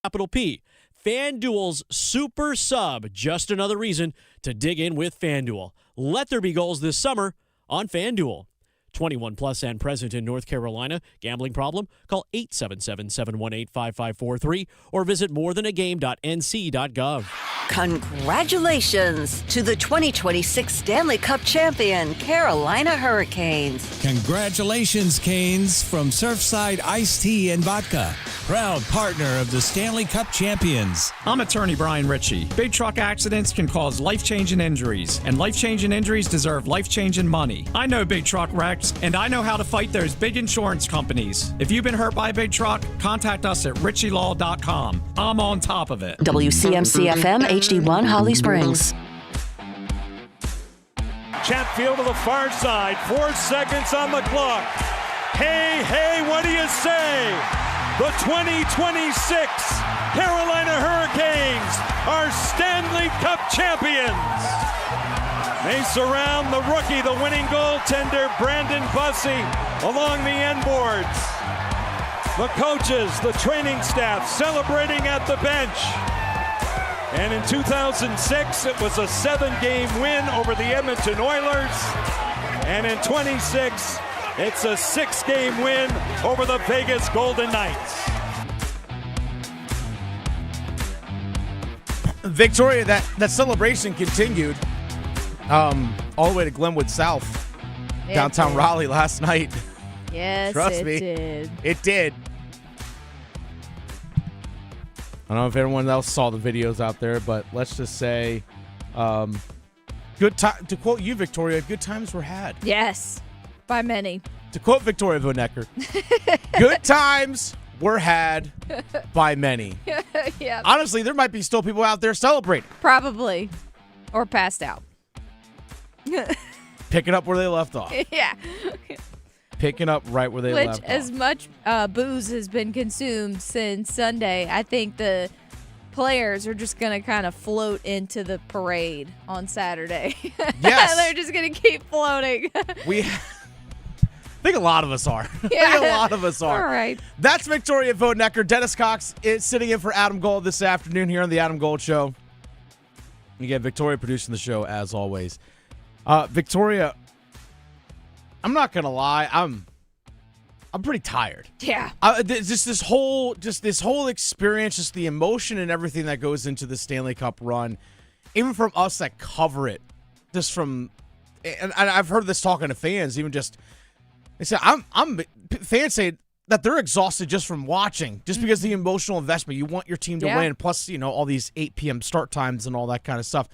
capital P. FanDuel's super sub. Just another reason to dig in with FanDuel. Let there be goals this summer on FanDuel. 21 plus and present in North Carolina. Gambling problem? Call 877-718-5543 or visit morethanagame.nc.gov. Congratulations to the 2026 Stanley Cup champion, Carolina Hurricanes. Congratulations, Canes, from Surfside Iced Tea and Vodka, proud partner of the Stanley Cup champions. I'm attorney Brian Ritchie. Big truck accidents can cause life-changing injuries, and life-changing injuries deserve life-changing money. I know big truck wrecks, and I know how to fight those big insurance companies. If you've been hurt by a big truck, contact us at ritchielaw.com. I'm on top of it. WCMC-FM HD1 Holly Springs. Chatfield to the far side, 4 seconds on the clock. Hey, what do you say? The 2026 Carolina Hurricanes are Stanley Cup champions. They surround the rookie, the winning goaltender, Brandon Bussey, along the end boards. The coaches, the training staff celebrating at the bench. And in 2006, it was a 7-game win over the Edmonton Oilers. And in 26, it's a 6-game win over the Vegas Golden Knights. Victoria, that celebration continued all the way to Glenwood South, downtown Raleigh last night. Yes, Trust me, did. It did. I don't know if everyone else saw the videos out there, but let's just say, good time. To quote you, Victoria, good times were had. Yes, by many. To quote Victoria Von Ecker, good times were had by many. Yeah. Honestly, there might be still people out there celebrating. Probably. Or passed out. Picking up where they left off. Yeah. Picking up right where they left off. Which, as much booze has been consumed since Sunday, I think the players are just going to kind of float into the parade on Saturday. Yes. They're just going to keep floating. I think a lot of us are. Yeah. I think a lot of us are. All right. That's Victoria Von Ecker. Dennis Cox is sitting in for Adam Gold this afternoon here on the Adam Gold Show. Again, Victoria producing the show as always. Victoria, I'm not gonna lie, I'm pretty tired. Yeah. This whole experience, just the emotion and everything that goes into the Stanley Cup run, even from us that cover it, just from, and I've heard this talking to fans, even just, they say fans say that they're exhausted just from watching, just because the emotional investment. You want your team to win, plus all these 8 p.m. start times and all that kind of stuff.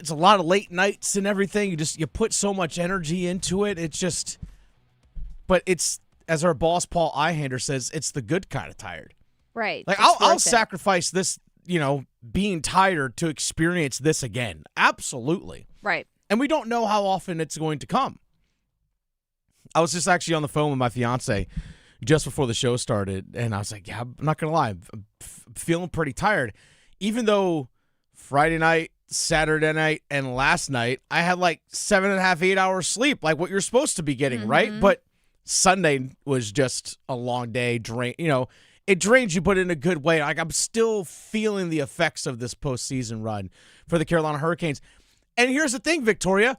It's a lot of late nights and everything. You put so much energy into it. It's just, but it's, as our boss Paul Ihander says, it's the good kind of tired. Right. Like I'll sacrifice this, being tired to experience this again. Absolutely. Right. And we don't know how often it's going to come. I was just actually on the phone with my fiance just before the show started, and I was like, yeah, I'm not going to lie. I'm feeling pretty tired. Even though Friday night, Saturday night, and last night, I had like 7.5, 8 hours sleep, like what you're supposed to be getting, right? But Sunday was just a long day. It drains you, but in a good way. Like I'm still feeling the effects of this postseason run for the Carolina Hurricanes. And here's the thing, Victoria.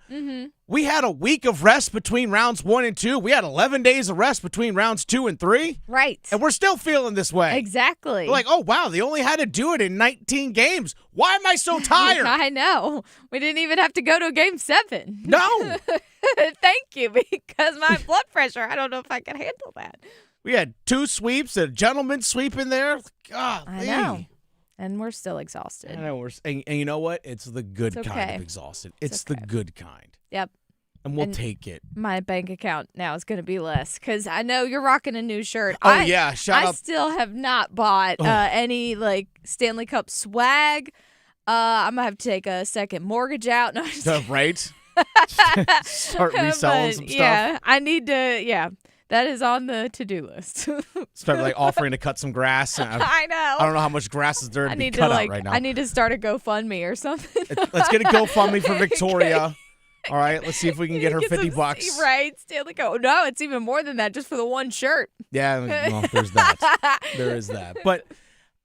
We had a week of rest between rounds 1 and 2. We had 11 days of rest between rounds 2 and 3. Right. And we're still feeling this way. Exactly. We're like, oh, wow, they only had to do it in 19 games. Why am I so tired? I know. We didn't even have to go to Game 7. No. Thank you, because my blood pressure, I don't know if I can handle that. We had 2 sweeps, a gentleman's sweep in there. God, I know. And we're still exhausted. I know. And you know what? It's the good It's kind okay. of exhausted. It's okay. the good kind. Yep. And we'll take it. My bank account now is going to be less because I know you're rocking a new shirt. Oh, yeah. Shout out. I still have not bought any Stanley Cup swag. I'm going to have to take a second mortgage out. No, Right? Start reselling some stuff. Yeah, I need to, that is on the to-do list. Start offering to cut some grass. I know. I don't know how much grass is there to be cut out right now. I need to start a GoFundMe or something. Let's get a GoFundMe for Victoria. All right, let's see if we can get her $50. Right, Stanley Cup. No, it's even more than that just for the one shirt. Yeah, well, there's that. There is that. But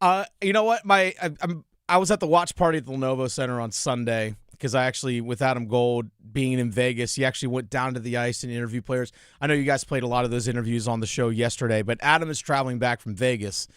You know what? I was at the watch party at the Lenovo Center on Sunday because I actually, with Adam Gold being in Vegas, he actually went down to the ice and interviewed players. I know you guys played a lot of those interviews on the show yesterday, but Adam is traveling back from Vegas,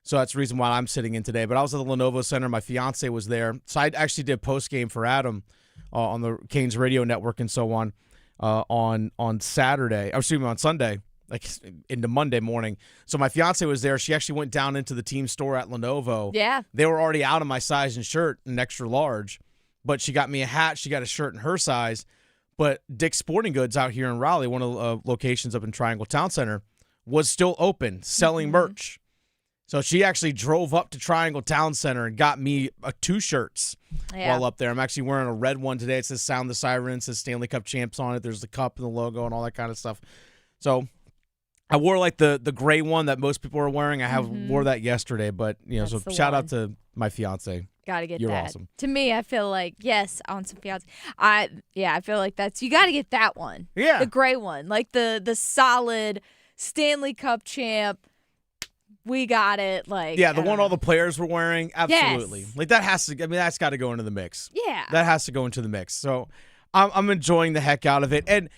so that's the reason why I'm sitting in today. But I was at the Lenovo Center. My fiance was there, so I actually did post-game for Adam on the Canes radio network and so on on Saturday. Or excuse me, on Sunday. Like into Monday morning. So my fiance was there. She actually went down into the team store at Lenovo. Yeah. They were already out of my size and shirt, an extra large. But she got me a hat. She got a shirt in her size. But Dick's Sporting Goods out here in Raleigh, one of the locations up in Triangle Town Center, was still open, selling merch. So she actually drove up to Triangle Town Center and got me 2 shirts while up there. I'm actually wearing a red one today. It says Sound the Siren, it says Stanley Cup Champs on it. There's the cup and the logo and all that kind of stuff. So I wore like the gray one that most people are wearing. I wore that yesterday, but That's so the shout out one. to my fiance. Gotta get You're that. awesome. To me, I feel like, yes, on some fiance. I feel like you gotta get that one. Yeah. The gray one. Like the solid Stanley Cup champ. We got it. Like Yeah, the one all the players were wearing. Absolutely. Yes. Like that has to, I mean, that's got to go into the mix. Yeah. That has to go into the mix. So I'm enjoying the heck out of it. And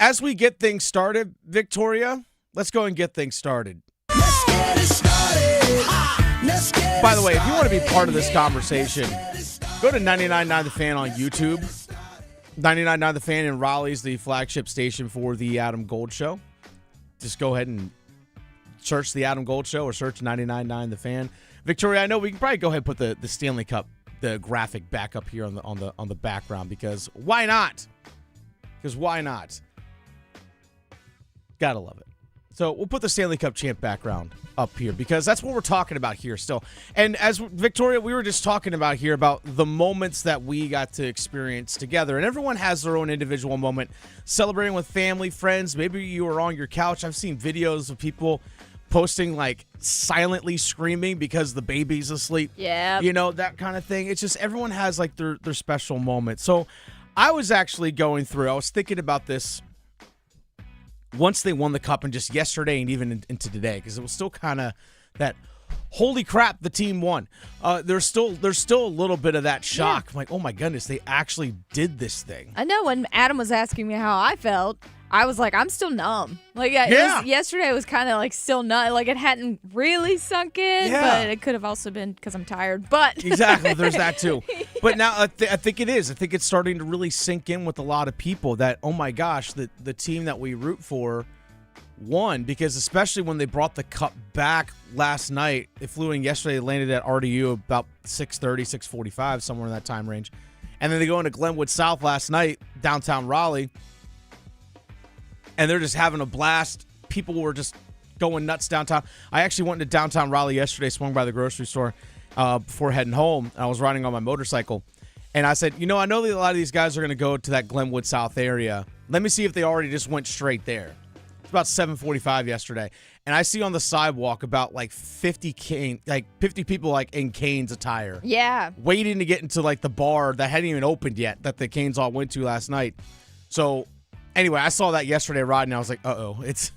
as we get things started, Victoria, let's go and get things started. By the way, if you want to be part of this conversation, go to 99.9 The Fan on YouTube. 99.9 The Fan in Raleigh is the flagship station for the Adam Gold Show. Just go ahead and search the Adam Gold Show or search 99.9 The Fan. Victoria, I know we can probably go ahead and put the Stanley Cup, the graphic back up here on the background because why not? Because why not? Gotta love it. So we'll put the Stanley Cup champ background up here because that's what we're talking about here still. And as Victoria, we were just talking about here about the moments that we got to experience together. And everyone has their own individual moment, celebrating with family, friends. Maybe you were on your couch. I've seen videos of people posting like silently screaming because the baby's asleep. Yeah. You know, that kind of thing. It's just everyone has like their special moment. So I was actually going through, I was thinking about this once they won the cup and just yesterday and even into today, because it was still kind of that, holy crap, the team won. There's still a little bit of that shock. Yeah. I'm like, oh my goodness, they actually did this thing. I know when Adam was asking me how I felt, I was like, I'm still numb. Like, yesterday was kind of like still numb. Like, it hadn't really sunk in, but it could have also been because I'm tired. But Exactly, there's that too. But now I think it is. I think it's starting to really sink in with a lot of people that, oh my gosh, the team that we root for won, because especially when they brought the cup back last night, they flew in yesterday, they landed at RDU about 6:30, 6:45, somewhere in that time range. And then they go into Glenwood South last night, downtown Raleigh, and they're just having a blast. People were just going nuts downtown. I actually went into downtown Raleigh yesterday, swung by the grocery store before heading home. And I was riding on my motorcycle. And I said, I know that a lot of these guys are going to go to that Glenwood South area. Let me see if they already just went straight there. It's about 7:45 yesterday. And I see on the sidewalk about like 50 people like in Canes attire. yeah. Waiting to get into like the bar that hadn't even opened yet that the Canes all went to last night. So anyway, I saw that yesterday riding. I was like, it's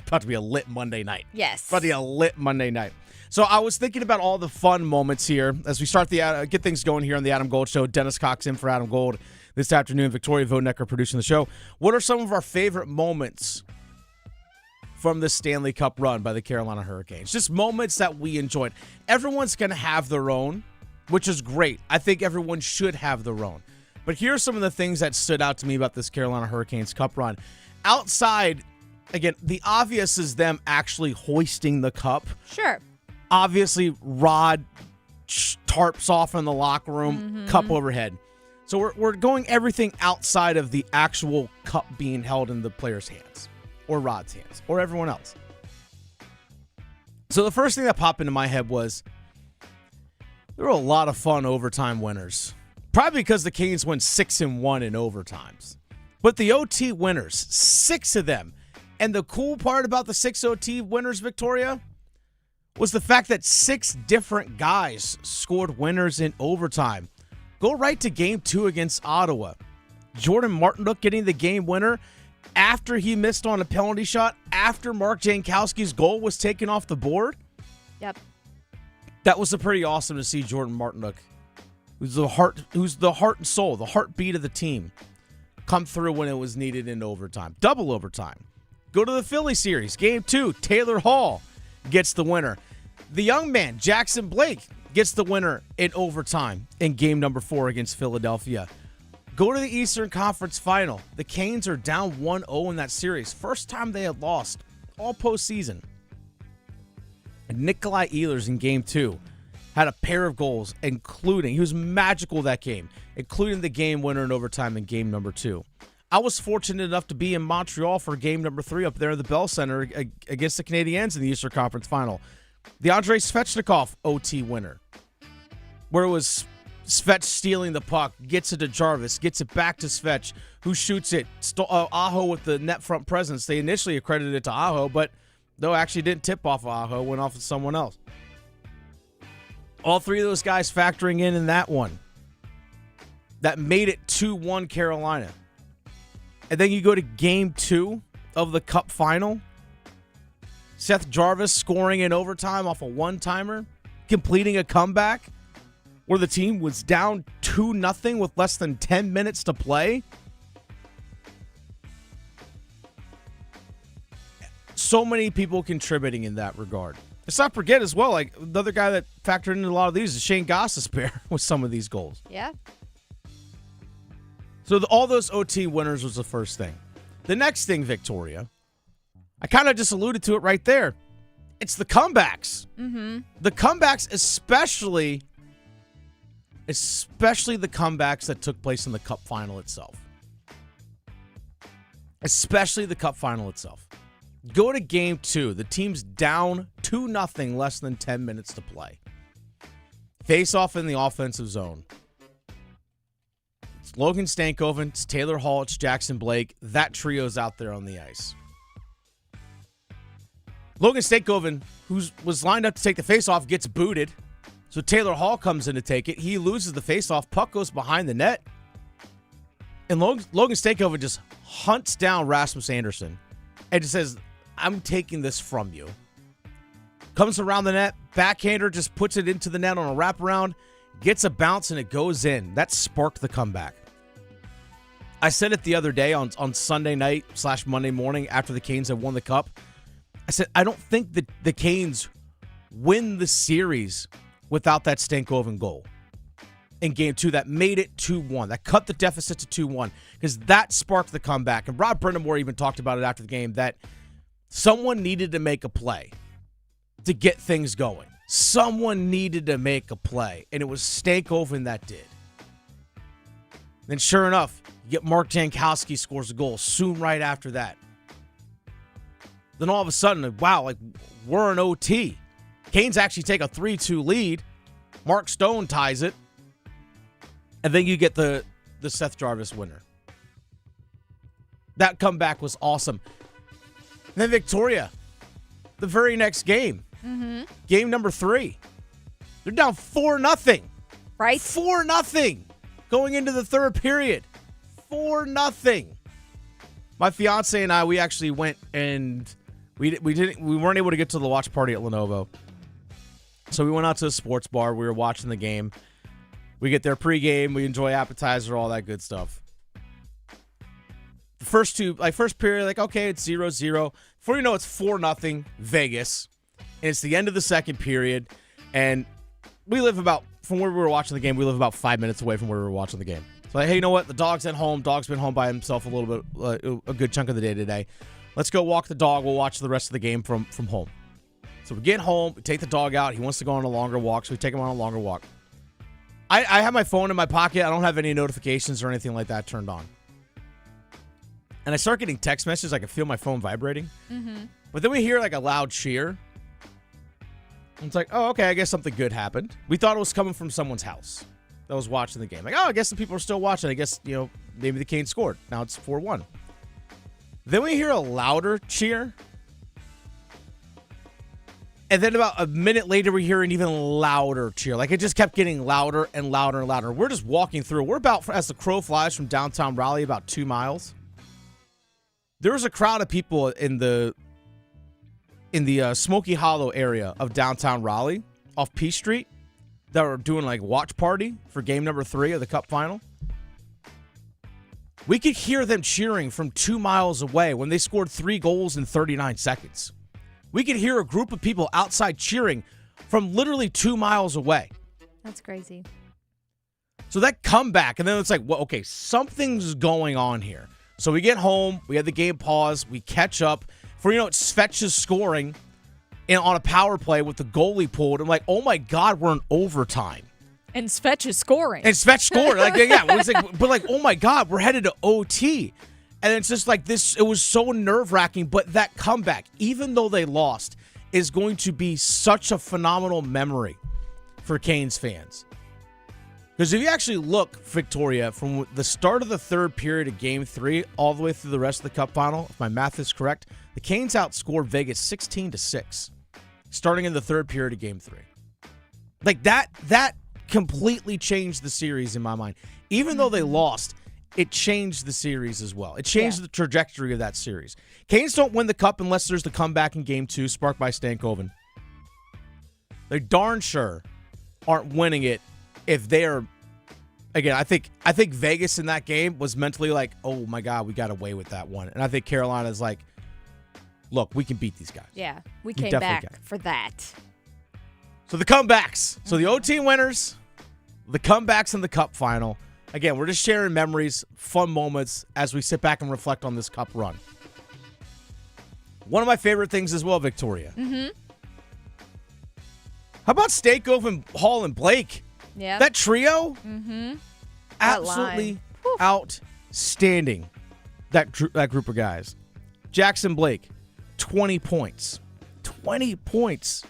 about to be a lit Monday night. Yes. It's about to be a lit Monday night. So I was thinking about all the fun moments here as we start get things going here on the Adam Gold Show. Dennis Cox in for Adam Gold this afternoon. Victoria Vonecker producing the show. What are some of our favorite moments from the Stanley Cup run by the Carolina Hurricanes? Just moments that we enjoyed. Everyone's going to have their own, which is great. I think everyone should have their own. But here are some of the things that stood out to me about this Carolina Hurricanes Cup run. Outside, again, the obvious is them actually hoisting the cup. Sure. Obviously, Rod tarps off in the locker room, cup overhead. So we're going everything outside of the actual cup being held in the players' hands or Rod's hands or everyone else. So the first thing that popped into my head was there were a lot of fun overtime winners. Probably because the Canes went 6-1 in overtimes. But the OT winners, 6 of them. And the cool part about the 6 OT winners, Victoria, was the fact that 6 different guys scored winners in overtime. Go right to Game 2 against Ottawa. Jordan Martinook getting the game winner after he missed on a penalty shot, after Mark Jankowski's goal was taken off the board. Yep. That was pretty awesome to see Jordan Martinook, who's the heart and soul, the heartbeat of the team, come through when it was needed in overtime. Double overtime. Go to the Philly series. Game 2, Taylor Hall gets the winner. The young man, Jackson Blake, gets the winner in overtime in game number 4 against Philadelphia. Go to the Eastern Conference Final. The Canes are down 1-0 in that series. First time they had lost all postseason. And Nikolai Ehlers in game 2 had a pair of goals, including, he was magical that game, including the game winner in overtime in game number 2. I was fortunate enough to be in Montreal for game number 3 up there at the Bell Center against the Canadiens in the Eastern Conference Final. The Andrei Svechnikov OT winner, where it was Svech stealing the puck, gets it to Jarvis, gets it back to Svech, who shoots it. Aho with the net front presence. They initially accredited it to Aho, but though actually didn't tip off of Aho, went off of someone else. All 3 of those guys factoring in that one. That made it 2-1 Carolina. And then you go to game 2 of the Cup final. Seth Jarvis scoring in overtime off a one-timer, completing a comeback where the team was down 2-0 with less than 10 minutes to play. So many people contributing in that regard. Let's not forget as well, like another guy that factored into a lot of these is Shane Gostisbehere with some of these goals. Yeah. So all those OT winners was the first thing. The next thing, Victoria, I kind of just alluded to it right there. It's the comebacks. Mm-hmm. The comebacks, especially the comebacks that took place in the Cup final itself. Especially the Cup final itself. Go to game 2. The team's down 2-0, less than 10 minutes to play. Face off in the offensive zone. It's Logan Stankovven, it's Taylor Hall, it's Jackson Blake. That trio's out there on the ice. Logan Stankovven, who was lined up to take the faceoff, gets booted. So Taylor Hall comes in to take it. He loses the faceoff. Puck goes behind the net. And Logan Stankovven just hunts down Rasmus Andersson and just says, I'm taking this from you. Comes around the net. Backhander just puts it into the net on a wraparound. Gets a bounce and it goes in. That sparked the comeback. I said it the other day on Sunday night / Monday morning after the Canes had won the Cup. I said, I don't think that the Canes win the series without that Stankovven goal in game 2 that made it 2-1. That cut the deficit to 2-1 because that sparked the comeback. And Rob Brindamore even talked about it after the game that someone needed to make a play to get things going. Someone needed to make a play, and it was Stankovven that did. Then sure enough, you get Mark Jankowski scores a goal soon right after that. Then all of a sudden, wow, like we're in OT. Canes actually take a 3-2 lead. Mark Stone ties it. And then you get the Seth Jarvis winner. That comeback was awesome. And then Victoria, the very next game. Mm-hmm. Game number 3. They're down 4-0. Right. 4-0 going into the third period. 4-0. My fiance and I, we actually went and we weren't able to get to the watch party at Lenovo. So we went out to a sports bar. We were watching the game. We get there pregame. We enjoy appetizer, all that good stuff. The first period, okay, it's 0-0. Before you know, it's 4-0 Vegas. And it's the end of the second period. And we live from where we were watching the game, we live about 5 minutes away from where we were watching the game. So, hey, you know what? The dog's at home. Dog's been home by himself a little bit, a good chunk of the day today. Let's go walk the dog. We'll watch the rest of the game from home. So we get home, we take the dog out. He wants to go on a longer walk, so we take him on a longer walk. I have my phone in my pocket. I don't have any notifications or anything like that turned on. And I start getting text messages. I can feel my phone vibrating. Mm-hmm. But then we hear like a loud cheer. And it's like, oh, okay, I guess something good happened. We thought it was coming from someone's house that was watching the game. Like, oh, I guess the people are still watching. I guess, maybe the Canes scored. Now it's 4-1. Then we hear a louder cheer. And then about a minute later, we hear an even louder cheer. Like, it just kept getting louder and louder and louder. We're just walking through. We're about, as the crow flies from downtown Raleigh, about 2 miles. There was a crowd of people in the in the Smoky Hollow area of downtown Raleigh off P Street that were doing like watch party for game number 3 of the Cup final. We could hear them cheering from 2 miles away when they scored 3 goals in 39 seconds. We could hear a group of people outside cheering from literally 2 miles away. That's crazy. So that comeback, and then it's like, well, okay, something's going on here. So we get home, we have the game pause, we catch up. For, it's Svetch's scoring on a power play with the goalie pulled. I'm like, oh my God, we're in overtime. And Svetch is scoring. And Svetch scored. But oh my God, we're headed to OT. And it's just like this, it was so nerve-wracking. But that comeback, even though they lost, is going to be such a phenomenal memory for Canes fans. Because if you actually look, Victoria, from the start of the third period of Game 3 all the way through the rest of the Cup final, if my math is correct, the Canes outscored Vegas 16-6, starting in the third period of Game 3. Like that completely changed the series in my mind. Even though they lost, it changed the series as well. It changed the trajectory of that series. Canes don't win the Cup unless there's the comeback in Game 2, sparked by Stankovven. They darn sure aren't winning it if they're, again, I think Vegas in that game was mentally like, oh my God, we got away with that one. And I think Carolina's like, look, we can beat these guys. Yeah, we came back for that. So the comebacks. So the OT winners, the comebacks in the Cup final. Again, we're just sharing memories, fun moments as we sit back and reflect on this Cup run. One of my favorite things as well, Victoria. Mm-hmm. How about Stankovven, Hall, and Blake? Yeah. That trio? Mm-hmm. Absolutely outstanding, that group of guys. Jackson Blake, 20 points. 20 points.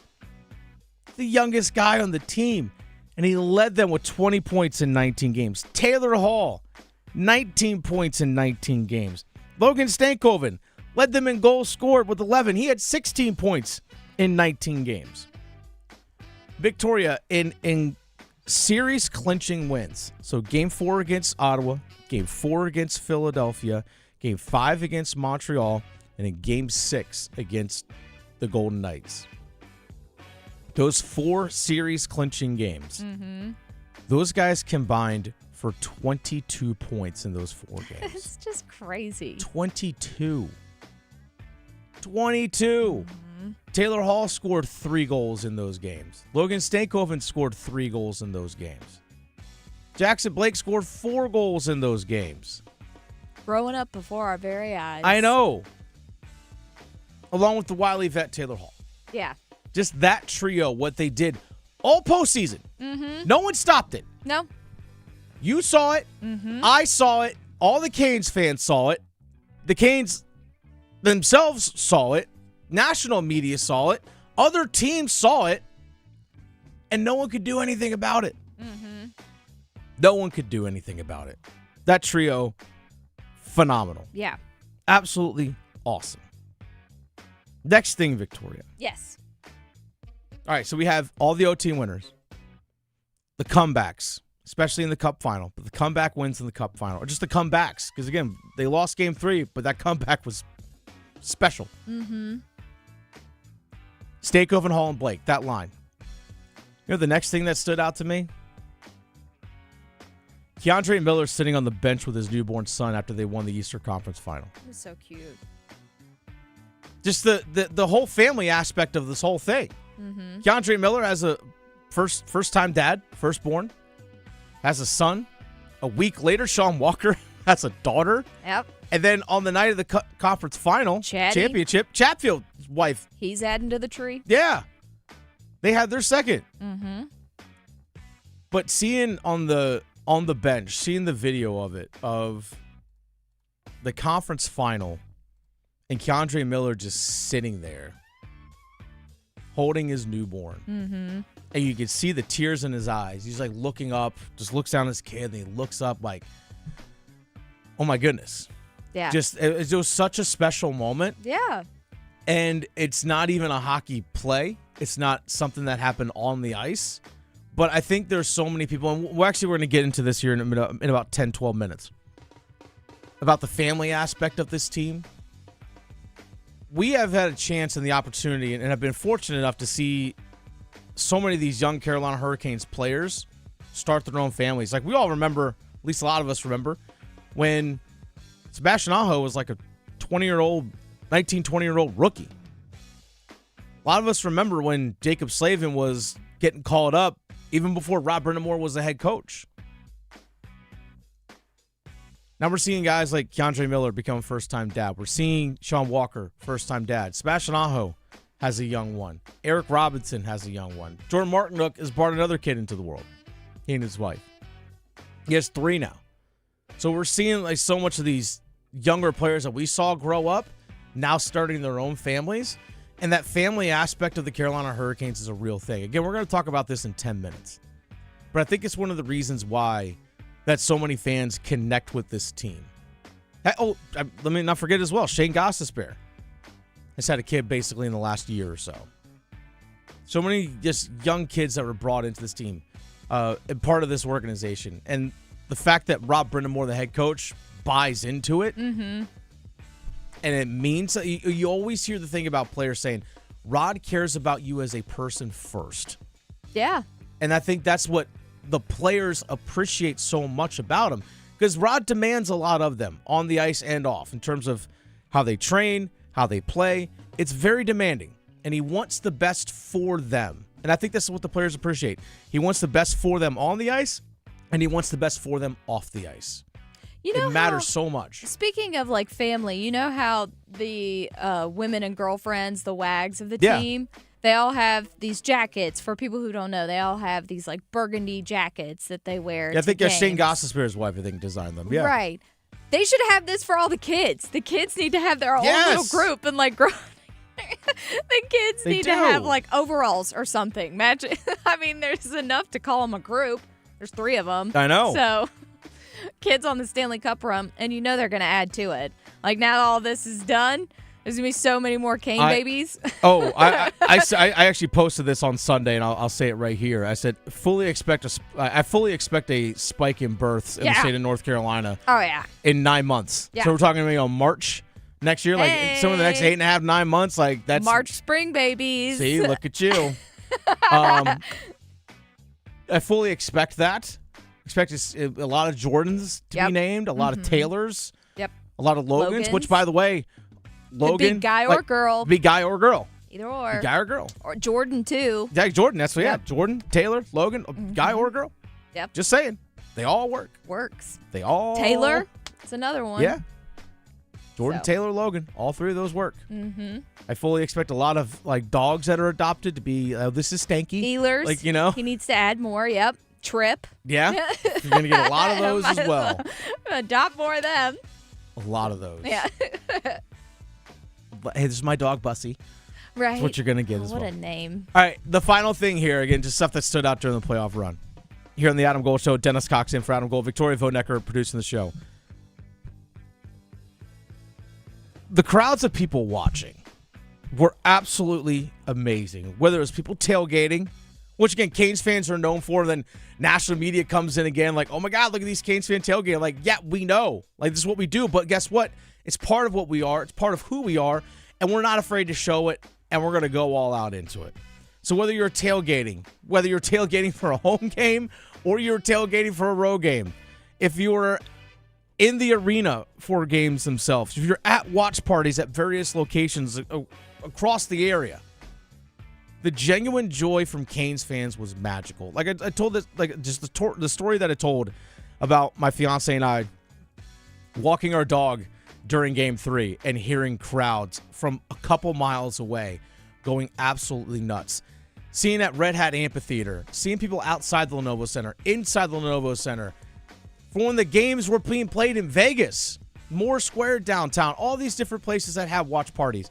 The youngest guy on the team. And he led them with 20 points in 19 games. Taylor Hall, 19 points in 19 games. Logan Stankovven led them in goals scored with 11. He had 16 points in 19 games. Victoria, in series clinching wins. So Game 4 against Ottawa, Game 4 against Philadelphia, Game 5 against Montreal, and in Game 6 against the Golden Knights. Those 4 series clinching games, those guys combined for 22 points in those 4 games. It's just crazy. 22. Taylor Hall scored 3 goals in those games. Logan Stankovven scored 3 goals in those games. Jackson Blake scored 4 goals in those games. Growing up before our very eyes. I know. Along with the wily vet Taylor Hall. Yeah. Just that trio, what they did all postseason. Mm-hmm. No one stopped it. No. You saw it. Mm-hmm. I saw it. All the Canes fans saw it. The Canes themselves saw it. National media saw it. Other teams saw it. And no one could do anything about it. Mm-hmm. No one could do anything about it. That trio, phenomenal. Yeah. Absolutely awesome. Next thing, Victoria. Yes. All right, so we have all the OT winners. The comebacks, especially in the Cup final. But the comeback wins in the Cup final. Or just the comebacks. Because, again, they lost Game 3, but that comeback was special. Mm-hmm. Stankovven, Hall, and Blake, that line. You know the next thing that stood out to me? Keandre Miller sitting on the bench with his newborn son after they won the Eastern Conference final. It was so cute. Just the whole family aspect of this whole thing. Mm-hmm. Keandre Miller has a first-time dad, firstborn, has a son. A week later, Sean Walker has a daughter. Yep. And then on the night of the conference final championship, Chatfield's wife. He's adding to the tree. Yeah. They had their second. Mm-hmm. But seeing on the bench, seeing the video of it, of the conference final, and Keandre Miller just sitting there, holding his newborn. Mm-hmm. And you can see the tears in his eyes. He's like looking up, just looks down at his kid, and he looks up like, oh my goodness. Yeah. Just, it was such a special moment. Yeah. And it's not even a hockey play. It's not something that happened on the ice. But I think there's so many people, and we're going to get into this here in about 10, 12 minutes, about the family aspect of this team. we have had a chance and the opportunity and have been fortunate enough to see so many of these young Carolina Hurricanes players start their own families. Like, we all remember, at least a lot of us remember, when Sebastian Aho was like a 20-year-old rookie. A lot of us remember when Jacob Slavin was getting called up even before Rob Brindamore was the head coach. Now we're seeing guys like Keandre Miller become a first-time dad. We're seeing Sean Walker, first-time dad. Sebastian Aho has a young one. Eric Robinson has a young one. Jordan Martinook has brought another kid into the world. He and his wife. He has 3 now. So we're seeing like so much of these younger players that we saw grow up now starting their own families. And that family aspect of the Carolina Hurricanes is a real thing. Again, we're going to talk about this in 10 minutes. But I think it's one of the reasons why that so many fans connect with this team. Let me not forget as well, Shane Gostisbehere has had a kid basically in the last year or so. So many just young kids that were brought into this team, and part of this organization. And the fact that Rob Brindamore, the head coach, buys into it, and it means that you always hear the thing about players saying, Rod cares about you as a person first. Yeah. And I think that's what the players appreciate so much about him, because Rod demands a lot of them on the ice and off in terms of how they train, how they play. It's very demanding, and he wants the best for them. And I think that's what the players appreciate. He wants the best for them on the ice, and he wants the best for them off the ice. You know, it matters so much. Speaking of like family, you know how the women and girlfriends, the wags of the team, they all have these jackets. For people who don't know, they all have these like burgundy jackets that they wear. Yeah, I think games. Shane Gostisbehere's wife, I think, designed them. Yeah, right. They should have this for all the kids. The kids need to have their own little group and like grow. The kids need to have like overalls or something. Imagine. I mean, there's enough to call them a group. There's 3 of them. I know. So. Kids on the Stanley Cup run, and you know they're going to add to it. Like, now all this is done, there's going to be so many more Kane babies. I actually posted this on Sunday, and I'll say it right here. I said, I fully expect a spike in births in the state of North Carolina. Oh, yeah. In 9 months. Yeah. So we're talking about March next year, like some of the next 8.5, 9 months. Like that's March spring babies. See, look at you. I fully expect that. Expect a lot of Jordans to be named, a lot of Taylors, a lot of Logans, which, by the way, Logan. The big guy or girl. Big guy or girl. Either or. Big guy or girl. Or Jordan, too. Yeah, Jordan, that's what, Jordan, Taylor, Logan, guy or girl. Yep. Just saying. They all work. Works. They all. Taylor, it's another one. Yeah. Jordan, Taylor, Logan, all 3 of those work. I fully expect a lot of like dogs that are adopted to be, this is Stanky. Ehlers. Like, you know. He needs to add more, Trip. Yeah. You're going to get a lot of those as well. Adopt more of them. A lot of those. Yeah. Hey, this is my dog, Bussy. Right. That's what you're going to get as well. What a name. All right. The final thing here, again, just stuff that stood out during the playoff run. Here on the Adam Gold Show, Dennis Cox in for Adam Gold, Victoria Vonecker producing the show. The crowds of people watching were absolutely amazing. Whether it was people tailgating, which, again, Canes fans are known for. Then national media comes in again like, oh, my God, look at these Canes fans tailgating. Like, yeah, we know. Like, this is what we do. But guess what? It's part of what we are. It's part of who we are. And we're not afraid to show it. And we're going to go all out into it. So whether you're tailgating for a home game or you're tailgating for a road game, if you're in the arena for games themselves, if you're at watch parties at various locations across the area, the genuine joy from Canes fans was magical. Like I told this, like just the story that I told about my fiance and I walking our dog during Game 3 and hearing crowds from a couple miles away going absolutely nuts. Seeing at Red Hat Amphitheater, seeing people outside the Lenovo Center, inside the Lenovo Center, for when the games were being played in Vegas, Moore Square downtown, all these different places that have watch parties.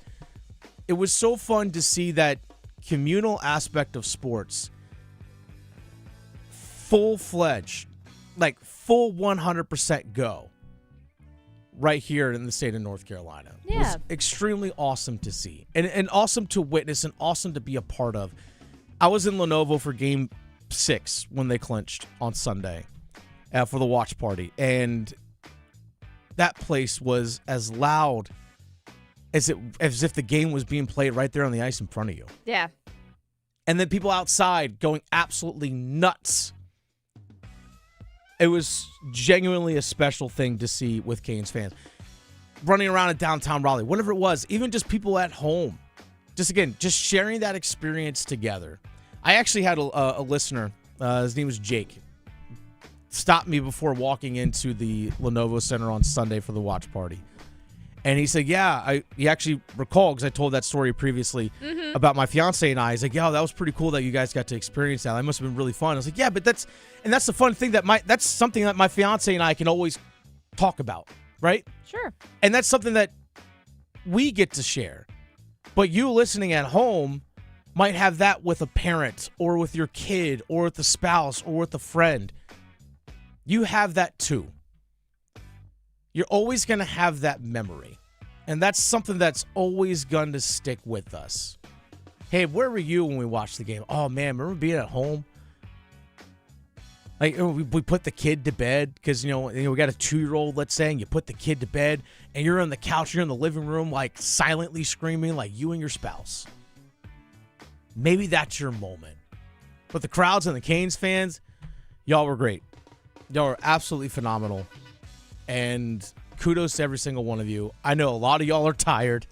It was so fun to see that communal aspect of sports full-fledged, like full 100% go right here in the state of North Carolina. Yeah. It was extremely awesome to see and awesome to witness and awesome to be a part of. I was in Lenovo for Game 6 when they clinched on Sunday for the watch party, and that place was as loud as if the game was being played right there on the ice in front of you. Yeah. And then people outside going absolutely nuts. It was genuinely a special thing to see with Canes fans. Running around in downtown Raleigh, whatever it was, even just people at home. Just sharing that experience together. I actually had a listener, his name was Jake, stop me before walking into the Lenovo Center on Sunday for the watch party. And he said, he actually recalled, because I told that story previously about my fiance and I. He's like, that was pretty cool that you guys got to experience that. That must have been really fun. I was like, yeah, but that's the fun thing that's something that my fiance and I can always talk about, right? Sure. And that's something that we get to share. But you listening at home might have that with a parent or with your kid or with a spouse or with a friend. You have that too. You're always going to have that memory. And that's something that's always going to stick with us. Hey, where were you when we watched the game? Oh, man, remember being at home? Like, we put the kid to bed because, we got a 2-year-old, let's say, and you put the kid to bed, and you're on the couch, you're in the living room, like, silently screaming like you and your spouse. Maybe that's your moment. But the crowds and the Canes fans, y'all were great. Y'all were absolutely phenomenal. And kudos to every single one of you. I know a lot of y'all are tired,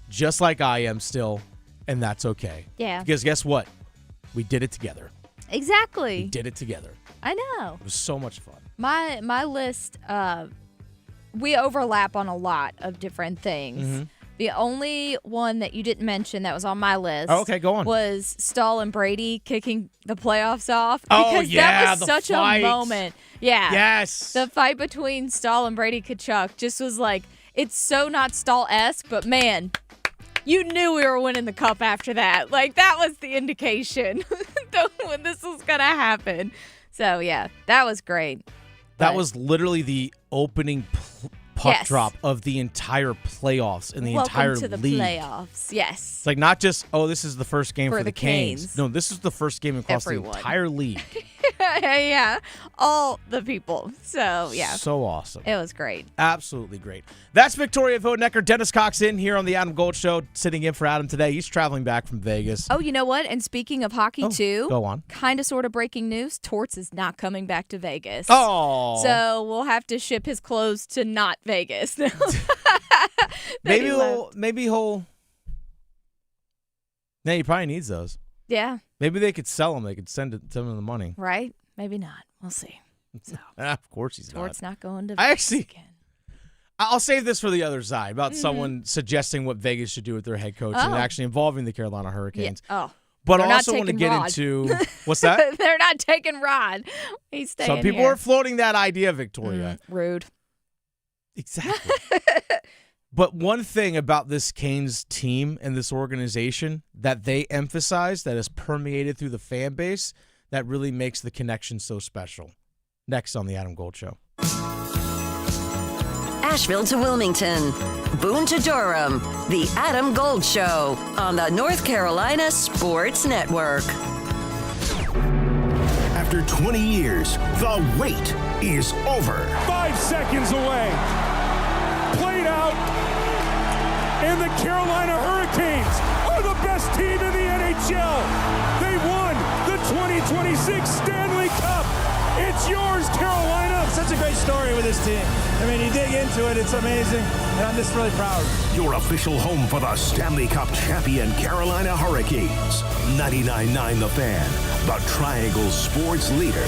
just like I am still, and that's okay. Yeah. Because guess what? We did it together. Exactly. We did it together. I know. It was so much fun. My list, we overlap on a lot of different things. Mm-hmm. The only one that you didn't mention that was on my list go on. was Stahl and Brady kicking the playoffs off. Oh, because yeah, that was the such fight. a moment. Yeah. Yes. The fight between Stahl and Brady Tkachuk just was like, it's so not Stahl-esque, but man, you knew we were winning the cup after that. Like, that was the indication when this was going to happen. So, yeah, that was great. That was literally the opening puck drop of the entire playoffs in the entire league. Welcome to the playoffs, yes. It's like not just, this is the first game for the Canes. Canes. No, this is the first game across the entire league. Yeah, all the people. So, yeah. So awesome. It was great. Absolutely great. That's Victoria Vodenecker. Dennis Cox in here on the Adam Gold Show, sitting in for Adam today. He's traveling back from Vegas. Oh, you know what? And speaking of hockey, too. Go on. Kind of sort of breaking news. Torts is not coming back to Vegas. Oh. So we'll have to ship his clothes to not Vegas. Maybe he'll. Yeah, he probably needs those. Yeah. Maybe they could sell them. They could send him the money. Right? Maybe not. We'll see. So, of course he's not. Torts not going to Vegas again. I'll save this for the other side about someone suggesting what Vegas should do with their head coach and actually involving the Carolina Hurricanes. Yeah. Oh. But I also want to get into what's that? They're not taking Rod. He's staying Some people here. are floating that idea, Victoria. Rude. Exactly. But one thing about this Canes team and this organization that they emphasize that has permeated through the fan base that really makes the connection so special. Next on the Adam Gold Show. Asheville to Wilmington, Boone to Durham, the Adam Gold Show on the North Carolina Sports Network. After 20 years, the wait is over. 5 seconds away. Played out. And the Carolina Hurricanes are the best team in the NHL. They won the 2026 Stanley Cup. It's yours, Carolina. Such a great story with this team. I mean, you dig into it, it's amazing, and I'm just really proud. Your official home for the Stanley Cup champion Carolina Hurricanes. 99.9 The Fan, the Triangle Sports leader.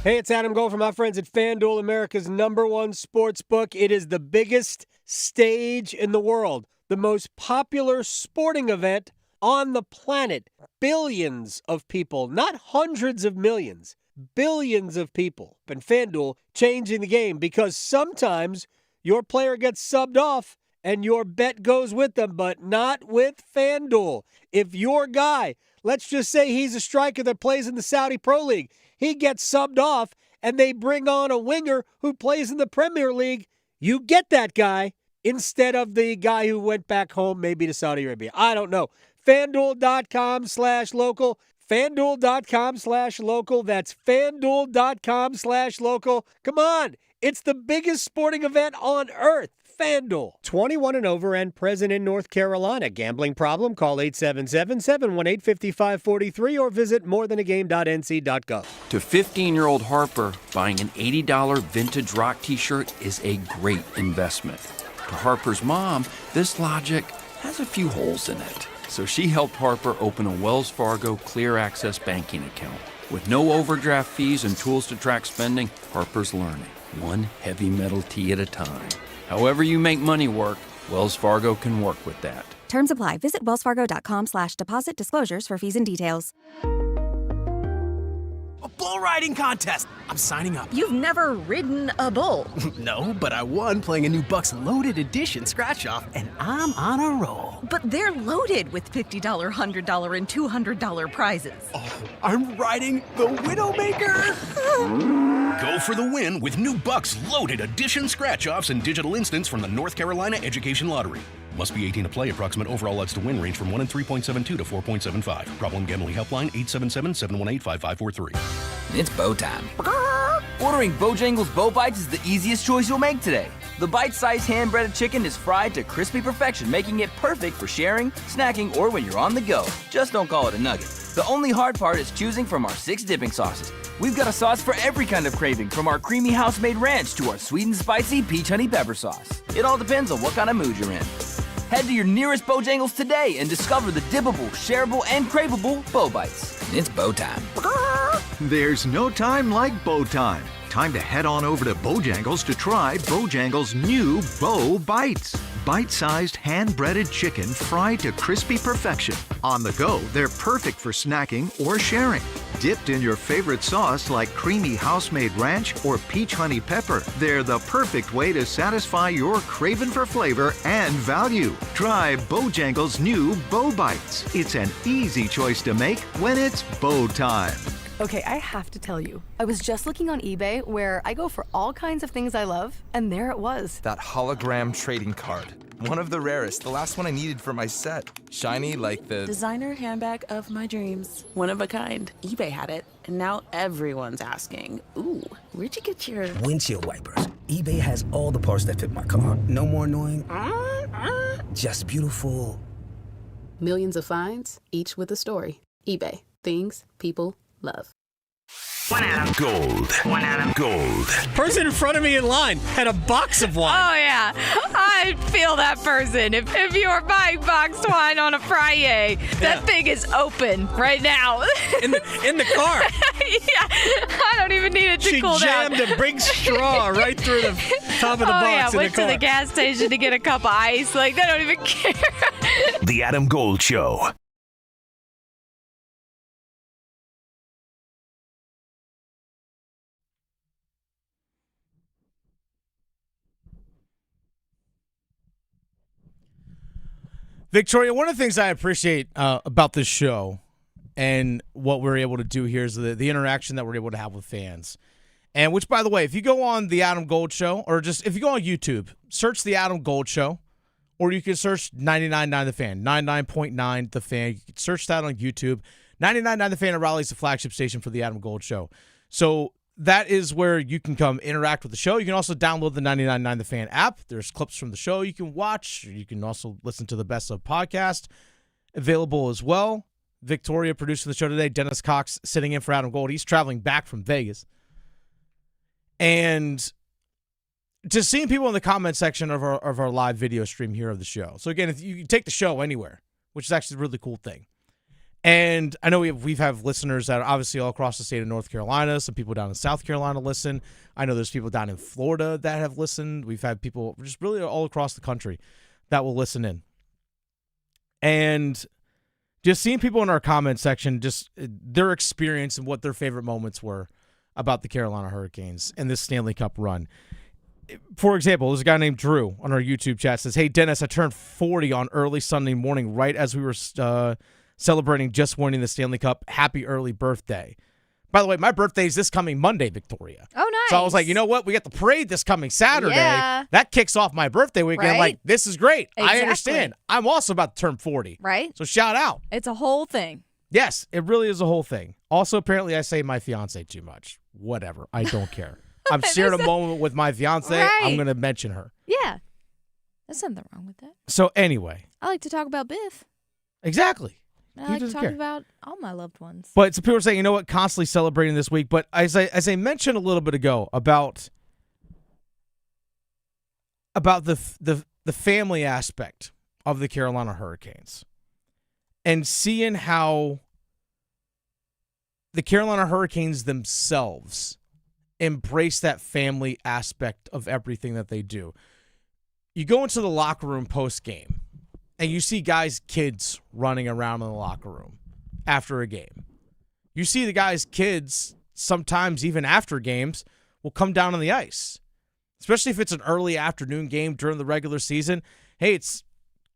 Hey, it's Adam Gold from my friends at FanDuel, America's #1 sports book. It is the biggest stage in the world, the most popular sporting event on the planet. Billions of people, not hundreds of millions, billions of people. And FanDuel changing the game because sometimes your player gets subbed off and your bet goes with them, but not with FanDuel. If your guy, let's just say he's a striker that plays in the Saudi Pro League, he gets subbed off and they bring on a winger who plays in the Premier League, you get that guy instead of the guy who went back home maybe to Saudi Arabia. I don't know. FanDuel.com/local. FanDuel.com/local. That's FanDuel.com/local. Come on. It's the biggest sporting event on earth. FanDuel. 21 and over and present in North Carolina. Gambling problem? Call 877-718-5543 or visit morethanagame.nc.gov. To 15-year-old Harper, buying an $80 vintage rock t-shirt is a great investment. To Harper's mom, this logic has a few holes in it. So she helped Harper open a Wells Fargo Clear Access banking account. With no overdraft fees and tools to track spending, Harper's learning, one heavy metal tee at a time. However you make money work, Wells Fargo can work with that. Terms apply. Visit wellsfargo.com/deposit disclosures for fees and details. A bull riding contest. I'm signing up. You've never ridden a bull. No, but I won playing a new Bucks Loaded Edition scratch-off, and I'm on a roll. But they're loaded with $50, $100, and $200 prizes. Oh, I'm riding the Widowmaker. Go for the win with new Bucks Loaded Edition scratch-offs and digital instants from the North Carolina Education Lottery. Must be 18 to play. Approximate overall odds to win range from 1 in 3.72 to 4.75. Problem Gambling Helpline 877-718-5543. It's bow time. Ordering Bojangles Bow Bites is the easiest choice you'll make today. The bite-sized hand-breaded chicken is fried to crispy perfection, making it perfect for sharing, snacking, or when you're on the go. Just don't call it a nugget. The only hard part is choosing from our 6 dipping sauces. We've got a sauce for every kind of craving, from our creamy house-made ranch to our sweet and spicy peach honey pepper sauce. It all depends on what kind of mood you're in. Head to your nearest Bojangles today and discover the dippable, shareable, and craveable Bow Bites. It's bow time. There's no time like bow time. Time to head on over to Bojangles to try Bojangles' new Bow Bites. Bite-sized, hand-breaded chicken fried to crispy perfection. On the go, they're perfect for snacking or sharing. Dipped in your favorite sauce like creamy house-made ranch or peach honey pepper, they're the perfect way to satisfy your craving for flavor and value. Try Bojangles' new Bow Bites. It's an easy choice to make when it's bow time. Okay, I have to tell you, I was just looking on eBay where I go for all kinds of things I love, and there it was. That hologram trading card. One of the rarest, the last one I needed for my set. Shiny like the designer handbag of my dreams. One of a kind. eBay had it, and now everyone's asking, ooh, where'd you get your windshield wipers? eBay has all the parts that fit my car. No more annoying, just beautiful. Millions of finds, each with a story. eBay. Things people love. Gold. Gold. Person in front of me in line had a box of wine. Oh, yeah. I feel that person. If you are buying boxed wine on a Friday, that thing is open right now. In the car. Yeah. I don't even need it to cool down. She jammed a big straw right through the top of the box in the car. Went to the gas station to get a cup of ice. Like, they don't even care. The Adam Gold Show. Victoria, one of the things I appreciate about this show and what we're able to do here is the interaction that we're able to have with fans. And which, by the way, if you go on The Adam Gold Show, or just if you go on YouTube, search The Adam Gold Show, or you can search 99.9 The Fan, 99.9 The Fan. You can search that on YouTube. 99.9 The Fan at Raleigh is the flagship station for The Adam Gold Show. So that is where you can come interact with the show. You can also download the 99.9 The Fan app. There's clips from the show you can watch. You can also listen to the Best of podcast available as well. Victoria producing the show today. Dennis Cox sitting in for Adam Gold. He's traveling back from Vegas. And just seeing people in the comment section of our live video stream here of the show. So again, if you can take the show anywhere, which is actually a really cool thing. And I know we've have listeners that are obviously all across the state of North Carolina. Some people down in South Carolina listen. I know there's people down in Florida that have listened. We've had people just really all across the country that will listen in. And just seeing people in our comment section, just their experience and what their favorite moments were about the Carolina Hurricanes and this Stanley Cup run. For example, there's a guy named Drew on our YouTube chat says, "Hey, Dennis, I turned 40 on early Sunday morning right as we were celebrating just winning the Stanley Cup. Happy early birthday." By the way, my birthday is this coming Monday, Victoria. Oh, nice. So I was like, you know what? We got the parade this coming Saturday. Yeah. That kicks off my birthday weekend. Right? I'm like, this is great. Exactly. I understand. I'm also about to turn 40. Right? So shout out. It's a whole thing. Yes, it really is a whole thing. Also, apparently, I say my fiance too much. Whatever. I don't care. I'm sharing a moment with my fiance. Right. I'm going to mention her. Yeah. There's something wrong with that. So anyway. I like to talk about Biff. Exactly. I like to talk about all my loved ones. But some people are saying, you know what, constantly celebrating this week. But as I mentioned a little bit ago about the family aspect of the Carolina Hurricanes and seeing how the Carolina Hurricanes themselves embrace that family aspect of everything that they do. You go into the locker room post-game, and you see guys' kids running around in the locker room after a game. You see the guys' kids, sometimes even after games, will come down on the ice. Especially if it's an early afternoon game during the regular season. Hey,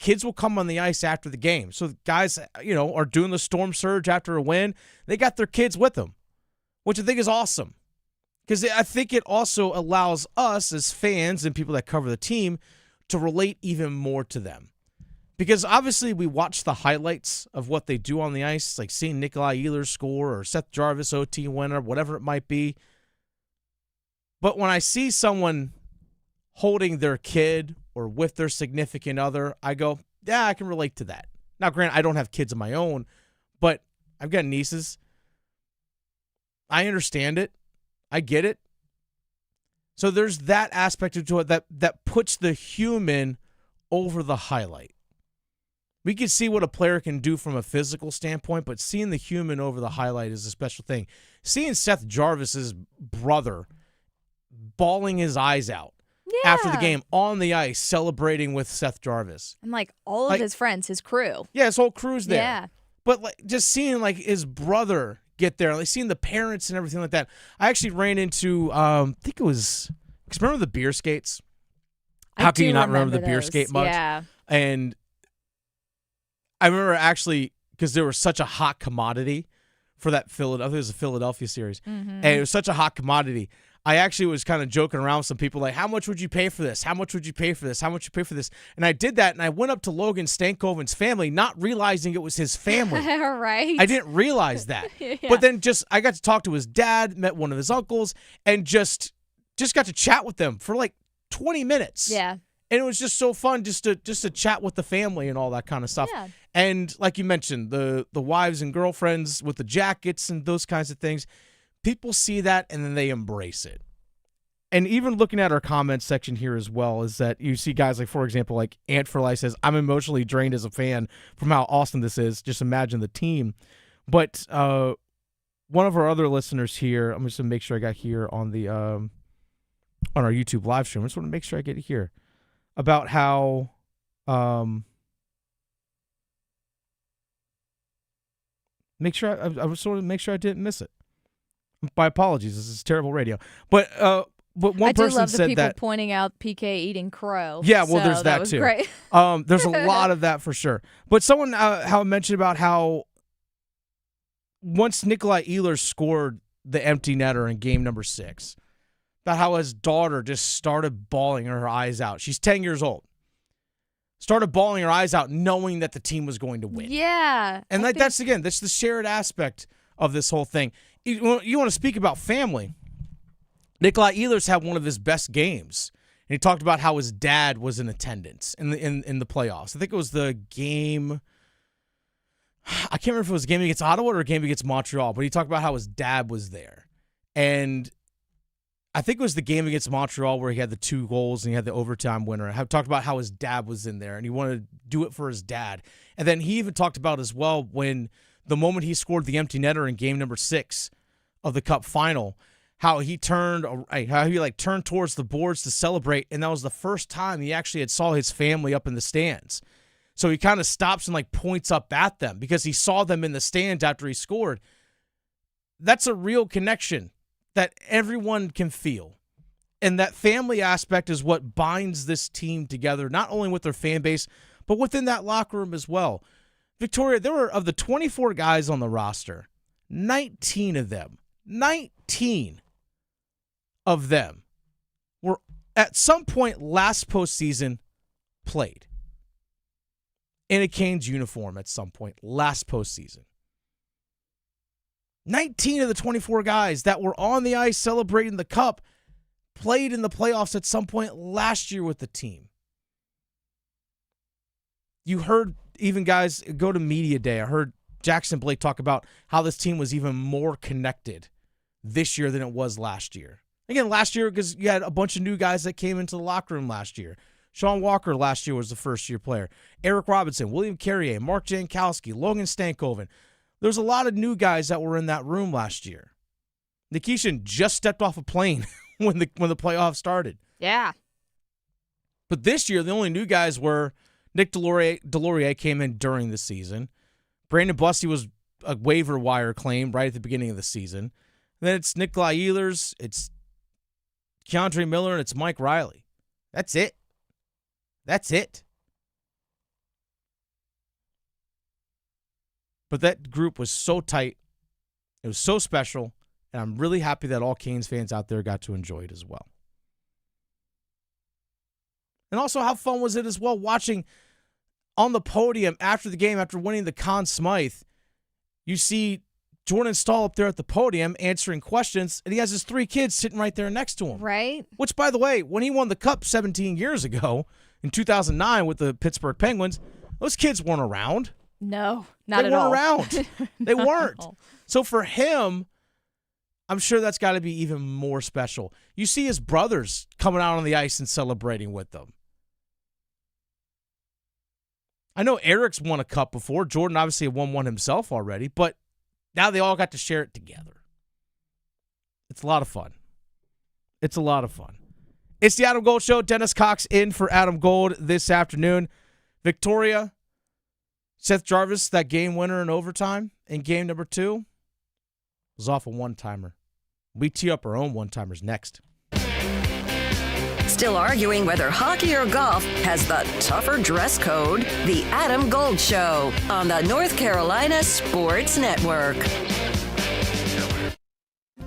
kids will come on the ice after the game. So the guys, are doing the storm surge after a win. They got their kids with them, which I think is awesome. Because I think it also allows us as fans and people that cover the team to relate even more to them. Because obviously we watch the highlights of what they do on the ice, like seeing Nikolai Ehlers score or Seth Jarvis OT winner, whatever it might be. But when I see someone holding their kid or with their significant other, I go, yeah, I can relate to that. Now, granted, I don't have kids of my own, but I've got nieces. I understand it. I get it. So there's that aspect to it that puts the human over the highlight. We can see what a player can do from a physical standpoint, but seeing the human over the highlight is a special thing. Seeing Seth Jarvis's brother bawling his eyes out after the game on the ice, celebrating with Seth Jarvis. And all of his friends, his crew. Yeah, his whole crew's there. Yeah. But just seeing his brother get there, seeing the parents and everything like that. I actually ran into, I think it was, because remember the beer skates? How can you not remember the beer skate mugs? Yeah. And I remember actually, because there was such a hot commodity for that Philadelphia, I think it was a Philadelphia series, and it was such a hot commodity. I actually was kind of joking around with some people how much would you pay for this? How much would you pay for this? How much would you pay for this? And I did that, and I went up to Logan Stankovven's family, not realizing it was his family. Right. I didn't realize that. Yeah. But then I got to talk to his dad, met one of his uncles, and just got to chat with them for 20 minutes. Yeah. And it was just so fun just to chat with the family and all that kind of stuff. Yeah. And like you mentioned, the wives and girlfriends with the jackets and those kinds of things, people see that and then they embrace it. And even looking at our comments section here as well is that you see guys for example, Ant for Life says, I'm emotionally drained as a fan from how awesome this is. Just imagine the team. But one of our other listeners here, I'm just going to make sure I got here on the on our YouTube live stream. I just want to make sure I get it here. About how make sure I was sort of make sure I didn't miss it. My apologies. This is terrible radio. But one person said that. I do love the people pointing out PK eating crow. Yeah, well, there's that was too. Great. There's a lot of that for sure. But someone how mentioned about how once Nikolai Ehlers scored the empty netter in game number 6. About how his daughter just started bawling her eyes out. She's 10 years old. Started bawling her eyes out knowing that the team was going to win. Yeah. And that's the shared aspect of this whole thing. You want to speak about family. Nikolai Ehlers had one of his best games. And he talked about how his dad was in attendance in the playoffs. I think it was the game. I can't remember if it was a game against Ottawa or a game against Montreal, but he talked about how his dad was there. And I think it was the game against Montreal where he had the 2 goals and he had the overtime winner. I talked about how his dad was in there and he wanted to do it for his dad. And then he even talked about as well when the moment he scored the empty netter in game number 6 of the Cup final, how he turned towards the boards to celebrate, and that was the first time he actually saw his family up in the stands. So he kind of stops and points up at them because he saw them in the stands after he scored. That's a real connection that everyone can feel. And that family aspect is what binds this team together, not only with their fan base, but within that locker room as well. Victoria, there were, of the 24 guys on the roster, 19 of them were at some point last postseason played in a Canes uniform at some point last postseason. 19 of the 24 guys that were on the ice celebrating the Cup played in the playoffs at some point last year with the team. you heard even guys go to media day. I heard Jackson Blake talk about how this team was even more connected this year than it was last year. Again, last year, because you had a bunch of new guys that came into the locker room last year. Sean Walker last year was the first-year player. Eric Robinson, William Carrier, Mark Jankowski, Logan Stankovven. There's a lot of new guys that were in that room last year. Nikishin just stepped off a plane when the playoffs started. Yeah. But this year, the only new guys were Nick Delorier came in during the season. Brandon Busty was a waiver wire claim right at the beginning of the season. And then it's Nikolai Ehlers, it's Keandre Miller, and it's Mike Riley. That's it. That's it. But that group was so tight. It was so special. And I'm really happy that all Canes fans out there got to enjoy it as well. And also, how fun was it as well watching on the podium after the game, after winning the Conn Smythe, you see Jordan Stahl up there at the podium answering questions, and he has his 3 kids sitting right there next to him. Right. Which, by the way, when he won the Cup 17 years ago, in 2009 with the Pittsburgh Penguins, those kids weren't around. No, not at all. They weren't around. They weren't. So for him, I'm sure that's got to be even more special. You see his brothers coming out on the ice and celebrating with them. I know Eric's won a cup before. Jordan obviously had won one himself already, but now they all got to share it together. It's a lot of fun. It's a lot of fun. It's the Adam Gold Show. Dennis Cox in for Adam Gold this afternoon. Victoria, Seth Jarvis, that game winner in overtime in game number 2, was off a one-timer. We tee up our own one-timers next. Still arguing whether hockey or golf has the tougher dress code? The Adam Gold Show on the North Carolina Sports Network.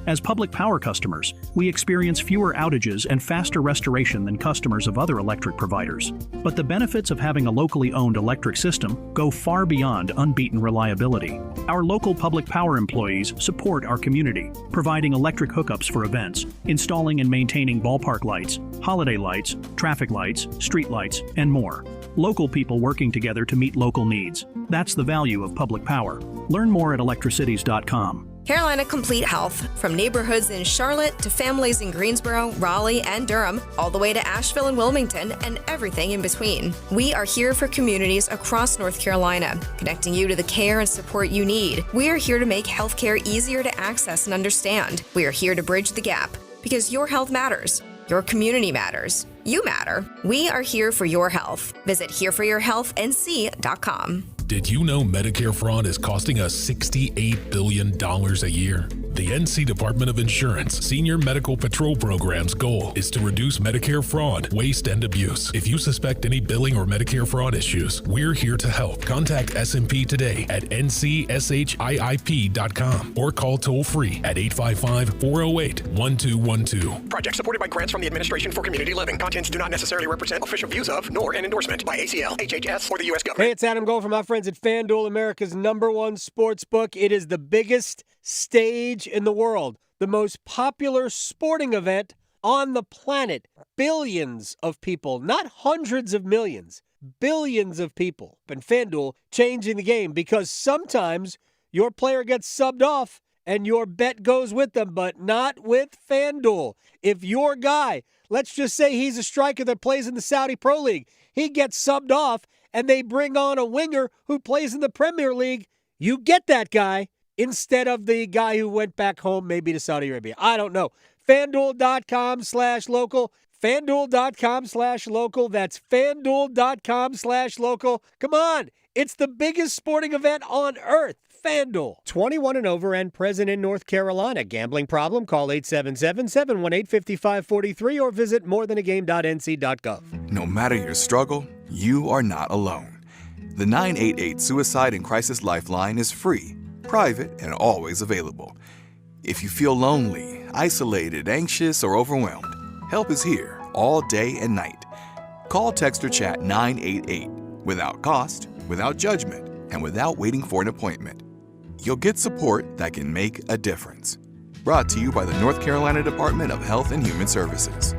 As public power customers, we experience fewer outages and faster restoration than customers of other electric providers. But the benefits of having a locally owned electric system go far beyond unbeaten reliability. Our local public power employees support our community, providing electric hookups for events, installing and maintaining ballpark lights, holiday lights, traffic lights, street lights, and more. Local people working together to meet local needs. That's the value of public power. Learn more at electricities.com. Carolina Complete Health, from neighborhoods in Charlotte to families in Greensboro, Raleigh, and Durham, all the way to Asheville and Wilmington, and everything in between. We are here for communities across North Carolina, connecting you to the care and support you need. We are here to make healthcare easier to access and understand. We are here to bridge the gap, because your health matters. Your community matters. You matter. We are here for your health. Visit hereforyourhealthnc.com. Did you know Medicare fraud is costing us $68 billion a year? The NC Department of Insurance Senior Medical Patrol Program's goal is to reduce Medicare fraud, waste, and abuse. If you suspect any billing or Medicare fraud issues, we're here to help. Contact SMP today at ncshiip.com or call toll-free at 855-408-1212. Project supported by grants from the Administration for Community Living. Contents do not necessarily represent official views of, nor an endorsement by ACL, HHS, or the U.S. government. Hey, it's Adam Gold from my friends at FanDuel, America's #1 sports book. It is the biggest stage in the world, the most popular sporting event on the planet. Billions of people, not hundreds of millions, billions of people. And FanDuel changing the game, because sometimes your player gets subbed off and your bet goes with them, but not with FanDuel. If your guy, let's just say he's a striker that plays in the Saudi Pro League, he gets subbed off and they bring on a winger who plays in the Premier League, you get that guy instead of the guy who went back home, maybe to Saudi Arabia. I don't know. FanDuel.com/local. FanDuel.com/local. That's FanDuel.com/local. Come on. It's the biggest sporting event on earth. FanDuel. 21 and over and present in North Carolina. Gambling problem? Call 877-718-5543 or visit morethanagame.nc.gov. No matter your struggle, you are not alone. The 988 Suicide and Crisis Lifeline is free, private, and always available. If you feel lonely, isolated, anxious, or overwhelmed, help is here all day and night. Call, text, or chat 988 without cost, without judgment, and without waiting for an appointment. You'll get support that can make a difference. Brought to you by the North Carolina Department of Health and Human Services.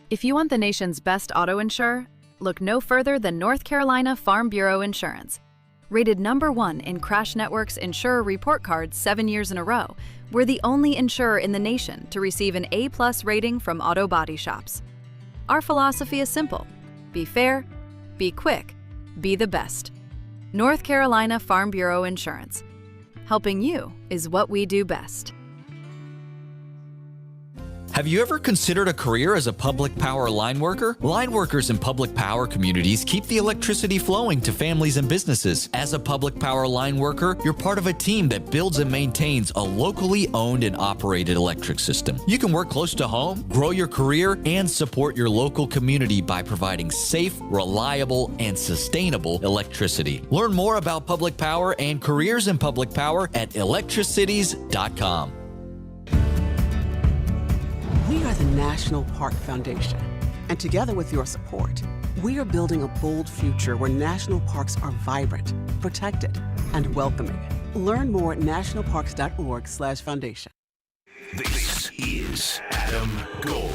If you want the nation's best auto insurer, Look no further than North Carolina Farm Bureau Insurance. Rated #1 in Crash Network's Insurer Report Card 7 years in a row, we're the only insurer in the nation to receive an A+ rating from auto body shops. Our philosophy is simple: be fair, be quick, be the best. North Carolina Farm Bureau Insurance. Helping you is what we do best. Have you ever considered a career as a public power line worker? Line workers in public power communities keep the electricity flowing to families and businesses. As a public power line worker, you're part of a team that builds and maintains a locally owned and operated electric system. You can work close to home, grow your career, and support your local community by providing safe, reliable, and sustainable electricity. Learn more about public power and careers in public power at electricities.com. We are the National Park Foundation, and together with your support, we are building a bold future where national parks are vibrant, protected, and welcoming. Learn more at nationalparks.org/foundation. This is Adam Gold.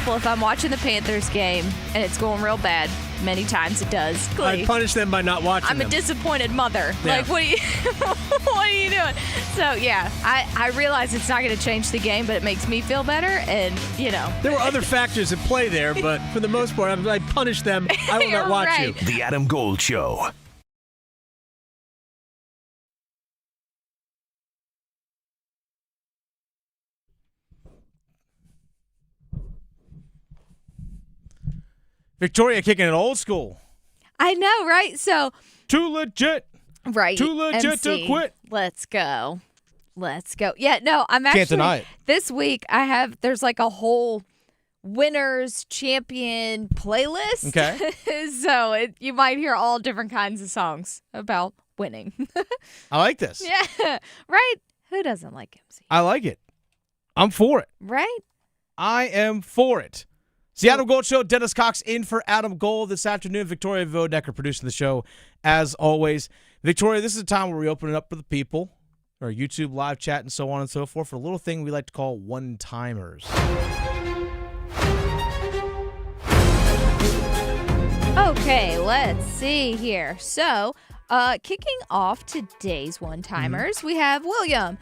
Well, if I'm watching the Panthers game and it's going real bad, many times it does. I punish them by not watching I'm them. a disappointed mother. Yeah. Like, what are you doing? So, yeah, I realize it's not going to change the game, but it makes me feel better. And, There were other factors at play there, but for the most part, I punish them. I will not watch you. The Adam Gold Show. Victoria kicking it old school. I know, right? So too legit. Right. Too legit MC. to quit. Let's go. Yeah, no, I'm actually. Can't deny it. This week, there's like a whole winners champion playlist. Okay. So you might hear all different kinds of songs about winning. I like this. Yeah. Right? Who doesn't like MC? I like it. I'm for it. Right? I am for it. It's the Adam Gold Show. Dennis Cox in for Adam Gold this afternoon. Victoria Vodecker producing the show, as always. Victoria, this is a time where we open it up for the people, our YouTube live chat and so on and so forth, for a little thing we like to call one-timers. Okay, let's see here. So, kicking off today's one-timers, we have William.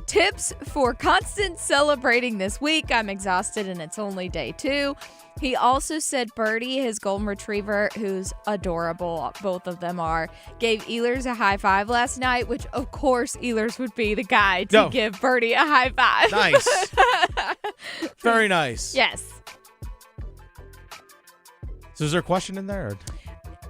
Tips for constant celebrating this week. I'm exhausted and it's only day 2. He also said Birdie, his golden retriever, who's adorable, both of them are, gave Ehlers a high five last night, which of course Ehlers would be the guy to give Birdie a high five. Nice. Very nice. Yes. So is there a question in there? Or?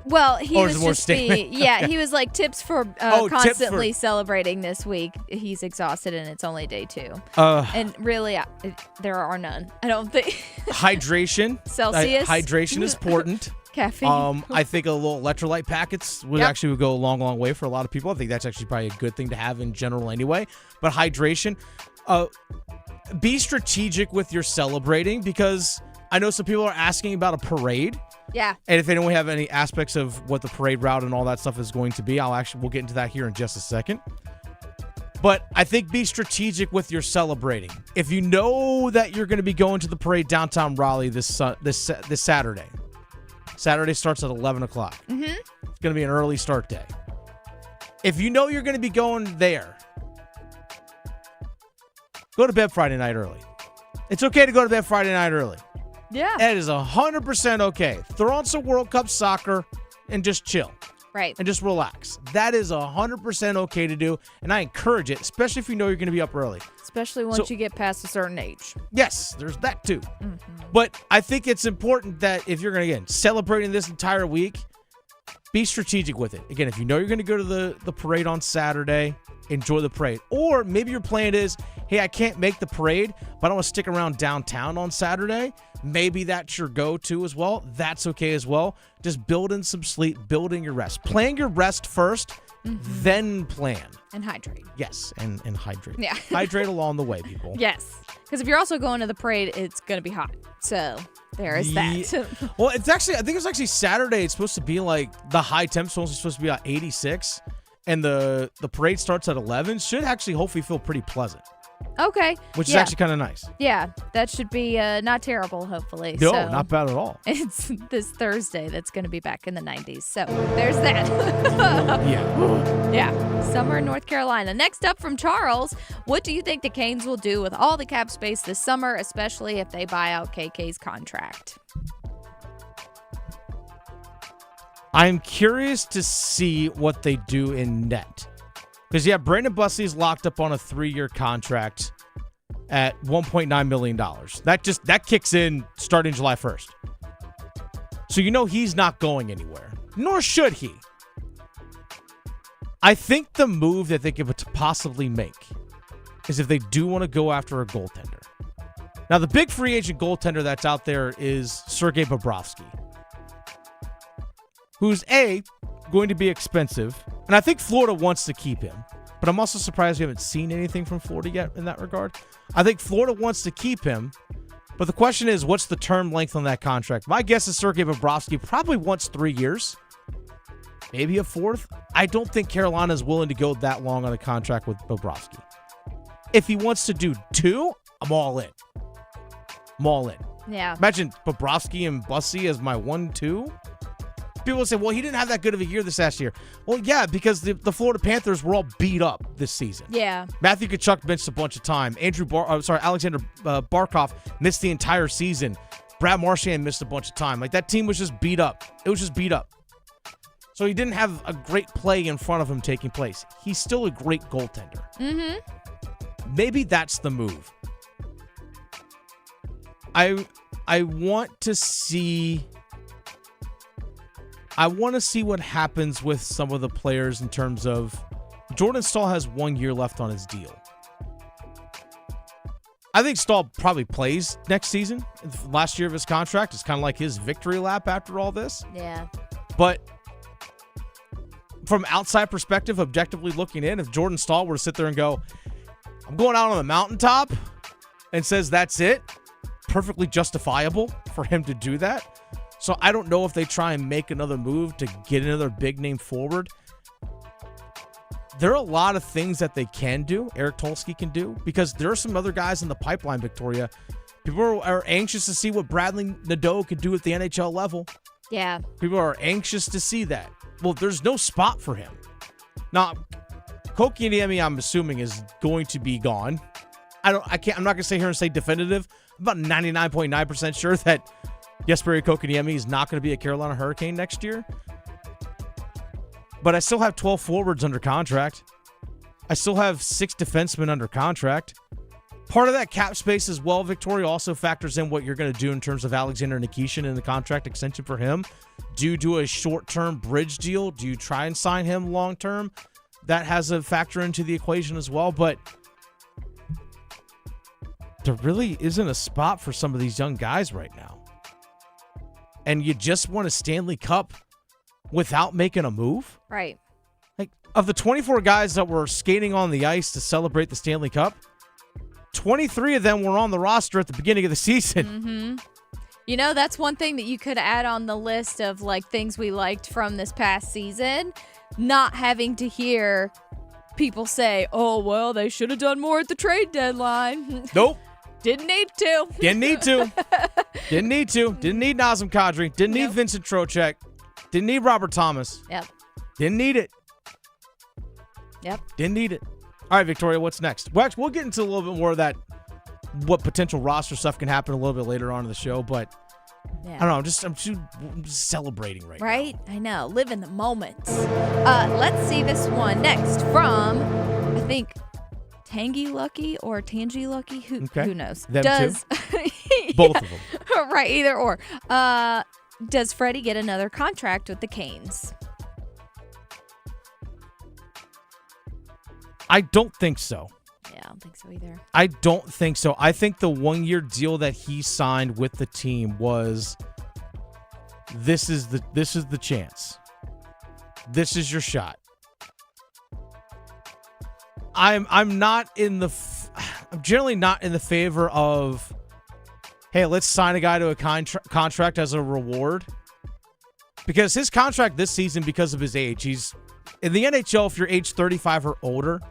Well, he was just statement? he was like tips for constantly celebrating this week. He's exhausted and it's only day 2. And really, there are none. I don't think. Hydration. Celsius. Hydration is important. Caffeine. I think a little electrolyte packets would go a long, long way for a lot of people. I think that's actually probably a good thing to have in general anyway. But hydration, be strategic with your celebrating, because I know some people are asking about a parade. Yeah. And if anyone have any aspects of what the parade route and all that stuff is going to be, we'll get into that here in just a second. But I think be strategic with your celebrating. If you know that you're going to be going to the parade downtown Raleigh this Saturday. Saturday starts at 11 o'clock. Mm-hmm. It's going to be an early start day. If you know you're going to be going there, go to bed Friday night early. It's okay to go to bed Friday night early. Yeah. That is 100% okay. Throw on some World Cup soccer and just chill. Right. And just relax. That is 100% okay to do, and I encourage it, especially if you know you're going to be up early. Especially once you get past a certain age. Yes, there's that too. Mm-hmm. But I think it's important that if you're going to, again, celebrating this entire week, be strategic with it. Again, if you know you're going to go to the parade on Saturday, enjoy the parade. Or maybe your plan is, hey, I can't make the parade, but I want to stick around downtown on Saturday. Maybe that's your go-to as well. That's okay as well. Just build in some sleep, build in your rest. Plan your rest first, then plan. And hydrate. Yes, and hydrate. Yeah. Hydrate along the way, people. Yes. Because if you're also going to the parade, it's going to be hot. So there is that. Well, I think it's actually Saturday. It's supposed to be like the high temps supposed to be about 86. And the parade starts at 11. Should actually hopefully feel pretty pleasant. Okay. Which is actually kind of nice. Yeah, that should be not terrible, hopefully. No, So not bad at all. it's this Thursday that's going to be back in the 90s. So there's that. Yeah. Yeah. Summer in North Carolina. Next up from Charles, what do you think the Canes will do with all the cap space this summer, especially if they buy out KK's contract? I'm curious to see what they do in net. Because, yeah, Brandon Bussey's locked up on a 3-year contract at $1.9 million. That kicks in starting July 1st. So you know he's not going anywhere. Nor should he. I think the move that they could possibly make is if they do want to go after a goaltender. Now, the big free agent goaltender that's out there is Sergei Bobrovsky, who's going to be expensive. And I think Florida wants to keep him. But I'm also surprised we haven't seen anything from Florida yet in that regard. I think Florida wants to keep him. But the question is, what's the term length on that contract? My guess is Sergei Bobrovsky probably wants 3 years. Maybe a 4th. I don't think Carolina is willing to go that long on a contract with Bobrovsky. If he wants to do 2, I'm all in. I'm all in. Yeah. Imagine Bobrovsky and Bussey as my 1-2. People say, well, he didn't have that good of a year this last year. Well, yeah, because the Florida Panthers were all beat up this season. Yeah. Matthew Tkachuk missed a bunch of time. Alexander Barkov missed the entire season. Brad Marchand missed a bunch of time. Like, that team was just beat up. It was just beat up. So he didn't have a great play in front of him taking place. He's still a great goaltender. Mm-hmm. Maybe that's the move. I want to see what happens with some of the players in terms of Jordan Staal has 1 year left on his deal. I think Staal probably plays next season. The last year of his contract is kind of like his victory lap after all this. Yeah. But from outside perspective, objectively looking in, if Jordan Staal were to sit there and go, I'm going out on the mountaintop, and says that's it, perfectly justifiable for him to do that. So I don't know if they try and make another move to get another big name forward. There are a lot of things that they can do, Eric Tulsky can do, because there are some other guys in the pipeline, Victoria. People are anxious to see what Bradley Nadeau could do at the NHL level. Yeah. People are anxious to see that. Well, there's no spot for him. Now, Kotkaniemi, I'm assuming, is going to be gone. I'm not going to sit here and say definitive. I'm about 99.9% sure that Jesperi Kotkaniemi is not going to be a Carolina Hurricane next year. But I still have 12 forwards under contract. I still have 6 defensemen under contract. Part of that cap space as well, Victoria, also factors in what you're going to do in terms of Alexander Nikishin and the contract extension for him. Do you do a short-term bridge deal? Do you try and sign him long-term? That has a factor into the equation as well, but there really isn't a spot for some of these young guys right now. And you just won a Stanley Cup without making a move? Right. Like, of the 24 guys that were skating on the ice to celebrate the Stanley Cup, 23 of them were on the roster at the beginning of the season. Mm-hmm. You know, that's one thing that you could add on the list of, like, things we liked from this past season. Not having to hear people say, oh, well, they should have done more at the trade deadline. Nope. Didn't need to. Didn't need to. Didn't need to. Didn't need Nazem Kadri. Didn't need Vincent Trocheck. Didn't need Robert Thomas. Yep. Didn't need it. Yep. Didn't need it. All right, Victoria, what's next? We'll get into a little bit more of that, what potential roster stuff can happen a little bit later on in the show, but I don't know. I'm just celebrating right now. Right? I know. Live in the moment. Let's see this one next from, I think, Tangy Lucky or Tangy Lucky. Who knows? Them too. Both of them. Right, either or. Does Freddie get another contract with the Canes? I don't think so. Yeah, I don't think so either. I don't think so. I think the 1-year deal that he signed with the team was, this is the chance. This is your shot. I'm generally not in the favor of, hey, let's sign a guy to a contract as a reward. Because his contract this season, because of his age, he's in the NHL. If you're age 35 or older,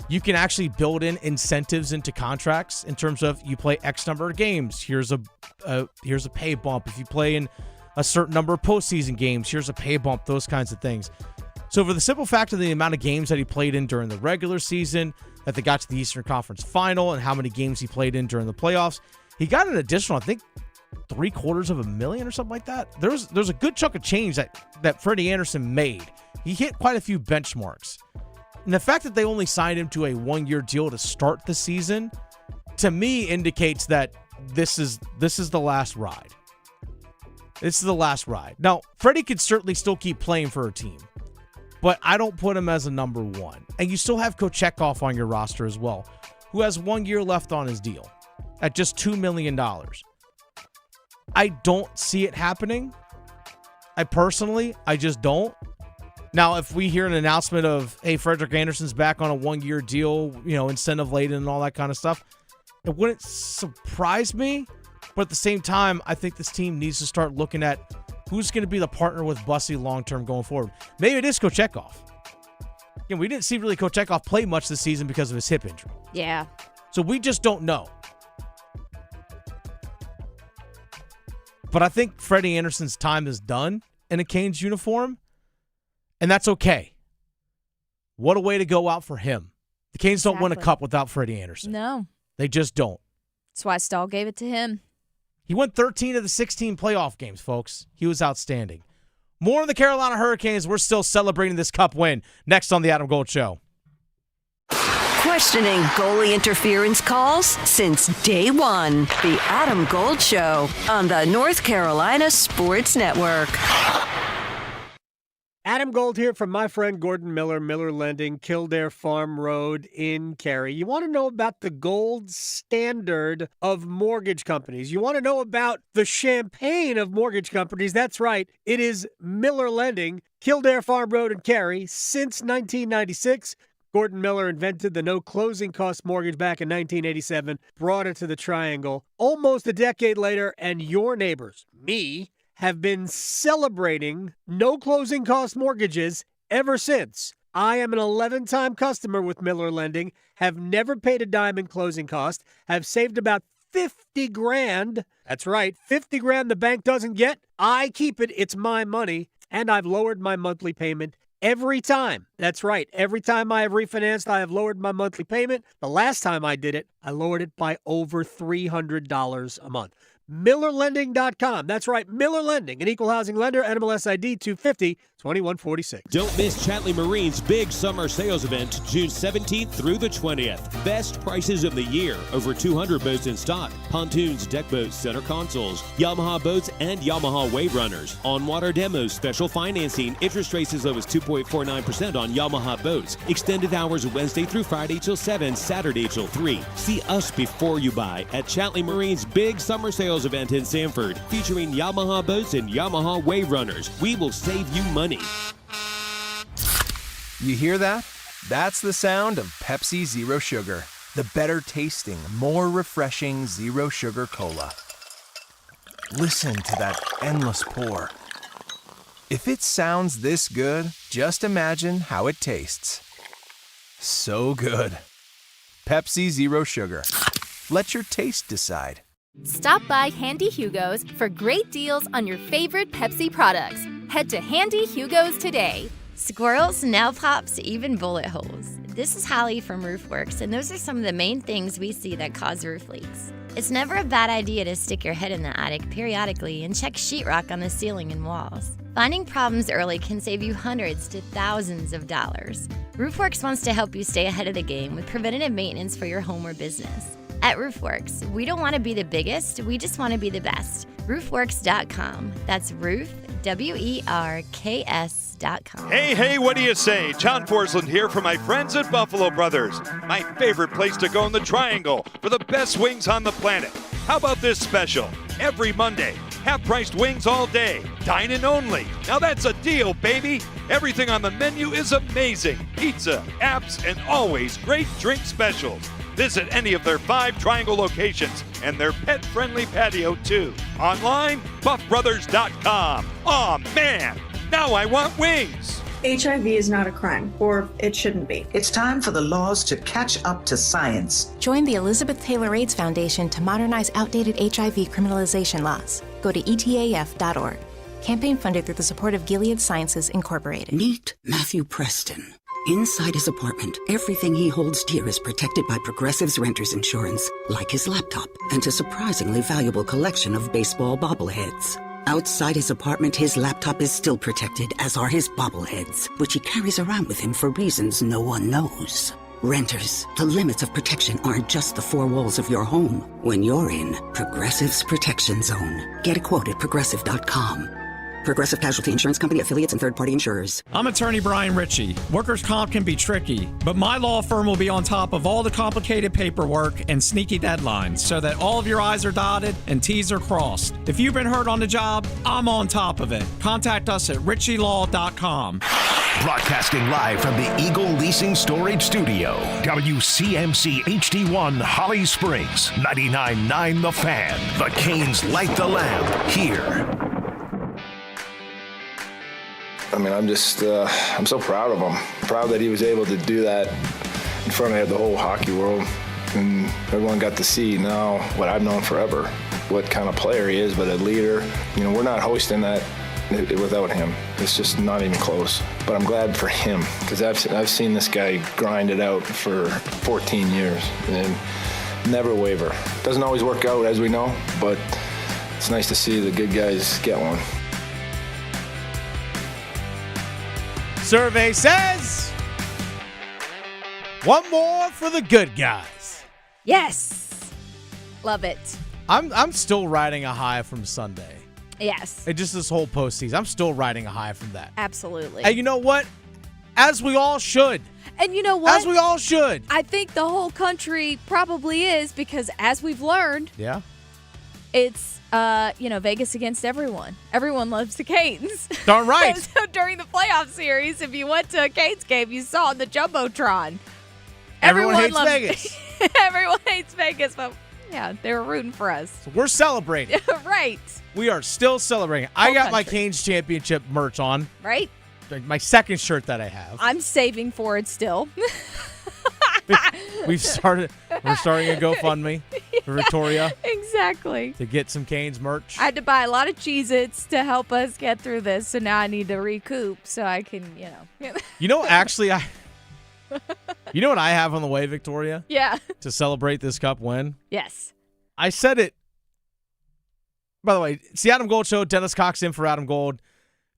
You can actually build in incentives into contracts in terms of you play X number of games. Here's a pay bump. If you play in a certain number of postseason games, here's a pay bump, those kinds of things. So for the simple fact of the amount of games that he played in during the regular season, that they got to the Eastern Conference Final, and how many games he played in during the playoffs, he got an additional, I think, $750,000 or something like that. There's a good chunk of change that Freddie Anderson made. He hit quite a few benchmarks. And the fact that they only signed him to a 1-year deal to start the season, to me, indicates that this is the last ride. This is the last ride. Now, Freddie could certainly still keep playing for a team, but I don't put him as a number one. And you still have Kochetkov on your roster as well, who has 1 year left on his deal at just $2 million. I don't see it happening. I just don't. Now, if we hear an announcement of, hey, Frederick Anderson's back on a 1-year deal, incentive laden and all that kind of stuff, it wouldn't surprise me. But at the same time, I think this team needs to start looking at who's going to be the partner with Bussy long-term going forward. Maybe it is Kochetkov. Again, we didn't see really Kochetkov play much this season because of his hip injury. Yeah. So we just don't know. But I think Freddie Anderson's time is done in a Canes uniform, and that's okay. What a way to go out for him. The Canes don't win a cup without Freddie Anderson. No. They just don't. That's why Stahl gave it to him. He won 13 of the 16 playoff games, folks. He was outstanding. More of the Carolina Hurricanes. We're still celebrating this cup win. Next on the Adam Gold Show. Questioning goalie interference calls since day one. The Adam Gold Show on the North Carolina Sports Network. Adam Gold here from my friend Gordon Miller, Miller Lending, Kildare Farm Road in Cary. You want to know about the gold standard of mortgage companies. You want to know about the champagne of mortgage companies. That's right. It is Miller Lending, Kildare Farm Road in Cary. Since 1996, Gordon Miller invented the no closing cost mortgage back in 1987, brought it to the Triangle. Almost a decade later, and your neighbors, me, have been celebrating no closing cost mortgages ever since. I am an 11-time customer with Miller Lending, have never paid a dime in closing cost, have saved about $50,000. That's right, $50,000 the bank doesn't get. I keep it. It's my money. And I've lowered my monthly payment every time. That's right. Every time I have refinanced, I have lowered my monthly payment. The last time I did it, I lowered it by over $300 a month. MillerLending.com. That's right, Miller Lending, an equal housing lender, NMLS ID 250-2146. Don't miss Chatley Marine's big summer sales event, June 17th through the 20th. Best prices of the year. Over 200 boats in stock. Pontoons, deck boats, center consoles, Yamaha boats, and Yamaha wave runners. On-water demos, special financing, interest rates as low as 2.49% on Yamaha boats. Extended hours Wednesday through Friday till 7, Saturday till 3. See us before you buy at Chatley Marine's big summer sales event in Sanford, featuring Yamaha boats and Yamaha wave runners. We will save you money. You hear that? That's the sound of Pepsi Zero Sugar. The better tasting, more refreshing Zero Sugar Cola. Listen to that endless pour. If it sounds this good, just imagine how it tastes. So good. Pepsi Zero Sugar. Let your taste decide. Stop by Handy Hugo's for great deals on your favorite Pepsi products. Head to Handy Hugo's today. Squirrels, nail pops, even bullet holes. This is Holly from Roofworks, and those are some of the main things we see that cause roof leaks. It's never a bad idea to stick your head in the attic periodically and check sheetrock on the ceiling and walls. Finding problems early can save you hundreds to thousands of dollars. Roofworks wants to help you stay ahead of the game with preventative maintenance for your home or business. At Roofworks, we don't want to be the biggest, we just want to be the best. Roofworks.com. That's roof, WERKS.com. Hey, what do you say? John Forsland here for my friends at Buffalo Brothers. My favorite place to go in the Triangle for the best wings on the planet. How about this special? Every Monday, half-priced wings all day. Dine-in only. Now that's a deal, baby. Everything on the menu is amazing. Pizza, apps, and always great drink specials. Visit any of their 5 Triangle locations and their pet-friendly patio, too. Online, buffbrothers.com. Aw, man, now I want wings. HIV is not a crime, or it shouldn't be. It's time for the laws to catch up to science. Join the Elizabeth Taylor AIDS Foundation to modernize outdated HIV criminalization laws. Go to etaf.org. Campaign funded through the support of Gilead Sciences Incorporated. Meet Matthew Preston. Inside his apartment, everything he holds dear is protected by Progressive's renter's insurance, like his laptop and a surprisingly valuable collection of baseball bobbleheads. Outside his apartment, his laptop is still protected, as are his bobbleheads, which he carries around with him for reasons no one knows. Renters, the limits of protection aren't just the four walls of your home. When you're in Progressive's Protection Zone, get a quote at Progressive.com. Progressive Casualty Insurance Company, affiliates, and third-party insurers. I'm attorney Brian Ritchie. Workers' comp can be tricky, but my law firm will be on top of all the complicated paperwork and sneaky deadlines so that all of your I's are dotted and T's are crossed. If you've been hurt on the job, I'm on top of it. Contact us at ritchielaw.com. Broadcasting live from the Eagle Leasing Storage Studio. WCMC HD1 Holly Springs. 99.9 The Fan. The Canes light the lamp here. I mean, I'm so proud of him. Proud that he was able to do that in front of the whole hockey world. And everyone got to see now what I've known forever, what kind of player he is, but a leader. You know, we're not hosting that without him. It's just not even close. But I'm glad for him, because I've seen this guy grind it out for 14 years and never waver. Doesn't always work out, as we know, but it's nice to see the good guys get one. Survey says one more for the good guys. Yes. Love it. I'm still riding a high from Sunday. Yes. And just this whole postseason, I'm still riding a high from that. Absolutely. And you know what? As we all should. And you know what? As we all should. I think the whole country probably is, because as we've learned, yeah, it's Vegas against everyone. Everyone loves the Canes. Darn right. So during the playoff series, if you went to a Canes game, you saw on the Jumbotron. Everyone hates Vegas. Everyone hates Vegas, but yeah, they were rooting for us. So we're celebrating. Right. We are still celebrating. I got my Canes championship merch on. Right. My second shirt that I have. I'm saving for it still. We're starting a GoFundMe for Victoria. Exactly. To get some Canes merch. I had to buy a lot of Cheez-Its to help us get through this, so now I need to recoup so I can, Actually, you know what I have on the way, Victoria? Yeah. To celebrate this Cup win? Yes. I said it. By the way, it's the Adam Gold Show. Dennis Cox in for Adam Gold.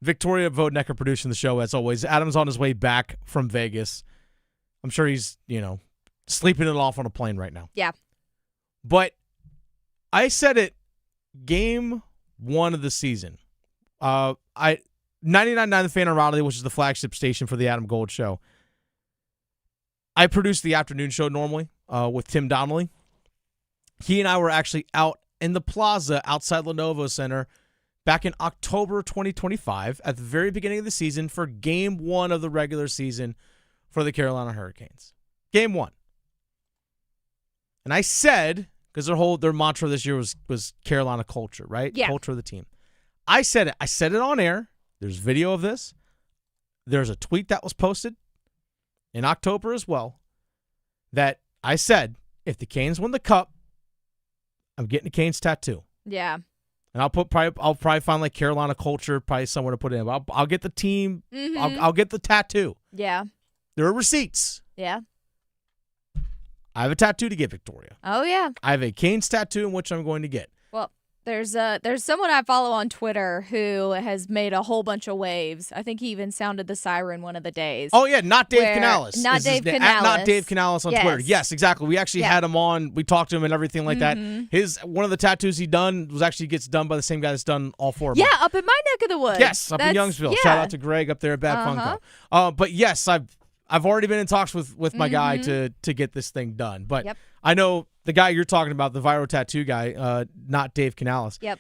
Victoria Vodnecker producing the show, as always. Adam's on his way back from Vegas. I'm sure he's, sleeping it off on a plane right now. Yeah. But I said it game one of the season. 99.9 The Fan in Raleigh, which is the flagship station for the Adam Gold Show. I produce the afternoon show normally with Tim Donnelly. He and I were actually out in the plaza outside Lenovo Center back in October 2025 at the very beginning of the season for game one of the regular season for the Carolina Hurricanes. Game one. And I said, because their mantra this year was Carolina culture, right? Yeah. Culture of the team. I said it. I said it on air. There's video of this. There's a tweet that was posted in October as well that I said, if the Canes win the Cup, I'm getting a Canes tattoo. Yeah. And I'll probably find like Carolina culture, probably somewhere to put it in. I'll get the team. Mm-hmm. I'll get the tattoo. Yeah. There are receipts. Yeah. I have a tattoo to get, Victoria. Oh, yeah. I have a Canes tattoo in which I'm going to get. Well, there's someone I follow on Twitter who has made a whole bunch of waves. I think he even sounded the siren one of the days. Oh, yeah, not Dave Canales. Not Dave Canales. Not Dave Canales on Twitter. Yes, exactly. We actually had him on. We talked to him and everything like that. One of the tattoos he done gets done by the same guy that's done all four of them. Yeah, up in my neck of the woods. Yes, up in Youngsville. Yeah. Shout out to Greg up there at Bad Funko. But yes, I've already been in talks with my guy to get this thing done. But I know the guy you're talking about, the viral tattoo guy, not Dave Canales. Yep.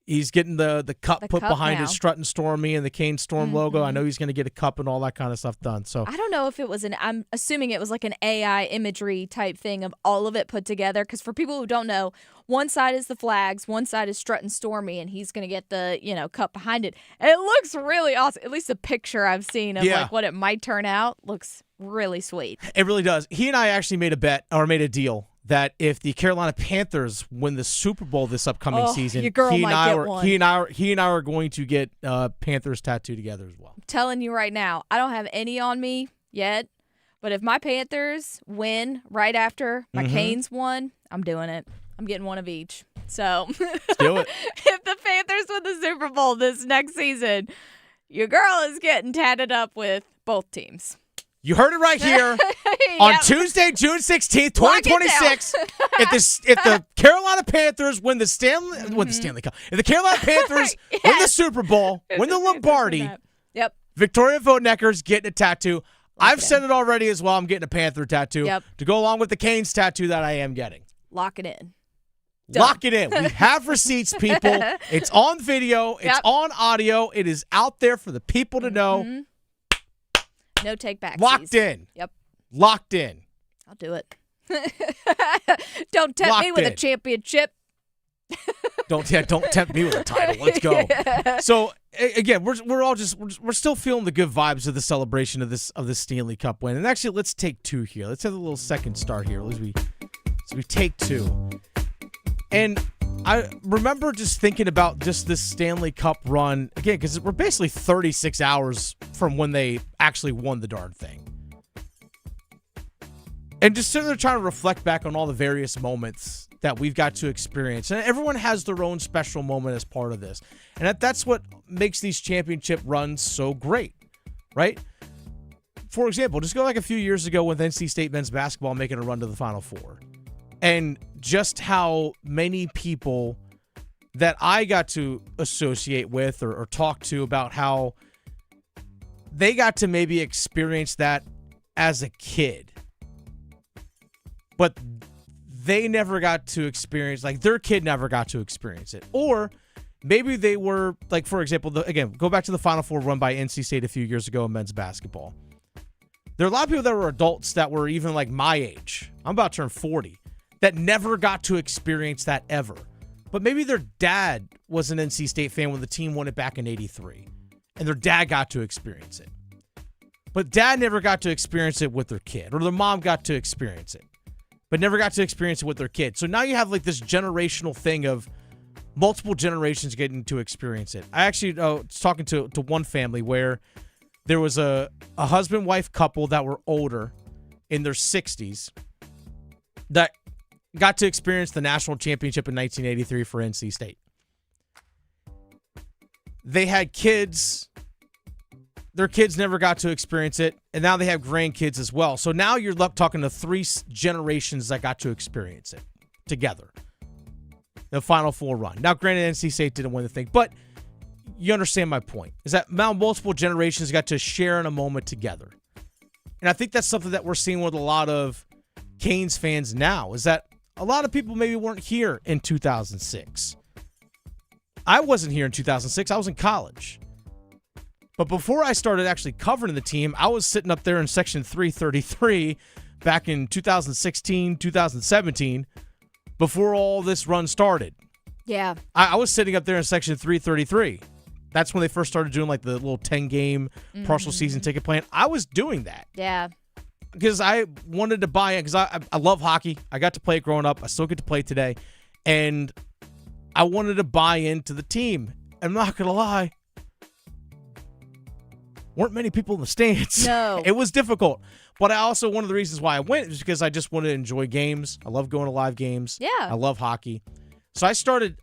He's getting the cup put cup behind now. his Strut and Stormy and the Cane Storm logo. I know he's going to get a cup and all that kind of stuff done. So I don't know if it was I'm assuming it was like an AI imagery type thing of all of it put together. Because for people who don't know, one side is the flags, one side is Strut and Stormy, and he's going to get the, cup behind it. And it looks really awesome. At least the picture I've seen of like what it might turn out looks really sweet. It really does. He and I actually made a deal that if the Carolina Panthers win the Super Bowl this upcoming season, your girl might get one. he and I are going to get Panthers tattooed together as well. I'm telling you right now, I don't have any on me yet, but if my Panthers win right after my Canes won, I'm doing it. I'm getting one of each. So let's do it. If the Panthers win the Super Bowl this next season, your girl is getting tatted up with both teams. You heard it right here on Tuesday, June 16th, 2026. If the Carolina Panthers win the Stanley Cup, if the Carolina Panthers win the Super Bowl, win the Lombardi, Victoria Vodnecker's getting a tattoo. I've said it already as well. I'm getting a Panther tattoo to go along with the Canes tattoo that I am getting. Lock it in. Lock it in. We have receipts, people. It's on video. It's on audio. It is out there for the people to know. No take back. Locked in. Yep. Locked in. I'll do it. Don't tempt me with a championship. Don't tempt me with a title. Let's go. So again, we're still feeling the good vibes of the celebration of this Stanley Cup win. And actually, let's take two here. Let's have a little second start here. As we take two. And I remember just thinking about just this Stanley Cup run, again, because we're basically 36 hours from when they actually won the darn thing. And just sitting there trying to reflect back on all the various moments that we've got to experience. And everyone has their own special moment as part of this. And that's what makes these championship runs so great, right? For example, just go like a few years ago with NC State men's basketball making a run to the Final Four. And just how many people that I got to associate with or talk to about how they got to maybe experience that as a kid. But they never got to experience, like their kid never got to experience it. Or maybe they were, like, for example, again, go back to the Final Four run by NC State a few years ago in men's basketball. There are a lot of people that were adults that were even like my age. I'm about to turn 40. That never got to experience that ever. But maybe their dad was an NC State fan when the team won it back in '83. And their dad got to experience it. But dad never got to experience it with their kid. Or their mom got to experience it. But never got to experience it with their kid. So now you have like this generational thing of multiple generations getting to experience it. I actually was talking to one family where there was a husband-wife couple that were older in their 60s that got to experience the national championship in 1983 for NC State. They had kids. Their kids never got to experience it, and now they have grandkids as well. So now you're talking to three generations that got to experience it together. The Final Four run. Now, granted, NC State didn't win the thing, but you understand my point, is that now multiple generations got to share in a moment together. And I think that's something that we're seeing with a lot of Canes fans now, is that a lot of people maybe weren't here in 2006. I wasn't here in 2006. I was in college. But before I started actually covering the team, I was sitting up there in Section 333 back in 2016, 2017, before all this run started. Yeah. I was sitting up there in Section 333. That's when they first started doing like the little 10-game partial season ticket plan. I was doing that. Yeah. Because I wanted to buy it, because I love hockey. I got to play it growing up. I still get to play today. And I wanted to buy into the team. I'm not going to lie. Weren't many people in the stands. No. It was difficult. But I also, one of the reasons why I went is because I just wanted to enjoy games. I love going to live games. Yeah. I love hockey. So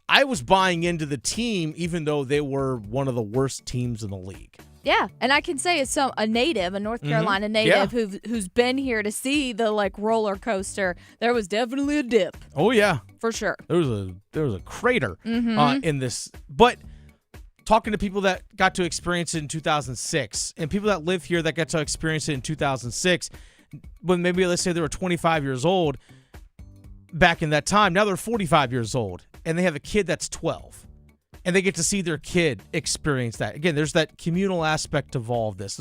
I was buying into the team even though they were one of the worst teams in the league. Yeah, and I can say as a native, a North Carolina native who's been here to see the like roller coaster, there was definitely a dip. Oh yeah, for sure. There was a crater in this. But talking to people that got to experience it in 2006, and people that live here that got to experience it in 2006, when maybe let's say they were 25 years old back in that time. Now they're 45 years old, and they have a kid that's 12. and they get to see their kid experience that. Again, there's that communal aspect of all of this.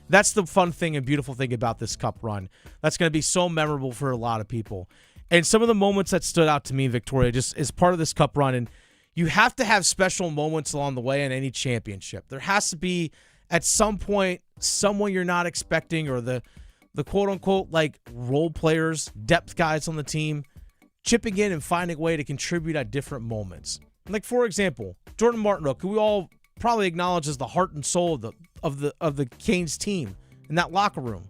That's the fun thing and beautiful thing about this Cup run. That's going to be so memorable for a lot of people. And some of the moments that stood out to me, Victoria, just as part of this Cup run, and you have to have special moments along the way in any championship. There has to be, at some point, someone you're not expecting, or the quote-unquote like role players, depth guys on the team, chipping in and finding a way to contribute at different moments. Like, for example, Jordan Martinook, who we all probably acknowledge as the heart and soul of the Canes team in that locker room,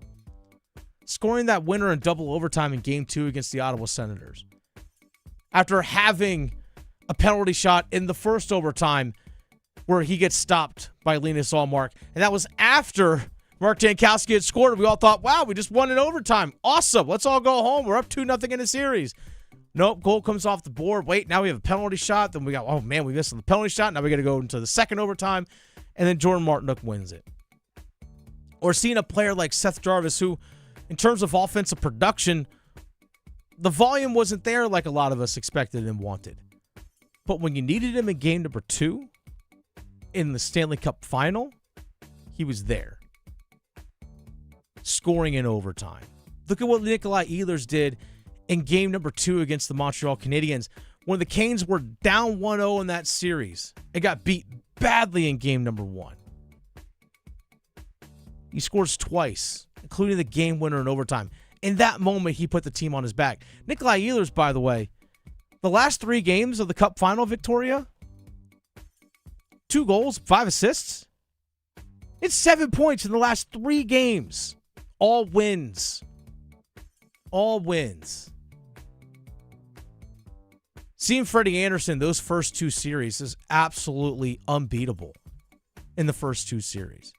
scoring that winner in double overtime in Game 2 against the Ottawa Senators. After having a penalty shot in the first overtime where he gets stopped by Linus Ullmark. And that was after Mark Jankowski had scored. We all thought, wow, we just won in overtime. Awesome. Let's all go home. We're up 2-0 in the series. Nope, goal comes off the board. Wait, now we have a penalty shot. Then we got, oh man, we missed on the penalty shot. Now we got to go into the second overtime. And then Jordan Martinook wins it. Or seeing a player like Seth Jarvis, who, in terms of offensive production, the volume wasn't there like a lot of us expected and wanted. But when you needed him in game number 2 in the Stanley Cup final, he was there. Scoring in overtime. Look at what Nikolai Ehlers did in game number 2 against the Montreal Canadiens when the Canes were down 1-0 in that series and got beat badly in game number 1. He scores twice, including the game winner in overtime. In that moment, he put the team on his back. Nikolai Ehlers, by the way, the last 3 games of the Cup final, Victoria, 2 goals, 5 assists. It's 7 points in the last 3 games. All wins. All wins. Seeing Freddie Anderson those first 2 series is absolutely unbeatable in the first 2 series.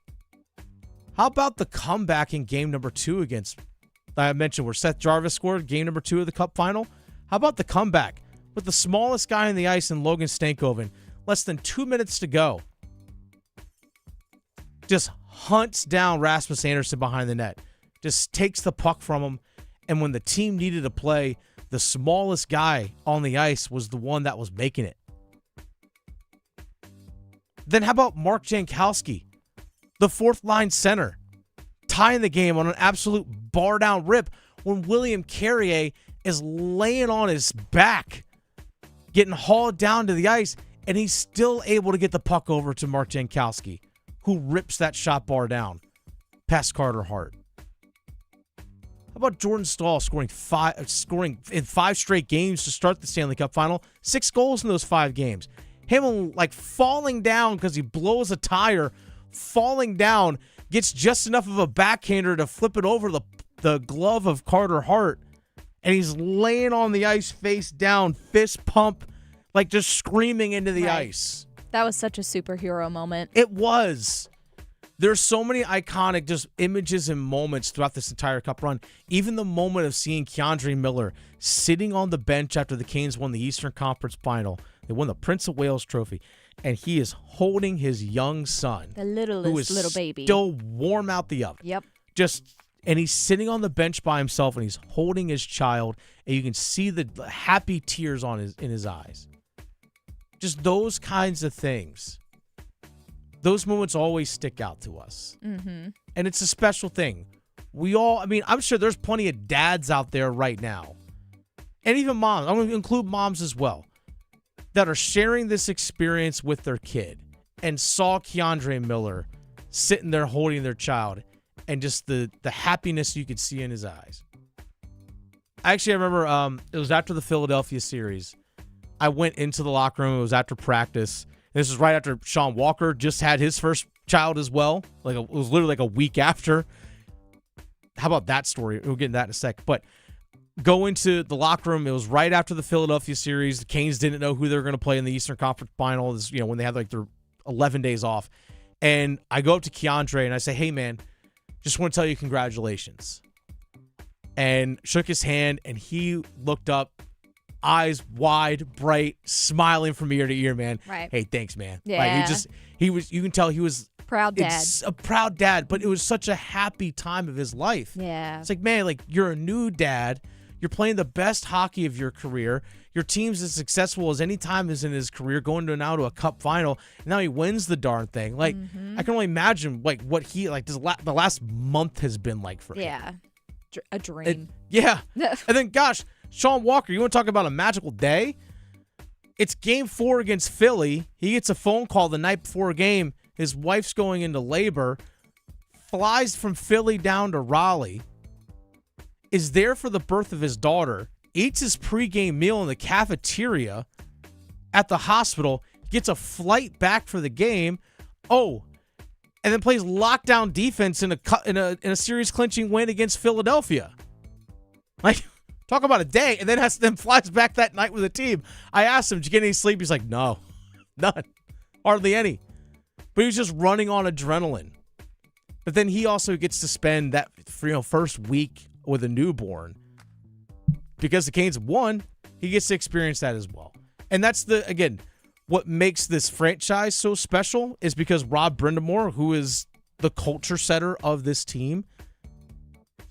How about the comeback in game number 2 against, I mentioned where Seth Jarvis scored, game number 2 of the Cup final? How about the comeback with the smallest guy on the ice in Logan Stankovven, less than 2 minutes to go? Just hunts down Rasmus Andersson behind the net. Just takes the puck from him. And when the team needed a play, the smallest guy on the ice was the one that was making it. Then how about Mark Jankowski, the 4th-line center, tying the game on an absolute bar-down rip when William Carrier is laying on his back, getting hauled down to the ice, and he's still able to get the puck over to Mark Jankowski, who rips that shot bar down past Carter Hart. How about Jordan Staal scoring in 5 straight games to start the Stanley Cup final? 6 goals in those 5 games. Him like falling down because he blows a tire, falling down, gets just enough of a backhander to flip it over the glove of Carter Hart, and he's laying on the ice face down, fist pump, like just screaming into the ice. That was such a superhero moment. It was. There's so many iconic just images and moments throughout this entire Cup run. Even the moment of seeing Keandre Miller sitting on the bench after the Canes won the Eastern Conference Final. They won the Prince of Wales Trophy, and he is holding his young son, the littlest little baby, still warm out the oven. Yep. And he's sitting on the bench by himself, and he's holding his child, and you can see the happy tears in his eyes. Just those kinds of things. Those moments always stick out to us. Mm-hmm. And it's a special thing. I'm sure there's plenty of dads out there right now, and even moms, I'm going to include moms as well, that are sharing this experience with their kid and saw Keandre Miller sitting there holding their child, and just the happiness you could see in his eyes. I remember it was after the Philadelphia series. I went into the locker room. It was after practice. This was right after Sean Walker just had his first child as well. It was literally like a week after. How about that story? We'll get into that in a sec. But go into the locker room. It was right after the Philadelphia series. The Canes didn't know who they were going to play in the Eastern Conference Finals, when they had their 11 days off. And I go up to Keandre and I say, hey, man, just want to tell you congratulations. And shook his hand, and he looked up, eyes wide, bright, smiling from ear to ear, man. Right. Hey, thanks, man. Yeah. You can tell he was proud dad. A proud dad, but it was such a happy time of his life. Yeah. It's like, man, you're a new dad. You're playing the best hockey of your career. Your team's as successful as any time is in his career, going now to a cup final. And now he wins the darn thing. Like, I can only imagine like what he like the last month has been like for him. Yeah, a dream. And then, gosh, Sean Walker, you want to talk about a magical day? It's game 4 against Philly. He gets a phone call the night before a game. His wife's going into labor. Flies from Philly down to Raleigh. Is there for the birth of his daughter. Eats his pregame meal in the cafeteria at the hospital. Gets a flight back for the game. Oh, and then plays lockdown defense in a series clinching win against Philadelphia. Like, talk about a day, and then flies back that night with the team. I asked him, did you get any sleep? He's like, no, none, hardly any. But he was just running on adrenaline. But then he also gets to spend that first week with a newborn. Because the Canes won, he gets to experience that as well. And that's what makes this franchise so special is because Rod Brind'Amour, who is the culture setter of this team,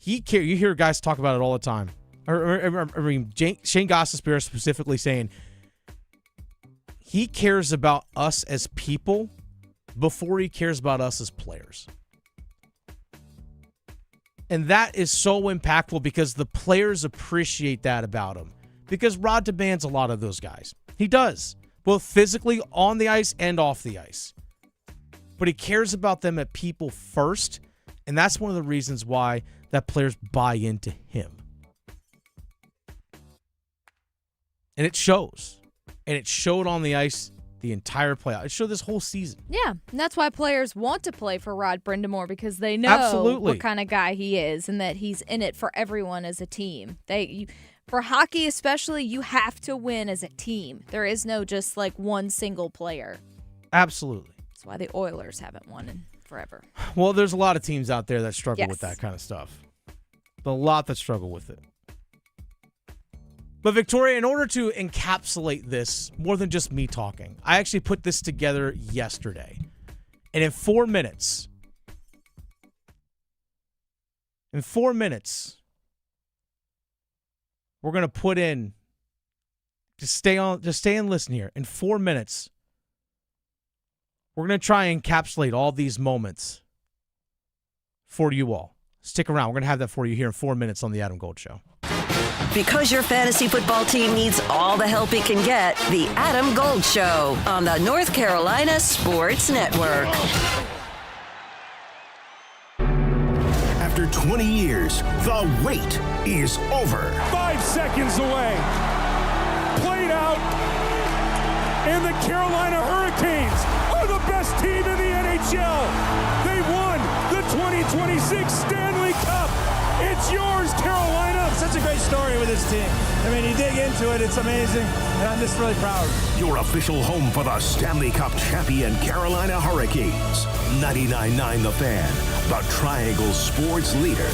you hear guys talk about it all the time. Shane Gostisbehere specifically saying he cares about us as people before he cares about us as players. And that is so impactful because the players appreciate that about him. Because Rod demands a lot of those guys. He does, both physically on the ice and off the ice. But he cares about them as people first, and that's one of the reasons why that players buy into him. And it shows. And it showed on the ice the entire playoff. It showed this whole season. Yeah, and that's why players want to play for Rod Brind'Amour because they know what kind of guy he is and that he's in it for everyone as a team. For hockey especially, you have to win as a team. There is no just like one single player. Absolutely. That's why the Oilers haven't won in forever. Well, there's a lot of teams out there that struggle with that kind of stuff. A lot that struggle with it. But Victoria, in order to encapsulate this, more than just me talking, I actually put this together yesterday. And in 4 minutes, we're going to put in, just stay and listen here. In 4 minutes, we're going to try and encapsulate all these moments for you all. Stick around. We're going to have that for you here in 4 minutes on The Adam Gold Show. Because your fantasy football team needs all the help it can get, The Adam Gold Show on the North Carolina Sports Network. After 20 years, the wait is over. 5 seconds away. Played out. And the Carolina Hurricanes are the best team in the NHL. They won the 2026 Stanley Cup. It's yours, Carolina. Such a great story with this team. I mean, you dig into it, it's amazing, and I'm just really proud. Your official home for the Stanley Cup champion Carolina Hurricanes. 99.9 The Fan, the Triangle Sports leader.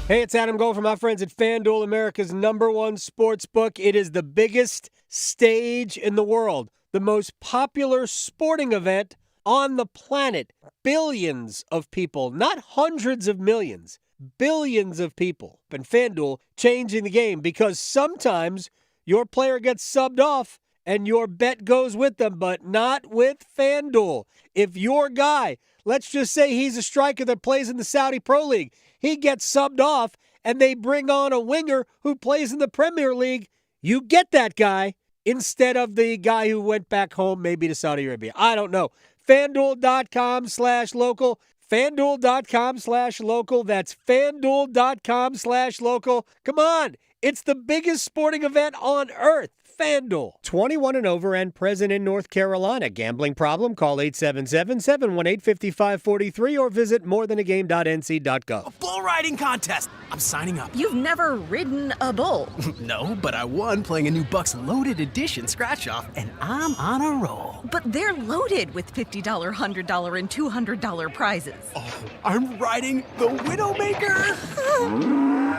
Hey, it's Adam Gold from my friends at FanDuel, America's #1 sports book. It is the biggest stage in the world, the most popular sporting event on the planet. Billions of people, not hundreds of millions. Billions of people. And FanDuel changing the game because sometimes your player gets subbed off and your bet goes with them, but not with FanDuel. If your guy, let's just say he's a striker that plays in the Saudi Pro League, he gets subbed off and they bring on a winger who plays in the Premier League, you get that guy instead of the guy who went back home maybe to Saudi Arabia. I don't know. FanDuel.com/local. FanDuel.com/local. That's FanDuel.com/local. Come on. It's the biggest sporting event on earth. FanDuel. 21 and over and present in North Carolina. Gambling problem? Call 877-718-5543 or visit morethanagame.nc.gov. A bull riding contest. I'm signing up. You've never ridden a bull. No, but I won playing a new Bucks Loaded Edition scratch-off, and I'm on a roll. But they're loaded with $50, $100, and $200 prizes. Oh, I'm riding the Widowmaker.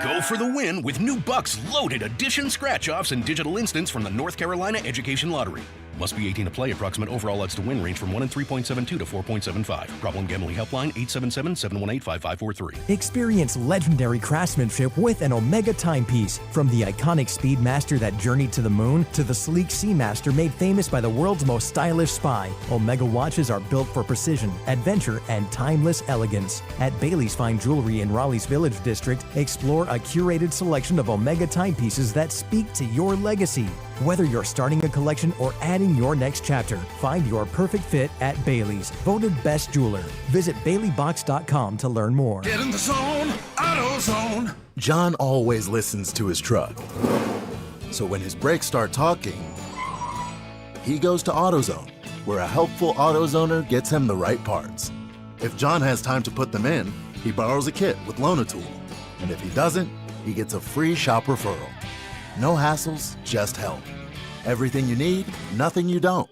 Go for the win with new Bucks Loaded Edition scratch-offs and digital instants from the North Carolina Education Lottery. Must be 18 to play. Approximate overall odds to win range from 1 in 3.72 to 4.75. Problem gambling helpline 877-718-5543. Experience legendary craftsmanship with an Omega timepiece. From the iconic Speedmaster that journeyed to the moon to the sleek Seamaster made famous by the world's most stylish spy, Omega watches are built for precision, adventure, and timeless elegance. At Bailey's Fine Jewelry in Raleigh's Village District, explore a curated selection of Omega timepieces that speak to your legacy. Whether you're starting a collection or adding your next chapter, find your perfect fit at Bailey's, voted best jeweler. Visit BaileyBox.com to learn more. Get in the zone, AutoZone. John always listens to his truck. So when his brakes start talking, he goes to AutoZone, where a helpful AutoZoner gets him the right parts. If John has time to put them in, he borrows a kit with Loan-A-Tool. And if he doesn't, he gets a free shop referral. No hassles, just help. Everything you need, nothing you don't.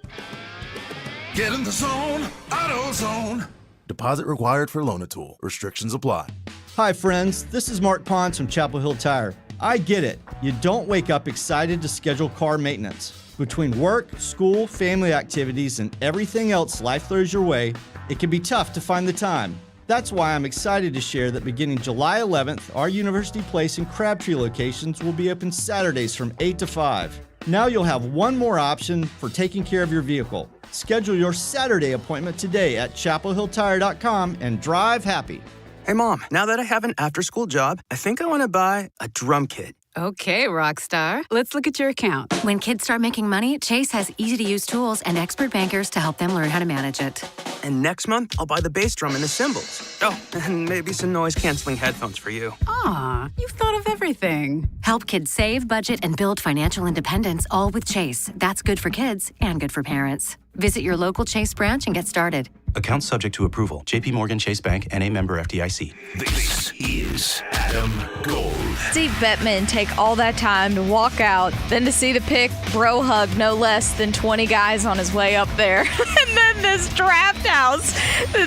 Get in the zone, AutoZone. Deposit required for Loan-A-Tool. Restrictions apply. Hi friends, this is Mark Pons from Chapel Hill Tire. I get it. You don't wake up excited to schedule car maintenance. Between work, school, family activities, and everything else life throws your way, it can be tough to find the time. That's why I'm excited to share that beginning July 11th, our University Place and Crabtree locations will be open Saturdays from 8 to 5. Now you'll have one more option for taking care of your vehicle. Schedule your Saturday appointment today at chapelhilltire.com and drive happy. Hey Mom, now that I have an after-school job, I think I want to buy a drum kit. Okay, Rockstar. Let's look at your account. When kids start making money, Chase has easy-to-use tools and expert bankers to help them learn how to manage it. And next month, I'll buy the bass drum and the cymbals. Oh, and maybe some noise-canceling headphones for you. Aw, you've thought of everything. Help kids save, budget, and build financial independence, all with Chase. That's good for kids and good for parents. Visit your local Chase branch and get started. Account subject to approval. J.P. Morgan Chase Bank, N.A. member FDIC. This is Adam Gold. Steve Bettman take all that time to walk out, then to see the pick, bro hug no less than 20 guys on his way up there. And then this draft house,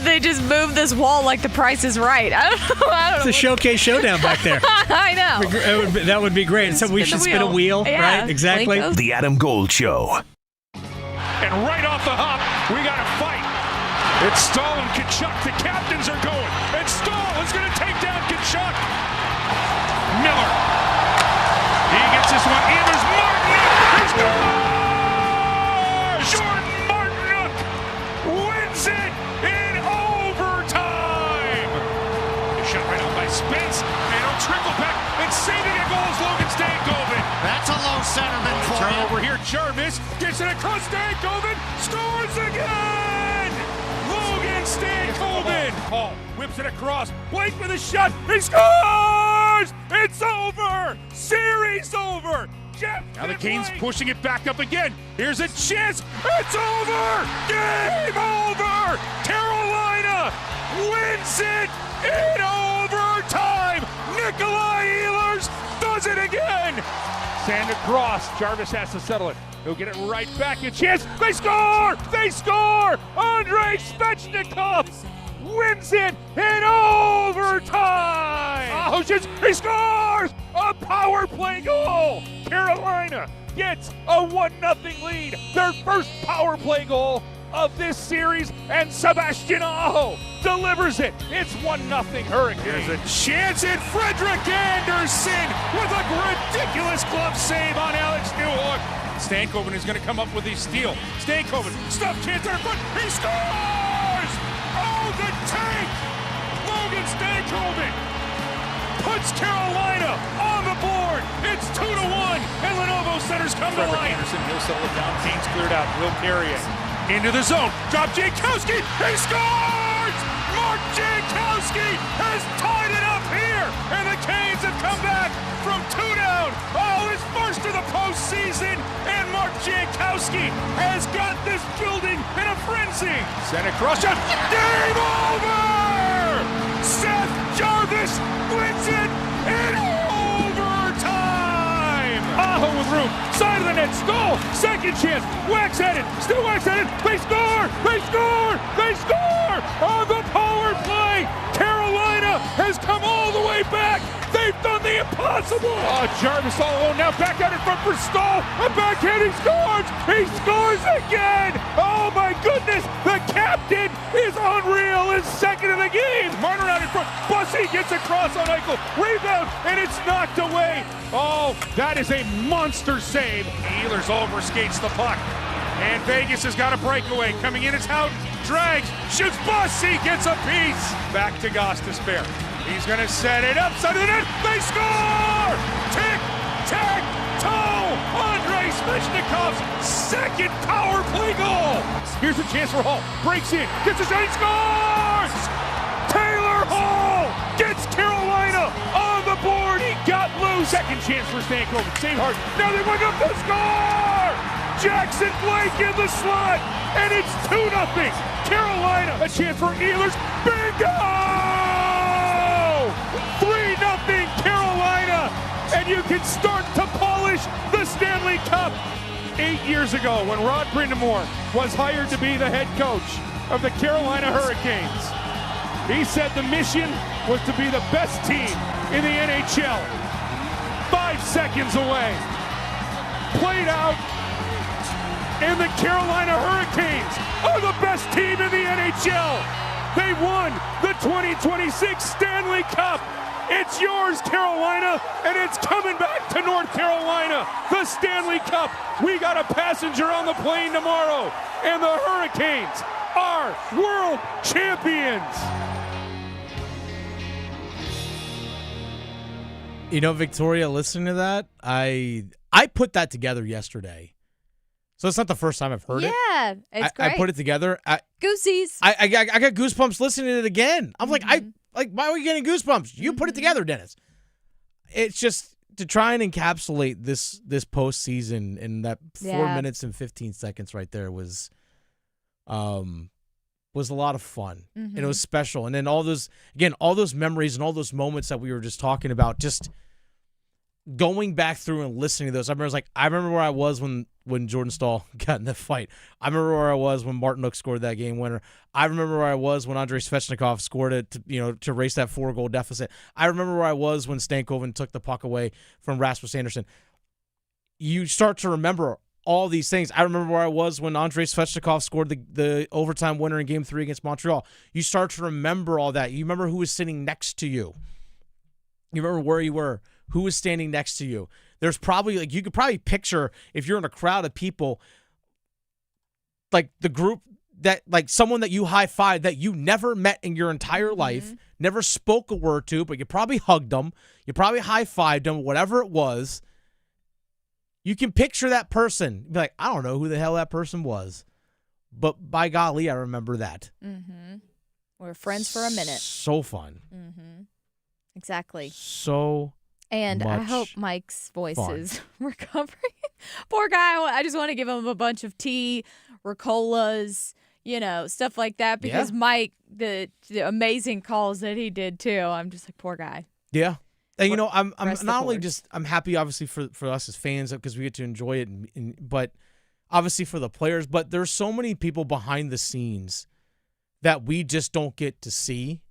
they just moved this wall like the Price is Right. I don't know. It's a showcase showdown back there. I know. That would be great. So we should spin a wheel, yeah, right? Exactly. The Adam Gold Show. And right off the hop, we got a fight. It's Stahl and Kachuk. The captains are going. And Stahl is going to take down Kachuk. Miller. He gets this one in. There's Martinook. He scores! Jordan Martinook wins it in overtime. A shot right out by Spence. And it'll trickle back. And saving a goal is Logan Stankovven. That's a low centerman for you. Turnover here. Jarvis gets it across. Stankovven scores again. Logan Stankovven. Paul whips it across. Blake with a shot. He scores! It's over. Series over. Jeff now the Canes pushing it back up again. Here's a chance. It's over. Game over. Carolina wins it in overtime. Nikolai Ehlers does it again. Sand across. Jarvis has to settle it. He'll get it right back. A chance. They score! They score! Andrei Svechnikov wins it in overtime! Oh, he scores! A power play goal! Carolina gets a 1-0 lead. Their first power play goal of this series, and Sebastian Aho delivers it. It's 1-0 Hurricane. There's a chance, and Frederick Anderson with a ridiculous glove save on Alex Newhook. Stankovven is going to come up with a steal. Stankovven, stuff chance in front. He scores! Oh, the tank! Logan Stankovven puts Carolina on the board. It's 2-1, and Lenovo centers come to life. Anderson, he'll settle it down. Kane's cleared out. He'll carry it into the zone. Drop Jankowski. He scores! Mark Jankowski has tied it up here, and the Canes have come back from 2 down. Oh, his first of the postseason, and Mark Jankowski has got this building in a frenzy. Send it across. Game over! Seth Jarvis wins it in overtime. Aho with room. Side of the net. Stahl. Second chance. Wax at it. Still Wax at it. They score. They score. They score on the power play. Carolina has come all the way back. They've done the Impossible! Oh, Jarvis all alone now, back out in front for Stahl. A backhand, he scores! He scores again! Oh my goodness! The captain is unreal, his second of the game! Marner out in front, Bussey gets across on Eichel, rebound, and it's knocked away! Oh, that is a monster save! Ehlers overskates the puck, and Vegas has got a breakaway. Coming in, it's Houghton, drags, shoots, Bussey gets a piece! Back to Gostisbehere. He's going to set it up, side of the net, they score! Tic-tac-toe! Andrei Svechnikov's second power play goal! Here's a chance for Hall, breaks in, gets a shot, he scores! Taylor Hall gets Carolina on the board, he got loose! Second chance for Stankovven, save hard, now they went up to score! Jackson Blake in the slot, and it's 2-0! Carolina, a chance for Ehlers, bingo! 3-0 Carolina, and you can start to polish the Stanley Cup. 8 years ago, when Rod Brindamore was hired to be the head coach of the Carolina Hurricanes, he said the mission was to be the best team in the NHL. 5 seconds away. Played out, and the Carolina Hurricanes are the best team in the NHL. They won the 2026 Stanley Cup. It's yours, Carolina, and it's coming back to North Carolina. The Stanley Cup. We got a passenger on the plane tomorrow, and the Hurricanes are world champions. You know, Victoria, listening to that, I put that together yesterday. So it's not the first time I've heard it. Yeah, it's great. I put it together. Goosies. I got goosebumps listening to it again. I'm like, why are we getting goosebumps? You put it together, Dennis. It's just to try and encapsulate this postseason in that 4 minutes and 15 seconds right there was a lot of fun. And it was special. And then all those memories and all those moments that we were just talking about, just going back through and listening to those. I remember where I was when Jordan Stahl got in the fight. I remember where I was when Martin Nook scored that game winner. I remember where I was when Andrei Svechnikov scored it to erase that 4-goal deficit. I remember where I was when Stankovven took the puck away from Rasmus Andersson. You start to remember all these things. I remember where I was when Andrei Svechnikov scored the overtime winner in Game 3 against Montreal. You start to remember all that. You remember who was sitting next to you. You remember where you were, who was standing next to you. There's probably, you could probably picture, if you're in a crowd of people, the group that, someone that you high-fived that you never met in your entire life, never spoke a word to, but you probably hugged them, you probably high-fived them, whatever it was. You can picture that person. Be like, I don't know who the hell that person was, but by golly, I remember that. We're friends for a minute. So fun. Exactly. So And I hope Mike's voice is recovering. Poor guy. I just want to give him a bunch of tea, Ricolas, stuff like that. Because Mike, the amazing calls that he did too. I'm just like, poor guy. Yeah. And I'm not only just, I'm happy obviously for us as fans because we get to enjoy it, but obviously for the players. But there's so many people behind the scenes that we just don't get to see.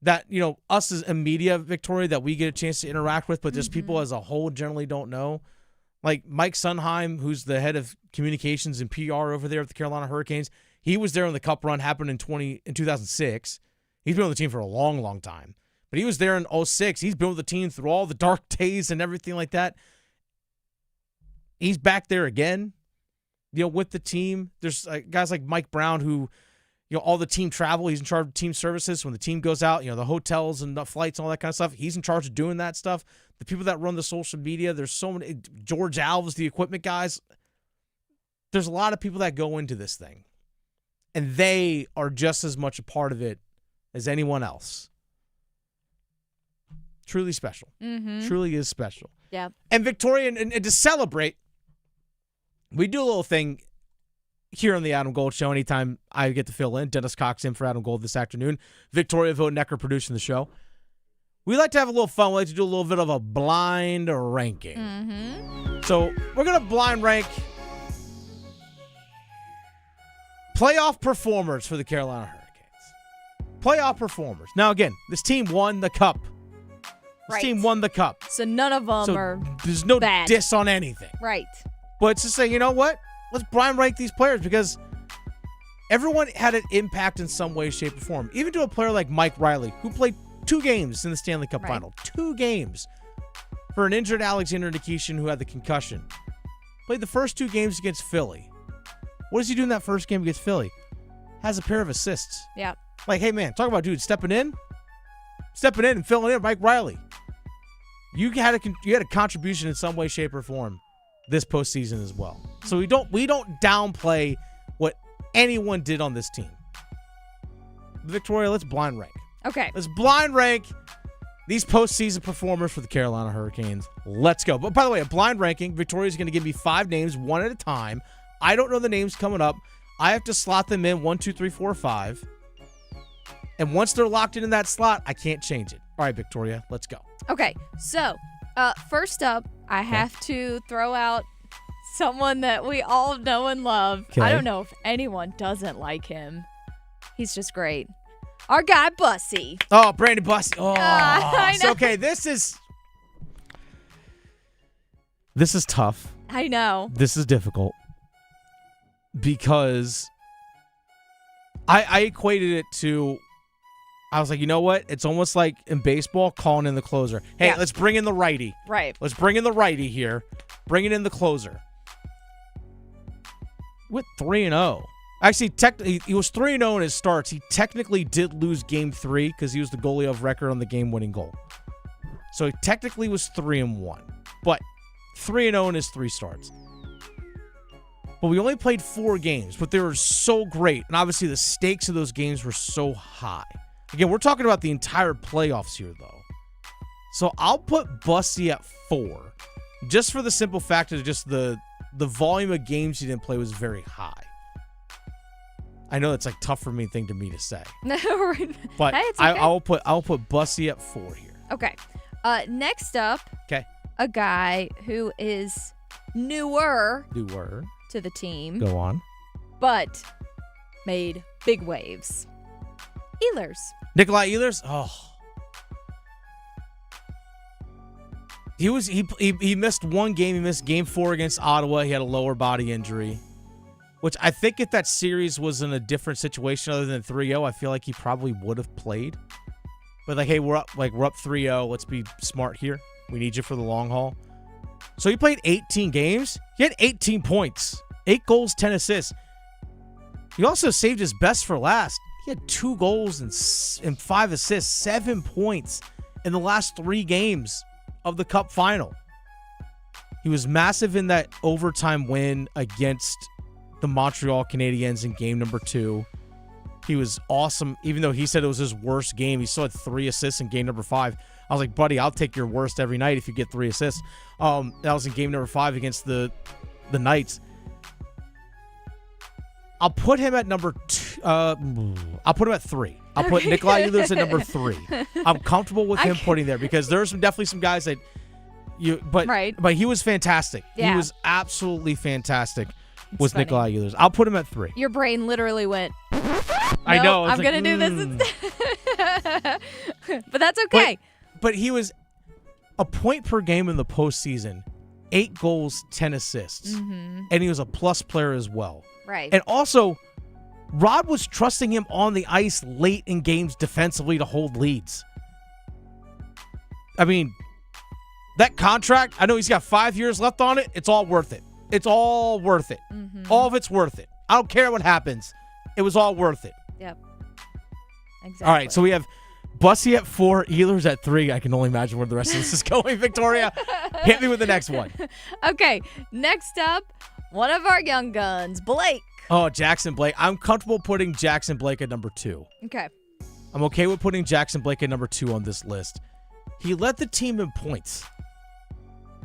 That, us as a media, Victoria, that we get a chance to interact with, but just people as a whole generally don't know. Like Mike Sundheim, who's the head of communications and PR over there at the Carolina Hurricanes, he was there when the Cup run happened in 2006. He's been with the team for a long, long time. But he was there in 2006. He's been with the team through all the dark days and everything like that. He's back there again, with the team. There's guys like Mike Brown who, all the team travel, he's in charge of team services. When the team goes out, the hotels and the flights and all that kind of stuff, he's in charge of doing that stuff. The people that run the social media, there's so many. George Alves, the equipment guys. There's a lot of people that go into this thing. And they are just as much a part of it as anyone else. Truly special. Truly is special. Yeah. And Victoria, and to celebrate, we do a little thing here on the Adam Gold Show anytime I get to fill in. Dennis Cox in for Adam Gold this afternoon. Victoria Vonecker producing the show. We like to have a little fun. We like to do a little bit of a blind ranking. So we're going to blind rank playoff performers for the Carolina Hurricanes. Playoff performers. Now, again, this team won the Cup This team won the cup. So none of them are there's no bad. diss on anything. Right. But to say, you know what? Let's blind rank these players because everyone had an impact in some way, shape, or form. Even to a player like Mike Riley, who played 2 games in the Stanley Cup final. 2 games. For an injured Alexander Nikishin who had the concussion. Played the first 2 games against Philly. What does he do in that first game against Philly? Has a pair of assists. Yeah. Like, hey, man, talk about dude stepping in and filling in. Mike Riley. You had a contribution in some way, shape, or form this postseason as well. So we don't downplay what anyone did on this team. Victoria, let's blind rank. Okay. Let's blind rank these postseason performers for the Carolina Hurricanes. Let's go. But by the way, a blind ranking, Victoria's going to give me 5 names, one at a time. I don't know the names coming up. I have to slot them in 1, 2, 3, 4, 5. And once they're locked in that slot, I can't change it. All right, Victoria, let's go. Okay, so first up, I have to throw out someone that we all know and love. Okay. I don't know if anyone doesn't like him. He's just great. Our guy, Bussy. Oh, Brandon Bussy. Oh, I know. So, okay, this is tough. I know. This is difficult because I equated it to, I was like, you know what? It's almost like in baseball calling in the closer. Hey, Yeah. let's bring in the righty. Right. Let's bring in the righty here. Bring it in the closer. With 3-0. Actually, technically, he was 3-0 in his starts. He technically did lose game 3 because he was the goalie of record on the game-winning goal. So he technically was 3-1. But 3-0 in his 3 starts. But we only played 4 games, but they were so great. And obviously the stakes of those games were so high. Again, we're talking about the entire playoffs here, though. So I'll put Bussy at 4. Just for the simple fact that just the volume of games he didn't play was very high. I know that's like tough for me to say. No, But hey, it's okay. I'll put Bussy at 4 here. Okay. Next up, Okay. a guy who is newer Newer. to the team, Go on. but made big waves. Ehlers. Nikolai Ehlers? Oh. He missed 1 game. He missed game 4 against Ottawa. He had a lower body injury. Which I think if that series was in a different situation other than 3-0, I feel like he probably would have played. But like, hey, we're up 3-0. Let's be smart here. We need you for the long haul. So he played 18 games. He had 18 points, 8 goals, 10 assists. He also saved his best for last. He had 2 goals and 5 assists, 7 points in the last 3 games of the Cup final. He was massive in that overtime win against the Montreal Canadiens in game number 2. He was awesome. Even though he said it was his worst game, he still had 3 assists in game number 5. I was like, buddy, I'll take your worst every night if you get 3 assists. That was in game number 5 against the Knights. I'll put him at number 2. I'll put him at 3. I'll put Nikolai Ehlers at number 3. I'm comfortable with him putting there because there's definitely some guys that but he was fantastic. Yeah. He was absolutely fantastic. Was Nikolai Ehlers. I'll put him at 3. Your brain literally went, I know. I'm going to do this instead. But that's okay. But he was a point per game in the postseason, 8 goals, 10 assists. Mm-hmm. And he was a plus player as well. Right. And also, Rod was trusting him on the ice late in games defensively to hold leads. I mean, that contract, I know he's got 5 years left on it. It's all worth it. It's all worth it. Mm-hmm. All of it's worth it. I don't care what happens. It was all worth it. Yep. Exactly. All right, so we have Bussy at 4, Ehlers at 3. I can only imagine where the rest of this is going. Victoria, hit me with the next one. Okay, next up, one of our young guns, Blake. Oh, Jackson Blake. I'm comfortable putting Jackson Blake at number 2. Okay. I'm okay with putting Jackson Blake at number 2 on this list. He led the team in points.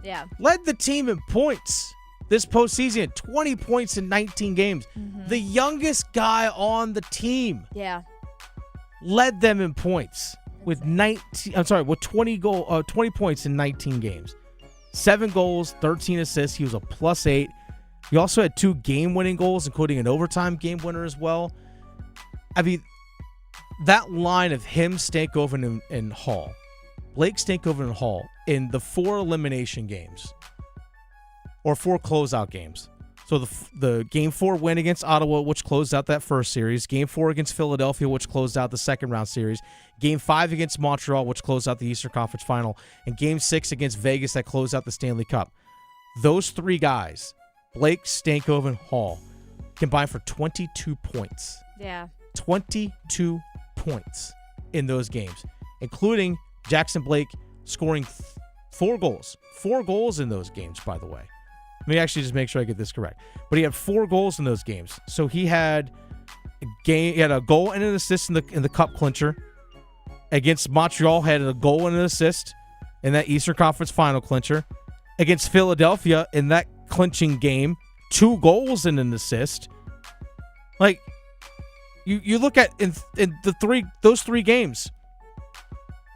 Yeah. Led the team in points this postseason. 20 points in 19 games. Mm-hmm. The youngest guy on the team. Yeah. Led them in points with 20 points in 19 games. 7 goals, 13 assists. He was a +8. He also had 2 game-winning goals, including an overtime game winner as well. I mean, that line of him, Stankovven, and Hall Blake, Stankovven, and Hall in the 4 elimination games or 4 closeout games. So the Game 4 win against Ottawa, which closed out that first series. Game 4 against Philadelphia, which closed out the second round series. Game 5 against Montreal, which closed out the Eastern Conference Final. And Game 6 against Vegas that closed out the Stanley Cup. Those 3 guys, Blake, Stankovven, Hall, combined for 22 points. Yeah. 22 points in those games, including Jackson Blake scoring 4 goals. 4 goals in those games, by the way. Let me actually just make sure I get this correct. But he had 4 goals in those games. So he had a goal and an assist in the cup clincher. Against Montreal, had a goal and an assist in that Eastern Conference Final clincher. Against Philadelphia in that clinching game, 2 goals and an assist. Like, you look at in those 3 games,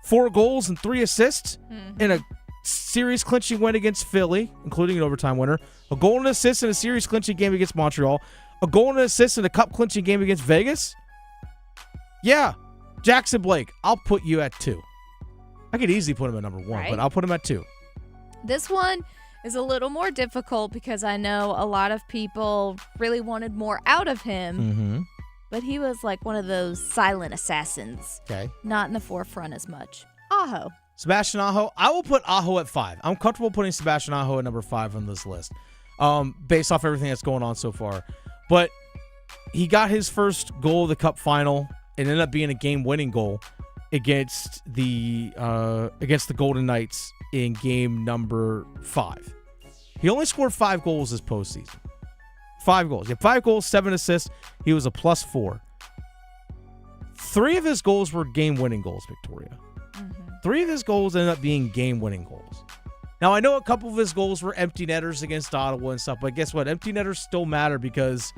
4 goals and 3 assists in a series clinching win against Philly, including an overtime winner. A goal and assist in a series clinching game against Montreal. A goal and assist in a cup clinching game against Vegas. Yeah, Jackson Blake, I'll put you at 2. I could easily put him at number 1, right, but I'll put him at 2. This one is a little more difficult because I know a lot of people really wanted more out of him. Mm-hmm. But he was like one of those silent assassins. Okay. Not in the forefront as much. Aho. Sebastian Aho, I will put Aho at 5. I'm comfortable putting Sebastian Aho at number 5 on this list, based off everything that's going on so far. But he got his first goal of the Cup final. It ended up being a game-winning goal against the Golden Knights in game number 5. He only scored 5 goals this postseason. 5 goals. He had 5 goals, 7 assists. He was a +4. 3 of his goals were game-winning goals, Victoria. 3 of his goals ended up being game-winning goals. Now, I know a couple of his goals were empty netters against Ottawa and stuff, but guess what? Empty netters still matter because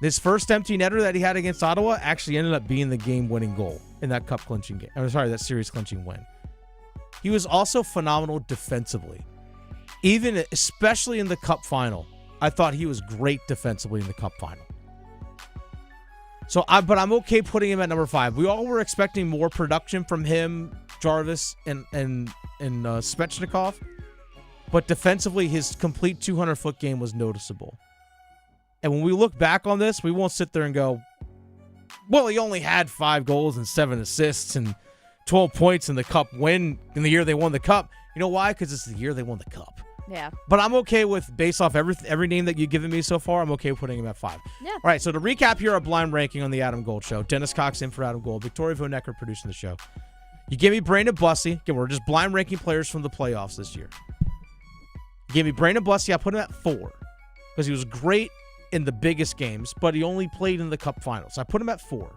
this first empty netter that he had against Ottawa actually ended up being the game-winning goal in that cup clinching game. I'm sorry, that series clinching win. He was also phenomenal defensively. Especially in the cup final. I thought he was great defensively in the cup final. But I'm okay putting him at number 5. We all were expecting more production from him, Jarvis, and Svechnikov. But defensively, his complete 200-foot game was noticeable. And when we look back on this, we won't sit there and go, well, he only had 5 goals and 7 assists and 12 points in the cup win in the year they won the cup. You know why? Because it's the year they won the cup. Yeah. But I'm okay with, based off every name that you've given me so far, I'm okay putting him at 5. Yeah. All right, so to recap here, our blind ranking on the Adam Gold Show. Dennis Cox in for Adam Gold. Victoria Vonecker producing the show. You gave me Brandon Bussey. Again, we're just blind ranking players from the playoffs this year. You gave me Brandon Bussey. I put him at 4 because he was great in the biggest games, but he only played in the cup finals. So I put him at 4.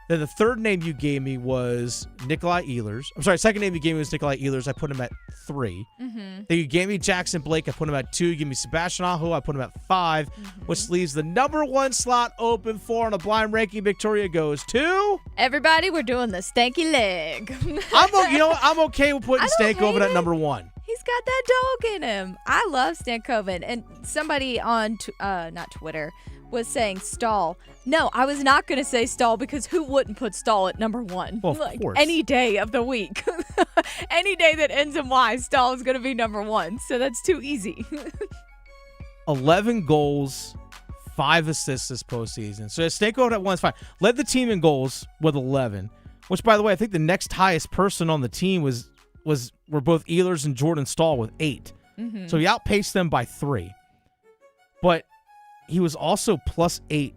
Then the third name you gave me was Nikolai Ehlers. I'm sorry, second name you gave me was Nikolai Ehlers. I put him at 3. Then you gave me Jackson Blake. I put him at 2. You gave me Sebastian Aho. I put him at 5, which leaves the number 1 slot open for on a blind ranking. Victoria goes to... Everybody, we're doing the stanky leg. I'm okay with putting Stankovven at number 1. He's got that dog in him. I love Stankovven. And somebody on, not Twitter, was saying Stahl. No, I was not going to say Stahl because who wouldn't put Stahl at number 1? Well, of course. Any day of the week. Any day that ends in Y, Stahl is going to be number 1. So that's too easy. 11 goals, 5 assists this postseason. So Stankovven at 1 is fine. Led the team in goals with 11, which, by the way, I think the next highest person on the team were both Ehlers and Jordan Stahl with 8. So he outpaced them by 3. But he was also +8.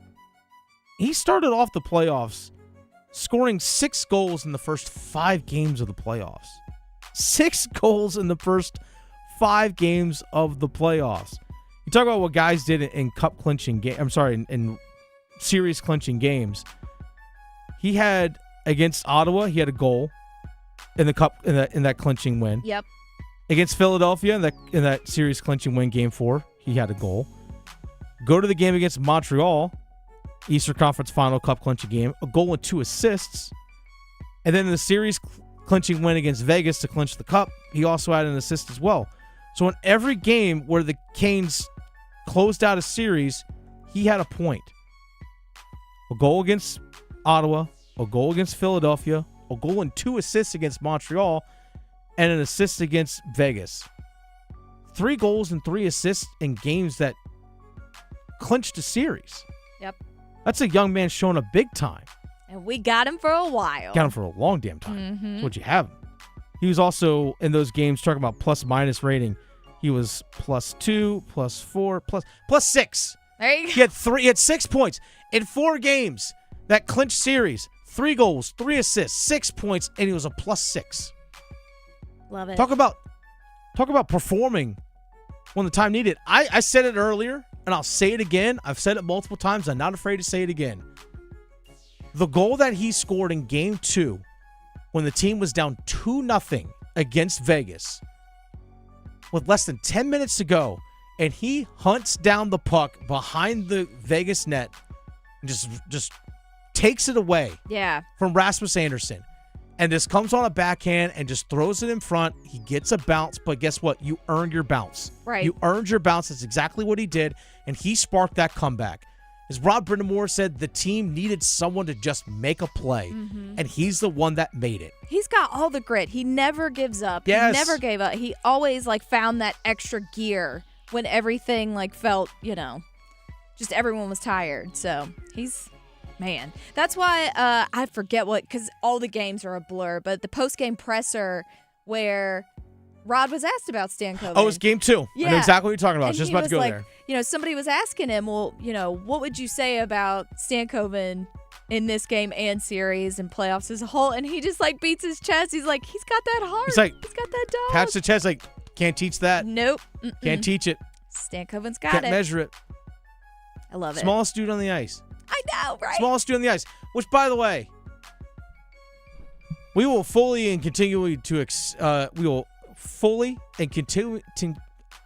He started off the playoffs scoring 6 goals in the first 5 games of the playoffs. 6 goals in the first 5 games of the playoffs. You talk about what guys did in cup clinching game. I'm sorry, in series clinching games. He had against Ottawa, he had a goal in the cup in that clinching win. Yep. Against Philadelphia in that series clinching win, game 4, he had a goal. Go to the game against Montreal, Eastern Conference Final Cup clinching game, a goal and 2 assists. And then in the series clinching win against Vegas to clinch the cup, he also had an assist as well. So in every game where the Canes closed out a series, he had a point. A goal against Ottawa, a goal against Philadelphia, a goal and 2 assists against Montreal, and an assist against Vegas. 3 goals and 3 assists in games that clinched a series. Yep. That's a young man showing up big time. And we got him for a while. Got him for a long damn time. Mm-hmm. That's what you have him. He was also in those games talking about plus-minus rating. He was +2, +4, +6. There you go. He had 6 points in 4 games that clinched series. 3 goals, 3 assists, 6 points, and he was a +6. Love it. Talk about performing when the time needed. I said it earlier, and I'll say it again. I've said it multiple times. I'm not afraid to say it again. The goal that he scored in Game 2 when the team was down 2-0 against Vegas with less than 10 minutes to go, and he hunts down the puck behind the Vegas net and just takes it away from Rasmus Andersson. And this comes on a backhand and just throws it in front. He gets a bounce, but guess what? You earned your bounce. Right. You earned your bounce. That's exactly what he did, and he sparked that comeback. As Rob Brindamore said, the team needed someone to just make a play, and he's the one that made it. He's got all the grit. He never gives up. Yes. He never gave up. He always found that extra gear when everything felt, just everyone was tired. So he's, man. That's why I forget because all the games are a blur, but the post-game presser where Rod was asked about Stankovven. Oh, it was Game 2. Yeah. I know exactly what you're talking about. I was And just he about to was go there. Somebody was asking him, well, what would you say about Stankovven in this game and series and playoffs as a whole? And he just beats his chest. He's like, he's got that heart. He's got that dog. Pats the chest can't teach that. Nope. Can't teach it. Stankovven's got Can't it. measure it. I love it. Smallest dude on the ice. I know, right? Smallest dude on the ice. Which, by the way, we will fully and continually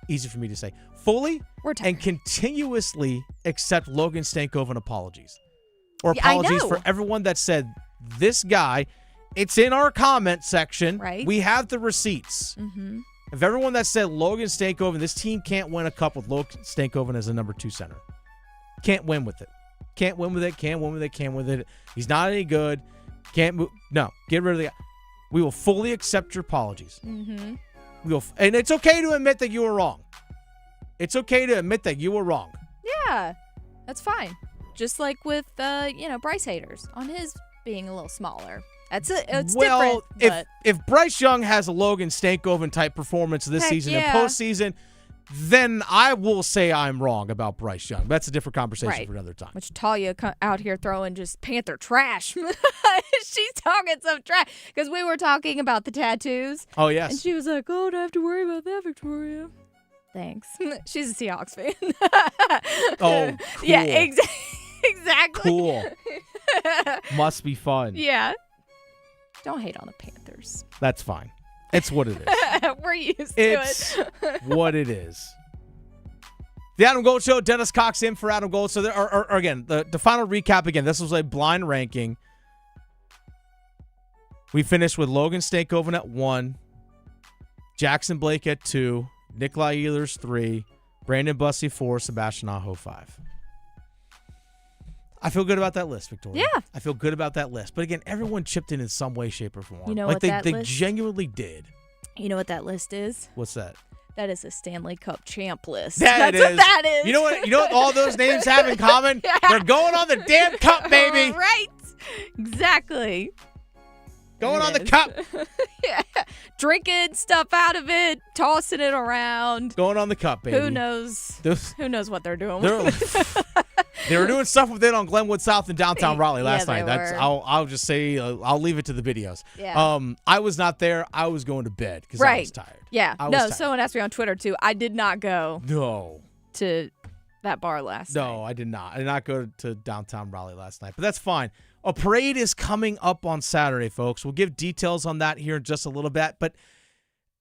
easy for me to say, and continuously accept Logan Stankovven apologies. Or apologies for everyone that said, this guy, it's in our comment section. Right. We have the receipts. Mm-hmm. Of everyone that said Logan Stankovven, this team can't win a cup with Logan Stankovven as a number 2 center. Can't win with it. Can't win with it. He's not any good. Can't move. No, get rid of the guy. We will fully accept your apologies. Mm-hmm. And it's okay to admit that you were wrong. It's okay to admit that you were wrong. Yeah, that's fine. Just like with, Bryce haters on his being a little smaller. It's different. If Bryce Young has a Logan Stankovven type performance this season and postseason, then I will say I'm wrong about Bryce Young. That's a different conversation for another time. Which Talia out here throwing just Panther trash. She's talking some trash. Because we were talking about the tattoos. Oh, yes. And she was like, oh, don't have to worry about that, Victoria. Thanks. She's a Seahawks fan. Oh, cool. Yeah, exactly. Cool. Must be fun. Yeah. Don't hate on the Panthers. That's fine. It's what it is. We're used to it. It's what it is. The Adam Gold Show, Dennis Cox in for Adam Gold. So there are again, the final recap again. This was a blind ranking. We finished with Logan Stankovven at 1, Jackson Blake at 2, Nikolai Ehlers 3, Brandon Bussey 4, Sebastian Aho 5. I feel good about that list, Victoria. Yeah. I feel good about that list. But again, everyone chipped in some way, shape, or form. You know what that they list? genuinely did. You know what that list is? What's that? That is a Stanley Cup champ list. That's what that is. You know what all those names have in common? Yeah. They're going on the damn cup, baby. Right. Exactly. Going on the cup. Yeah. Drinking stuff out of it, tossing it around. Going on the cup, baby. Who knows? Who knows what they're doing with it? They were doing stuff with it on Glenwood South in downtown Raleigh last night. Were. I'll just say I'll leave it to the videos. Yeah. I was not there. I was going to bed because I was tired. Yeah. I was tired. Someone asked me on Twitter too. I did not go. No. To that bar last night. No, I did not. I did not go to downtown Raleigh last night. But that's fine. A parade is coming up on Saturday, folks. We'll give details on that here in just a little bit. But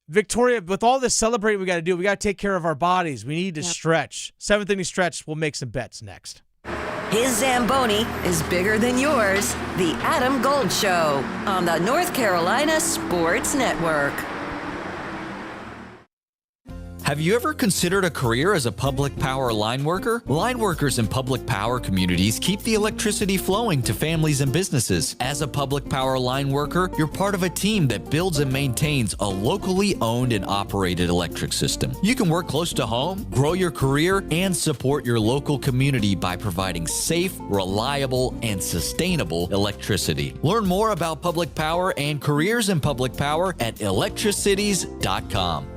Victoria, with all this celebrating we got to do, we got to take care of our bodies. We need to stretch. 7th inning stretch. We'll make some bets next. His Zamboni is bigger than yours. The Adam Gold Show on the North Carolina Sports Network. Have you ever considered a career as a public power line worker? Line workers in public power communities keep the electricity flowing to families and businesses. As a public power line worker, you're part of a team that builds and maintains a locally owned and operated electric system. You can work close to home, grow your career, and support your local community by providing safe, reliable, and sustainable electricity. Learn more about public power and careers in public power at electricities.com.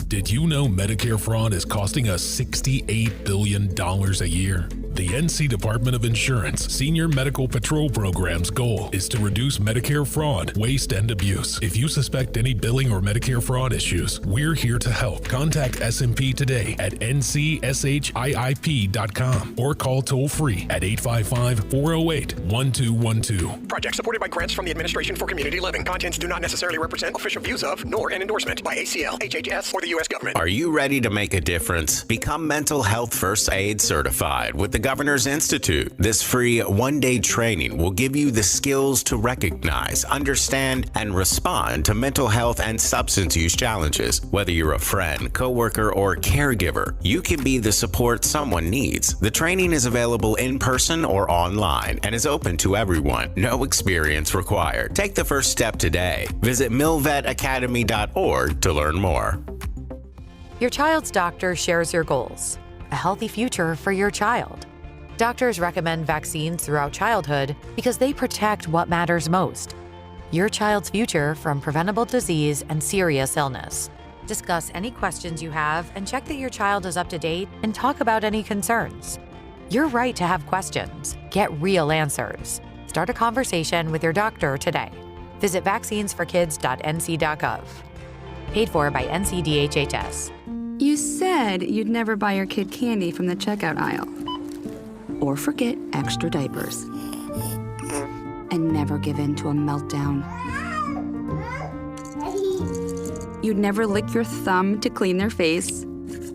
Did you know Medicare fraud is costing us $68 billion a year? The NC Department of Insurance Senior Medical Patrol Program's goal is to reduce Medicare fraud, waste, and abuse. If you suspect any billing or Medicare fraud issues, we're here to help. Contact SMP today at ncshiip.com or call toll-free at 855-408-1212. Project supported by grants from the Administration for Community Living. Contents do not necessarily represent official views of, nor an endorsement by ACL, HHS, or the U.S. government. Are you ready to make a difference? Become Mental Health First Aid certified with the Governor's Institute. This free one-day training will give you the skills to recognize, understand, and respond to mental health and substance use challenges. Whether you're a friend, coworker, or caregiver, you can be the support someone needs. The training is available in person or online and is open to everyone. No experience required. Take the first step today. Visit milvetacademy.org to learn more. Your child's doctor shares your goals. A healthy future for your child. Doctors recommend vaccines throughout childhood because they protect what matters most. Your child's future from preventable disease and serious illness. Discuss any questions you have and check that your child is up to date and talk about any concerns. You're right to have questions. Get real answers. Start a conversation with your doctor today. Visit vaccinesforkids.nc.gov. Paid for by NCDHHS. You said you'd never buy your kid candy from the checkout aisle. Or forget extra diapers. And never give in to a meltdown. You'd never lick your thumb to clean their face.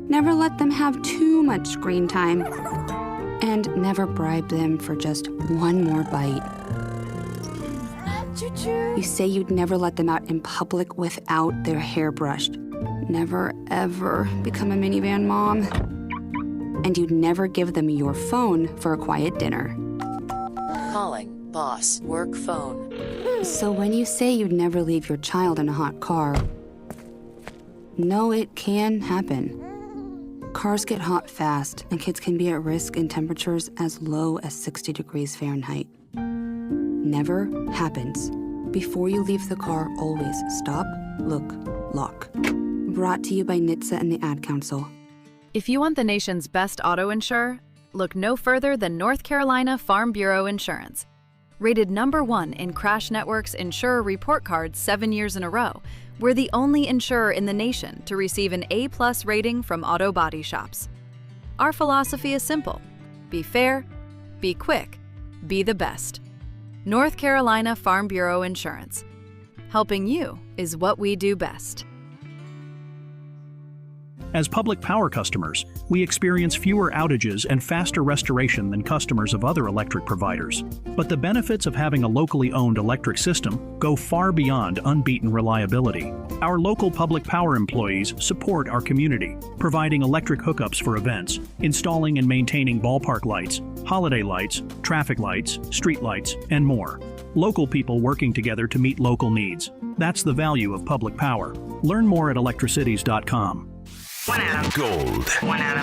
Never let them have too much screen time. And never bribe them for just one more bite. You say you'd never let them out in public without their hair brushed. Never, ever become a minivan mom. And you'd never give them your phone for a quiet dinner. Calling boss work phone. So when you say you'd never leave your child in a hot car, no, it can happen. Cars get hot fast, and kids can be at risk in temperatures as low as 60 degrees Fahrenheit. Never happens. Before you leave the car, always stop, look, lock. Brought to you by NHTSA and the Ad Council. If you want the nation's best auto insurer, look no further than North Carolina Farm Bureau Insurance. Rated #1 in Crash Network's Insurer Report Card 7 years in a row, we're the only insurer in the nation to receive an A+ rating from auto body shops. Our philosophy is simple: be fair, be quick, be the best. North Carolina Farm Bureau Insurance. Helping you is what we do best. As public power customers, we experience fewer outages and faster restoration than customers of other electric providers. But the benefits of having a locally owned electric system go far beyond unbeaten reliability. Our local public power employees support our community, providing electric hookups for events, installing and maintaining ballpark lights, holiday lights, traffic lights, street lights, and more. Local people working together to meet local needs. That's the value of public power. Learn more at electricities.com. Gold.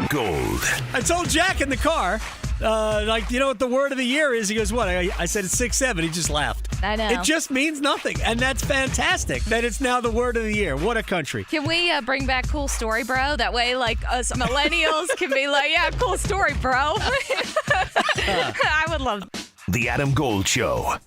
Gold. I told Jack in the car, you know what the word of the year is? He goes, what? I said it's 6-7. He just laughed. I know. It just means nothing. And that's fantastic that it's now the word of the year. What a country. Can we bring back cool story, bro? That way, us millennials can be like, yeah, cool story, bro. I would love The Adam Gold Show.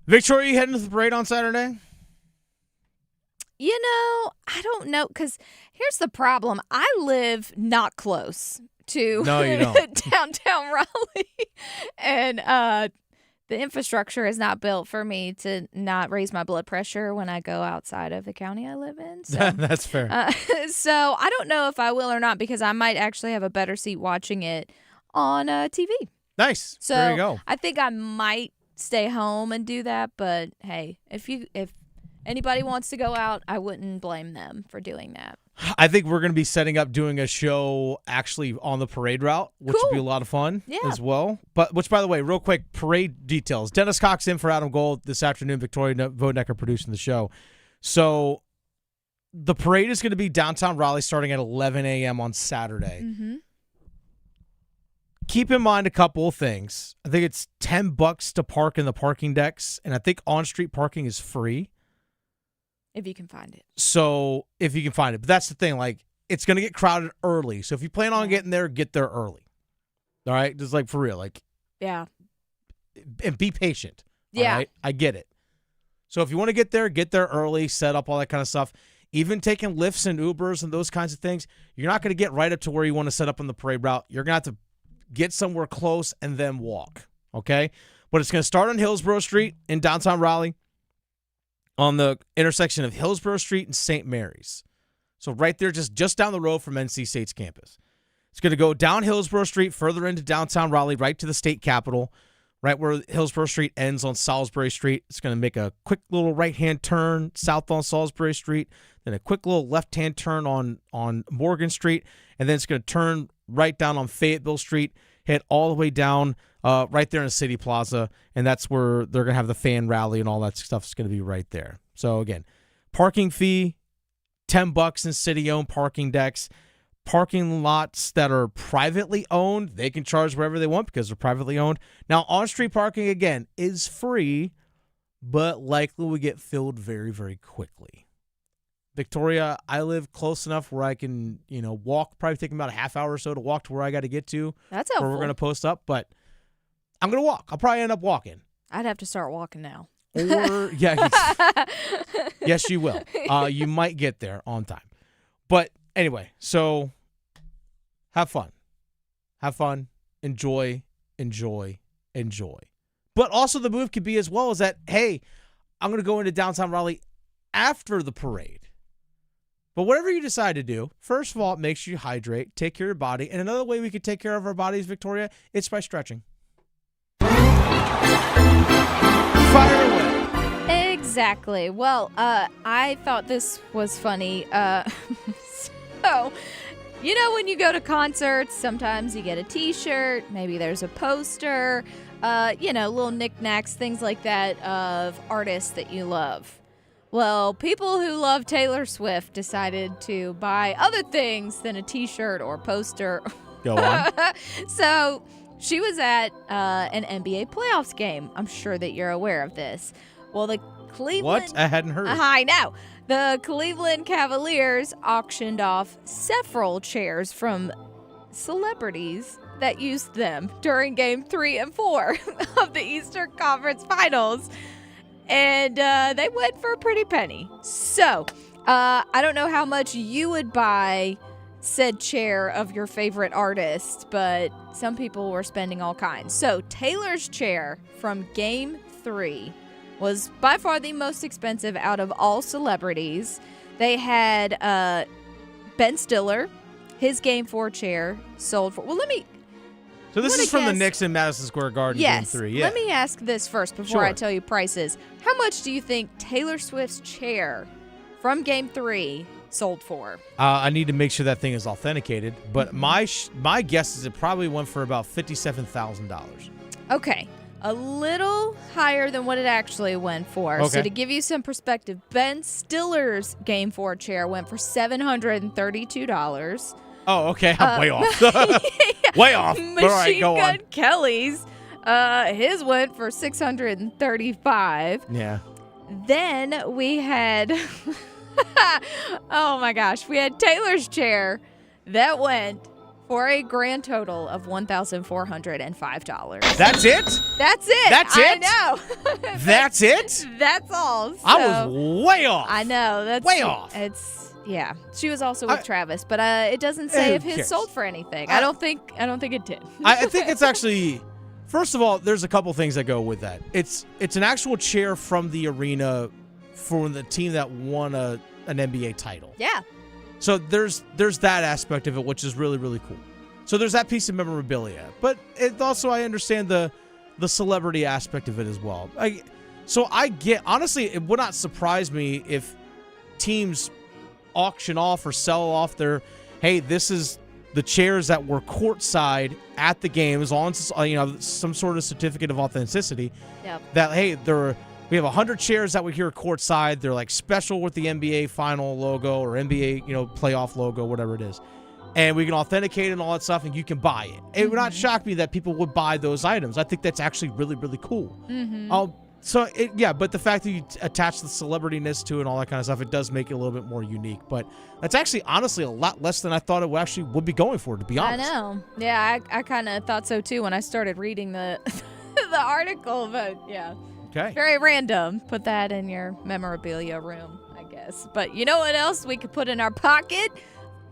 Victoria, you heading to the parade on Saturday? You know, I don't know, because here's the problem. I live not close to No, you don't. downtown Raleigh. And the infrastructure is not built for me to not raise my blood pressure when I go outside of the county I live in. So, That's fair. So I don't know if I will or not because I might actually have a better seat watching it on TV. Nice. So there you go. I think I might stay home and do that. But hey, if anybody wants to go out, I wouldn't blame them for doing that. I think we're going to be setting up doing a show actually on the parade route, which would be a lot of fun as well. Which, by the way, real quick, parade details. Dennis Cox in for Adam Gold this afternoon. Victoria Vodenecker producing the show. So the parade is going to be downtown Raleigh starting at 11 a.m. on Saturday. Mm-hmm. Keep in mind a couple of things. I think it's $10 to park in the parking decks, and I think on-street parking is free. If you can find it. So if you can find it. But that's the thing. Like, it's going to get crowded early. So if you plan on getting there, get there early. All right? Just like for real. Like, yeah. And be patient. Yeah. All right? I get it. So if you want to get there early, set up all that kind of stuff. Even taking Lyfts and Ubers and those kinds of things, you're not going to get right up to where you want to set up on the parade route. You're going to have to get somewhere close and then walk. Okay? But it's going to start on Hillsborough Street in downtown Raleigh, on the intersection of Hillsborough Street and St. Mary's. So right there, just down the road from NC State's campus. It's going to go down Hillsborough Street, further into downtown Raleigh, right to the state capitol, right where Hillsborough Street ends on Salisbury Street. It's going to make a quick little right-hand turn south on Salisbury Street, then a quick little left-hand turn on Morgan Street, and then it's going to turn right down on Fayetteville Street, head all the way down right there in City Plaza, and that's where they're going to have the fan rally and all that stuff is going to be right there. So, again, parking fee, $10 in city-owned parking decks. Parking lots that are privately owned, they can charge wherever they want because they're privately owned. Now, on-street parking, again, is free, but likely will get filled very, very quickly. Victoria, I live close enough where I can, walk, probably taking about a half hour or so to walk to where I got to get to. That's helpful. Where we're going to post up, but I'm going to walk. I'll probably end up walking. I'd have to start walking now. Or, yes, you will. You might get there on time. But anyway, so have fun. Have fun. Enjoy. But also the move could be as well as that, hey, I'm going to go into downtown Raleigh after the parade. But whatever you decide to do, first of all, it makes you hydrate, take care of your body. And another way we could take care of our bodies, Victoria, it's by stretching. Fire away. Exactly. Well, I thought this was funny. So, when you go to concerts, sometimes you get a T-shirt, maybe there's a poster, little knickknacks, things like that of artists that you love. Well, people who love Taylor Swift decided to buy other things than a T-shirt or poster. Go on. So, she was at an NBA playoffs game. I'm sure that you're aware of this. Well, the Cleveland... What? I hadn't heard. I know. The Cleveland Cavaliers auctioned off several chairs from celebrities that used them during Game 3 and 4 of the Eastern Conference Finals. And they went for a pretty penny. So, I don't know how much you would buy said chair of your favorite artist, but some people were spending all kinds. So, Taylor's chair from Game 3 was by far the most expensive out of all celebrities. They had Ben Stiller, his Game 4 chair sold for... Well, So this is from the Knicks in Madison Square Garden, yes, Game 3. Yeah. Let me ask this first before I tell you prices. How much do you think Taylor Swift's chair from Game 3 sold for? I need to make sure that thing is authenticated, but my guess is it probably went for about $57,000. Okay. A little higher than what it actually went for. Okay. So to give you some perspective, Ben Stiller's Game 4 chair went for $732. Oh, okay. I'm way off. Way off. All right, go Machine Gun on. Kelly's, his went for $635. Yeah. Then we had, oh my gosh, we had Taylor's chair that went for a grand total of $1,405. That's it? That's it. That's it? I know. That's it? That's all. So, I was way off. I know. That's way off. Yeah. She was also with Travis, but it doesn't say Who if his cares? sold for anything. I don't think it did. I think it's actually First of all, there's a couple things that go with that. It's an actual chair from the arena for the team that won an NBA title. Yeah. So there's that aspect of it, which is really, really cool. So there's that piece of memorabilia. But it also, I understand the celebrity aspect of it as well. Honestly, it would not surprise me if teams auction off or sell off hey, this is the chairs that were courtside at the game, as long as some sort of certificate of authenticity. Yep. That, hey, we have 100 chairs that were here courtside. They're like special with the NBA final logo or NBA, playoff logo, whatever it is. And we can authenticate it and all that stuff, and you can buy it. It would not shock me that people would buy those items. I think that's actually really, really cool. But the fact that you attach the celebrityness to it and all that kind of stuff, it does make it a little bit more unique. But that's actually, honestly, a lot less than I thought it would be going for, to be honest. I know. Yeah, I kind of thought so, too, when I started reading the the article. But, yeah. Okay. Very random. Put that in your memorabilia room, I guess. But you know what else we could put in our pocket?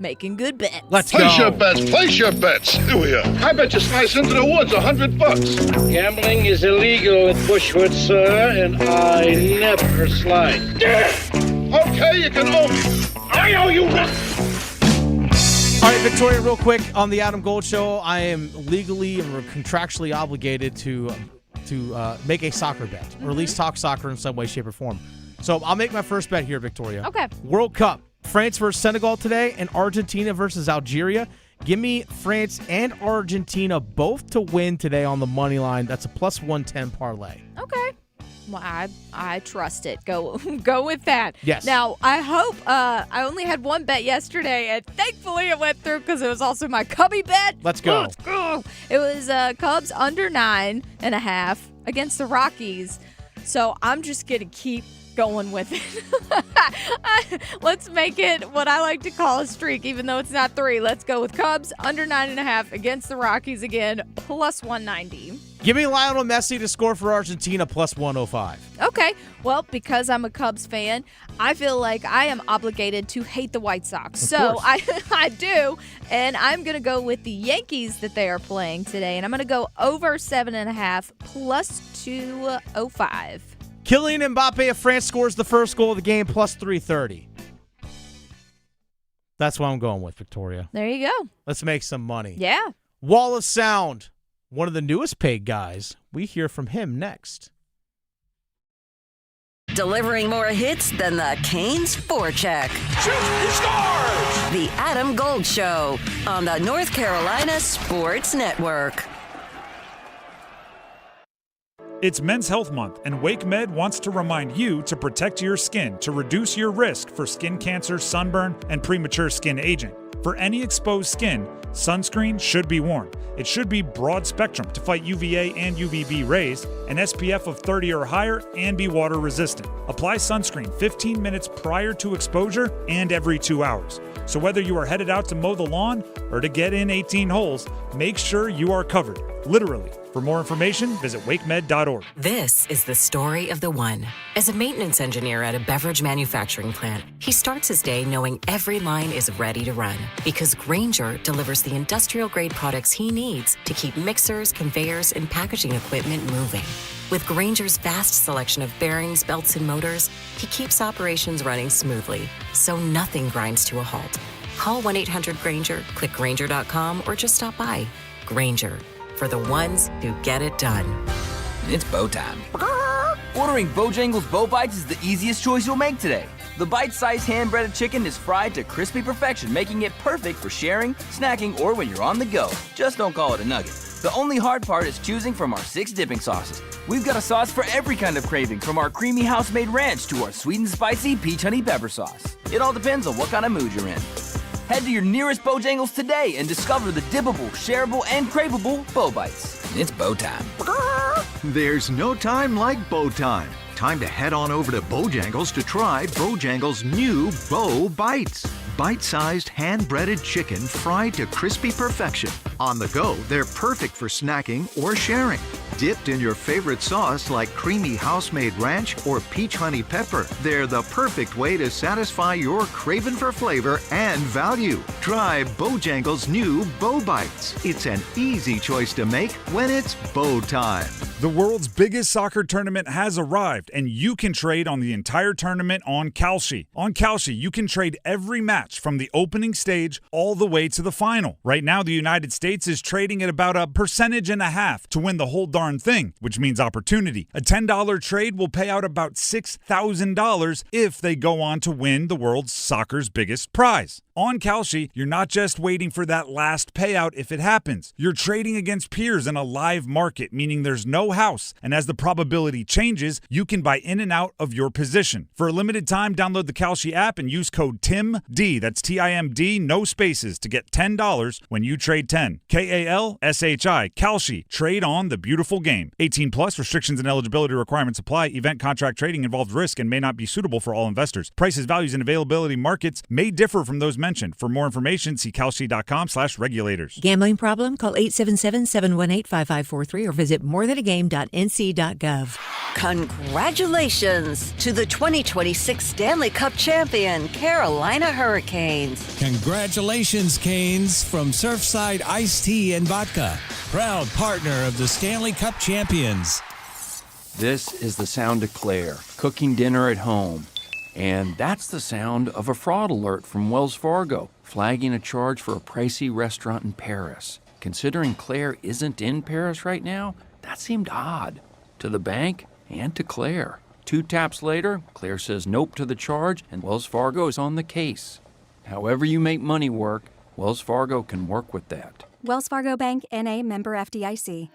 Making good bets. Let's go. Place your bets. Here. I bet you slice into the woods $100. Gambling is illegal at Bushwood, sir, and I never slide. Okay, you can owe me. I owe you nothing. All right, Victoria, real quick, on the Adam Gold Show, I am legally and contractually obligated to make a soccer bet, or at least talk soccer in some way, shape, or form. So I'll make my first bet here, Victoria. Okay. World Cup. France versus Senegal today, and Argentina versus Algeria. Give me France and Argentina both to win today on the money line. That's a plus 110 parlay. Okay. Well, I trust it. Go with that. Yes. Now, I hope I only had one bet yesterday, and thankfully it went through because it was also my Cubby bet. Let's go. It was Cubs under 9.5 against the Rockies. So I'm just going to keep going with it. Let's make it what I like to call a streak, even though it's not 3. Let's go with Cubs under 9.5 against the Rockies again, plus 190. Give me Lionel Messi to score for Argentina, plus 105. Okay. Well, because I'm a Cubs fan, I feel like I am obligated to hate the White Sox. So I do, and I'm going to go with the Yankees that they are playing today, and I'm going to go over 7.5 plus 205. Kylian Mbappe if France scores the first goal of the game, plus 330. That's what I'm going with, Victoria. There you go. Let's make some money. Yeah. Wall of Sound, one of the newest paid guys. We hear from him next. Delivering more hits than the Canes forecheck. Shoot, he scores! The Adam Gold Show on the North Carolina Sports Network. It's Men's Health Month, and WakeMed wants to remind you to protect your skin to reduce your risk for skin cancer, sunburn, and premature skin aging. For any exposed skin, sunscreen should be worn. It should be broad spectrum to fight UVA and UVB rays, an SPF of 30 or higher, and be water resistant. Apply sunscreen 15 minutes prior to exposure and every 2 hours. So whether you are headed out to mow the lawn or to get in 18 holes, make sure you are covered, literally. For more information, visit wakemed.org. This is the story of the one. As a maintenance engineer at a beverage manufacturing plant, he starts his day knowing every line is ready to run because Grainger delivers the industrial-grade products he needs to keep mixers, conveyors, and packaging equipment moving. With Grainger's vast selection of bearings, belts, and motors, he keeps operations running smoothly, so nothing grinds to a halt. Call 1-800-GRAINGER, click Grainger.com, or just stop by. Grainger, for the ones who get it done. It's bow time. Ordering Bojangles Bow Bites is the easiest choice you'll make today. The bite-sized hand-breaded chicken is fried to crispy perfection, making it perfect for sharing, snacking, or when you're on the go. Just don't call it a nugget. The only hard part is choosing from our 6 dipping sauces. We've got a sauce for every kind of craving, from our creamy house-made ranch to our sweet and spicy peach honey pepper sauce. It all depends on what kind of mood you're in. Head to your nearest Bojangles today and discover the dippable, shareable, and craveable Bow Bites. It's bow time. There's no time like bow time. Time to head on over to Bojangles to try Bojangles' new Bow Bites. bite-sized, hand-breaded chicken fried to crispy perfection. On the go, they're perfect for snacking or sharing. Dipped in your favorite sauce like creamy house-made ranch or peach honey pepper, they're the perfect way to satisfy your craving for flavor and value. Try Bojangles' new Bo Bites. It's an easy choice to make when it's Bo time. The world's biggest soccer tournament has arrived, and you can trade on the entire tournament on Kalshi. On Kalshi, you can trade every match from the opening stage all the way to the final. Right now, the United States is trading at about 1.5% to win the whole darn thing, which means opportunity. A $10 trade will pay out about $6,000 if they go on to win the world's soccer's biggest prize. On Kalshi, you're not just waiting for that last payout if it happens. You're trading against peers in a live market, meaning there's no house. And as the probability changes, you can buy in and out of your position. For a limited time, download the Kalshi app and use code TIMD, that's TIMD, no spaces, to get $10 when you trade 10. KALSHI, Kalshi. Trade on the beautiful game. 18 plus, restrictions and eligibility requirements apply. Event contract trading involves risk and may not be suitable for all investors. Prices, values, and availability markets may differ from those mentioned. For more information, see kalshi.com/regulators. Gambling problem? Call 877-718-5543 or visit morethanagame.nc.gov. Congratulations to the 2026 Stanley Cup champion, Carolina Hurricanes. Congratulations, Canes, from Surfside Iced Tea and Vodka, proud partner of the Stanley Cup champions. This is the sound of Claire, cooking dinner at home. And that's the sound of a fraud alert from Wells Fargo, flagging a charge for a pricey restaurant in Paris. Considering Claire isn't in Paris right now, that seemed odd to the bank and to Claire. 2 taps later, Claire says nope to the charge, and Wells Fargo is on the case. However you make money work, Wells Fargo can work with that. Wells Fargo Bank, N.A., member FDIC.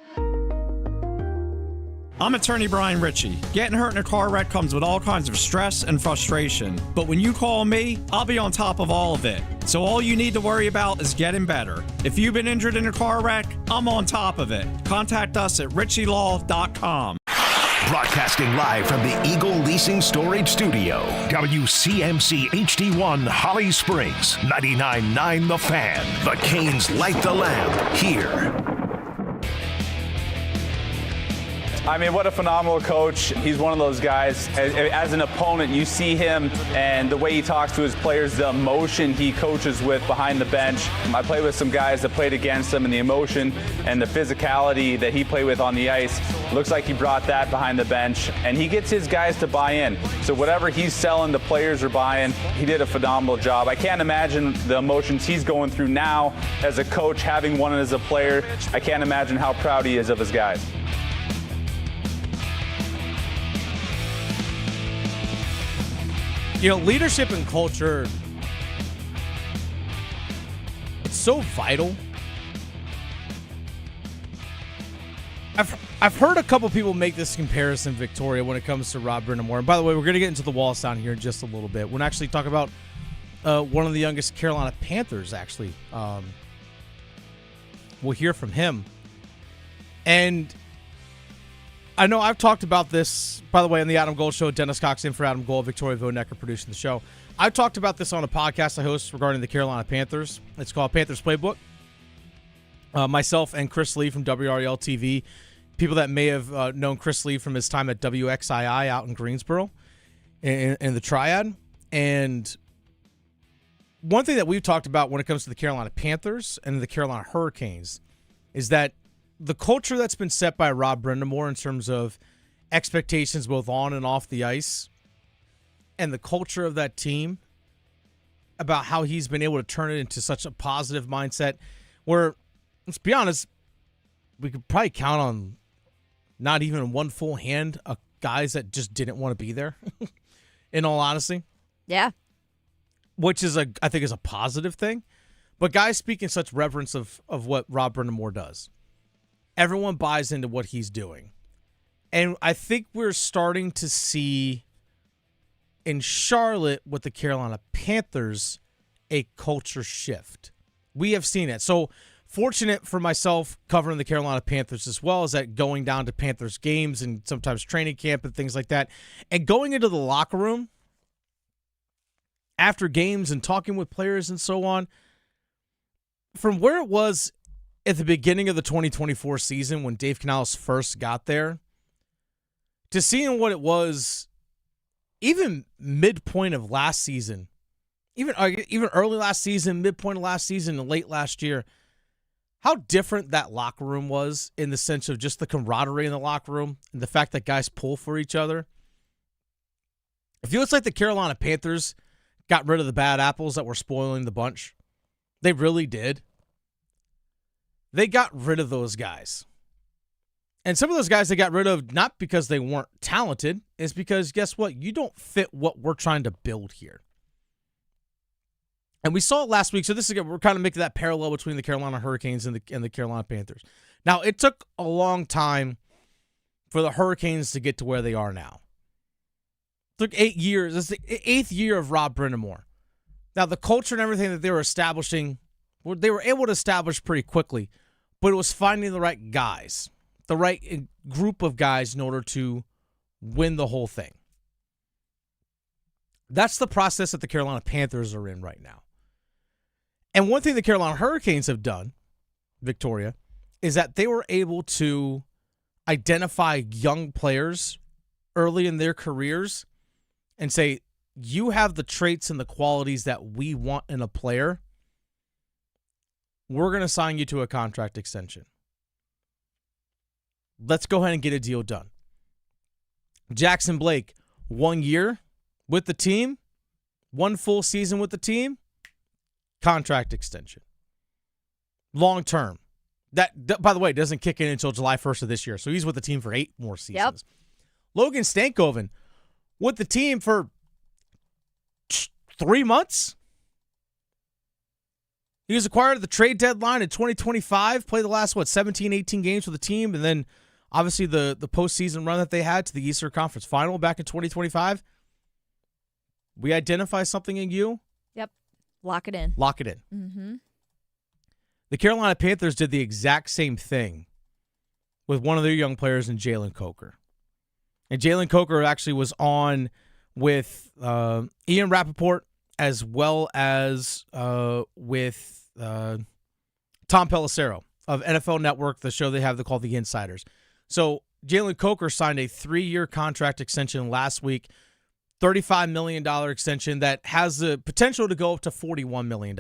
I'm attorney Brian Ritchie. Getting hurt in a car wreck comes with all kinds of stress and frustration. But when you call me, I'll be on top of all of it. So all you need to worry about is getting better. If you've been injured in a car wreck, I'm on top of it. Contact us at richielaw.com. Broadcasting live from the Eagle Leasing Storage Studio. WCMC HD1 Holly Springs. 99.9 The Fan. The Canes light the lamp here. I mean, what a phenomenal coach. He's one of those guys, as an opponent, you see him and the way he talks to his players, the emotion he coaches with behind the bench. I played with some guys that played against him, and the emotion and the physicality that he played with on the ice, looks like he brought that behind the bench, and he gets his guys to buy in. So whatever he's selling, the players are buying. He did a phenomenal job. I can't imagine the emotions he's going through now as a coach, having won as a player. I can't imagine how proud he is of his guys. You know, leadership and culture, it's so vital. I've heard a couple people make this comparison, Victoria, when it comes to Rob Brind'Amour. And by the way, we're going to get into the wall sound here in just a little bit. We're actually talking about one of the youngest Carolina Panthers, actually. We'll hear from him. And I know I've talked about this, by the way, on the Adam Gold Show. Dennis Cox in for Adam Gold, Victoria Vonecker producing the show. I've talked about this on a podcast I host regarding the Carolina Panthers. It's called Panthers Playbook. Myself and Chris Lee from WREL TV, people that may have known Chris Lee from his time at WXII out in Greensboro in the Triad. And one thing that we've talked about when it comes to the Carolina Panthers and the Carolina Hurricanes is that the culture that's been set by Rob Brind'Amour in terms of expectations both on and off the ice and the culture of that team, about how he's been able to turn it into such a positive mindset where, let's be honest, we could probably count on not even one full hand of guys that just didn't want to be there, in all honesty. Yeah. Which is, I think, is a positive thing. But guys speak in such reverence of what Rob Brind'Amour does. Everyone buys into what he's doing. And I think we're starting to see in Charlotte with the Carolina Panthers a culture shift. We have seen it. So fortunate for myself covering the Carolina Panthers as well, is that going down to Panthers games and sometimes training camp and things like that, and going into the locker room after games and talking with players and so on, from where it was at the beginning of the 2024 season when Dave Canales first got there, to seeing what it was even midpoint of last season, even early last season, midpoint of last season, and late last year, how different that locker room was in the sense of just the camaraderie in the locker room and the fact that guys pull for each other. It feels like the Carolina Panthers got rid of the bad apples that were spoiling the bunch. They really did. They got rid of those guys. And some of those guys they got rid of not because they weren't talented, it's because, guess what? You don't fit what we're trying to build here. And we saw it last week. So this is we're kind of making that parallel between the Carolina Hurricanes and the Carolina Panthers. Now, it took a long time for the Hurricanes to get to where they are now. It took 8 years. It's the 8th year of Rob Brind'Amour. Now, the culture and everything that they were establishing, they were able to establish pretty quickly, but it was finding the right guys, the right group of guys in order to win the whole thing. That's the process that the Carolina Panthers are in right now. And one thing the Carolina Hurricanes have done, Victoria, is that they were able to identify young players early in their careers and say, you have the traits and the qualities that we want in a player. We're going to sign you to a contract extension. Let's go ahead and get a deal done. Jackson Blake, 1 year with the team, 1 full season with the team, contract extension. Long term. That, by the way, doesn't kick in until July 1st of this year. So he's with the team for 8 more seasons. Yep. Logan Stankovven with the team for 3 months. He was acquired at the trade deadline in 2025, played the last, 17, 18 games with the team, and then obviously the postseason run that they had to the Eastern Conference Final back in 2025. We identify something in you. Yep. Lock it in. Lock it in. Mm-hmm. The Carolina Panthers did the exact same thing with one of their young players in Jalen Coker. And Jalen Coker actually was on with Ian Rappaport as well as with Tom Pelissero of NFL Network, the show they have called The Insiders. So Jalen Coker signed a 3-year contract extension last week, $35 million extension that has the potential to go up to $41 million.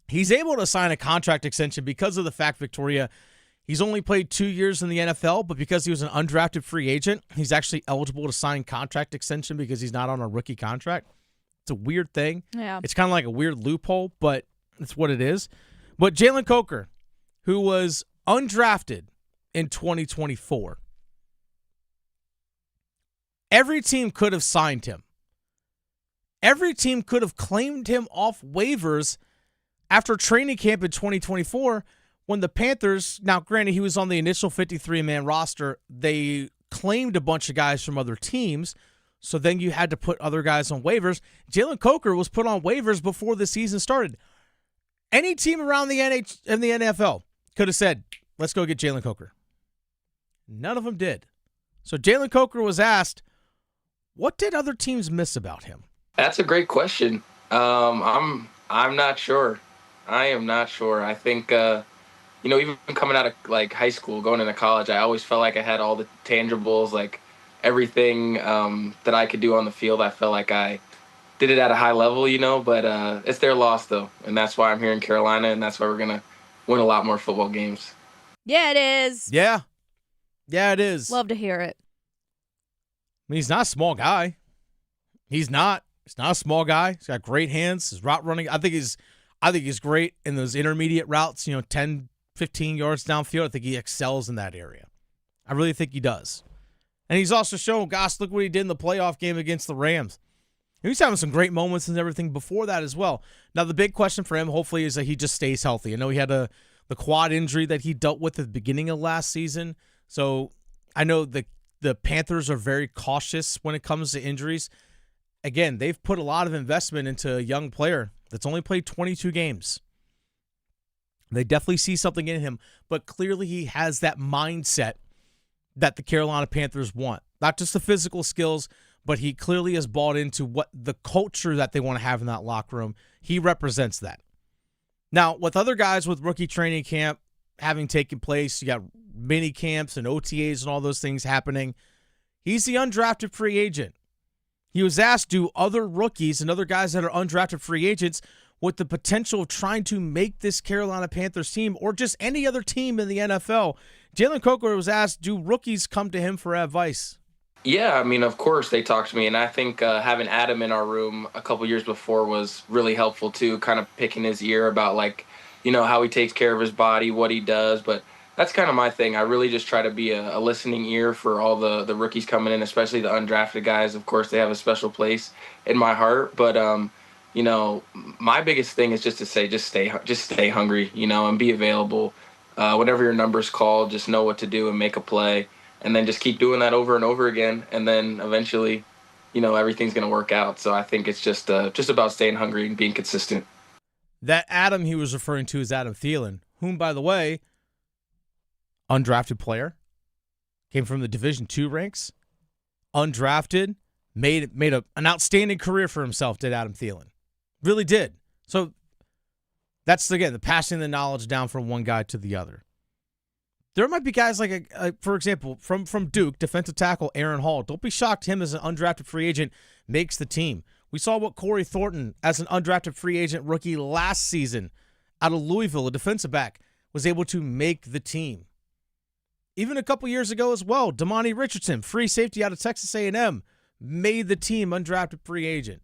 He's able to sign a contract extension because of the fact, Victoria, he's only played 2 years in the NFL, but because he was an undrafted free agent, he's actually eligible to sign contract extension because he's not on a rookie contract. It's a weird thing. Yeah. It's kind of like a weird loophole, but it's what it is. But Jalen Coker, who was undrafted in 2024, every team could have signed him. Every team could have claimed him off waivers after training camp in 2024 when the Panthers, now granted he was on the initial 53-man roster, they claimed a bunch of guys from other teams, so then you had to put other guys on waivers. Jalen Coker was put on waivers before the season started. Any team around the NFL could have said, let's go get Jalen Coker. None of them did. So Jalen Coker was asked, what did other teams miss about him? That's a great question. I'm not sure. I am not sure. I think, even coming out of like high school, going into college, I always felt like I had all the tangibles, like everything that I could do on the field. I felt like I did it at a high level, but it's their loss though. And that's why I'm here in Carolina, and that's why we're going to win a lot more football games. Yeah, it is. Yeah. Yeah, it is. Love to hear it. I mean, he's not a small guy. He's not a small guy. He's got great hands. His route running, I think he's great in those intermediate routes, 10, 15 yards downfield. I think he excels in that area. I really think he does. And he's also shown, gosh, look what he did in the playoff game against the Rams. He's having some great moments and everything before that as well. Now, the big question for him, hopefully, is that he just stays healthy. I know he had the quad injury that he dealt with at the beginning of last season. So I know the Panthers are very cautious when it comes to injuries. Again, they've put a lot of investment into a young player that's only played 22 games. They definitely see something in him, but clearly he has that mindset that the Carolina Panthers want. Not just the physical skills, but he clearly has bought into what the culture that they want to have in that locker room. He represents that. Now, with other guys with rookie training camp having taken place, you got mini camps and OTAs and all those things happening. He's the undrafted free agent. He was asked, do other rookies and other guys that are undrafted free agents with the potential of trying to make this Carolina Panthers team or just any other team in the NFL? Jalen Coker was asked, do rookies come to him for advice? Yeah, I mean, of course they talked to me, and I think having Adam in our room a couple years before was really helpful too, kind of picking his ear about, like, you know, how he takes care of his body, what he does. But that's kind of my thing. I really just try to be a listening ear for all the rookies coming in, especially the undrafted guys. Of course, they have a special place in my heart. But, you know, my biggest thing is just to say, just stay hungry, you know, and be available. Whenever your number's called, just know what to do and make a play. And then just keep doing that over and over again. And then eventually, you know, everything's going to work out. So I think it's just about staying hungry and being consistent. That Adam he was referring to is Adam Thielen, whom, by the way, undrafted player, came from the Division II ranks, undrafted, made an outstanding career for himself, did Adam Thielen. Really did. So that's, again, the passing the knowledge down from one guy to the other. There might be guys like, for example, from Duke, defensive tackle Aaron Hall. Don't be shocked him as an undrafted free agent makes the team. We saw what Corey Thornton, as an undrafted free agent rookie last season out of Louisville, a defensive back, was able to make the team. Even a couple years ago as well, Damani Richardson, free safety out of Texas A&M, made the team undrafted free agent.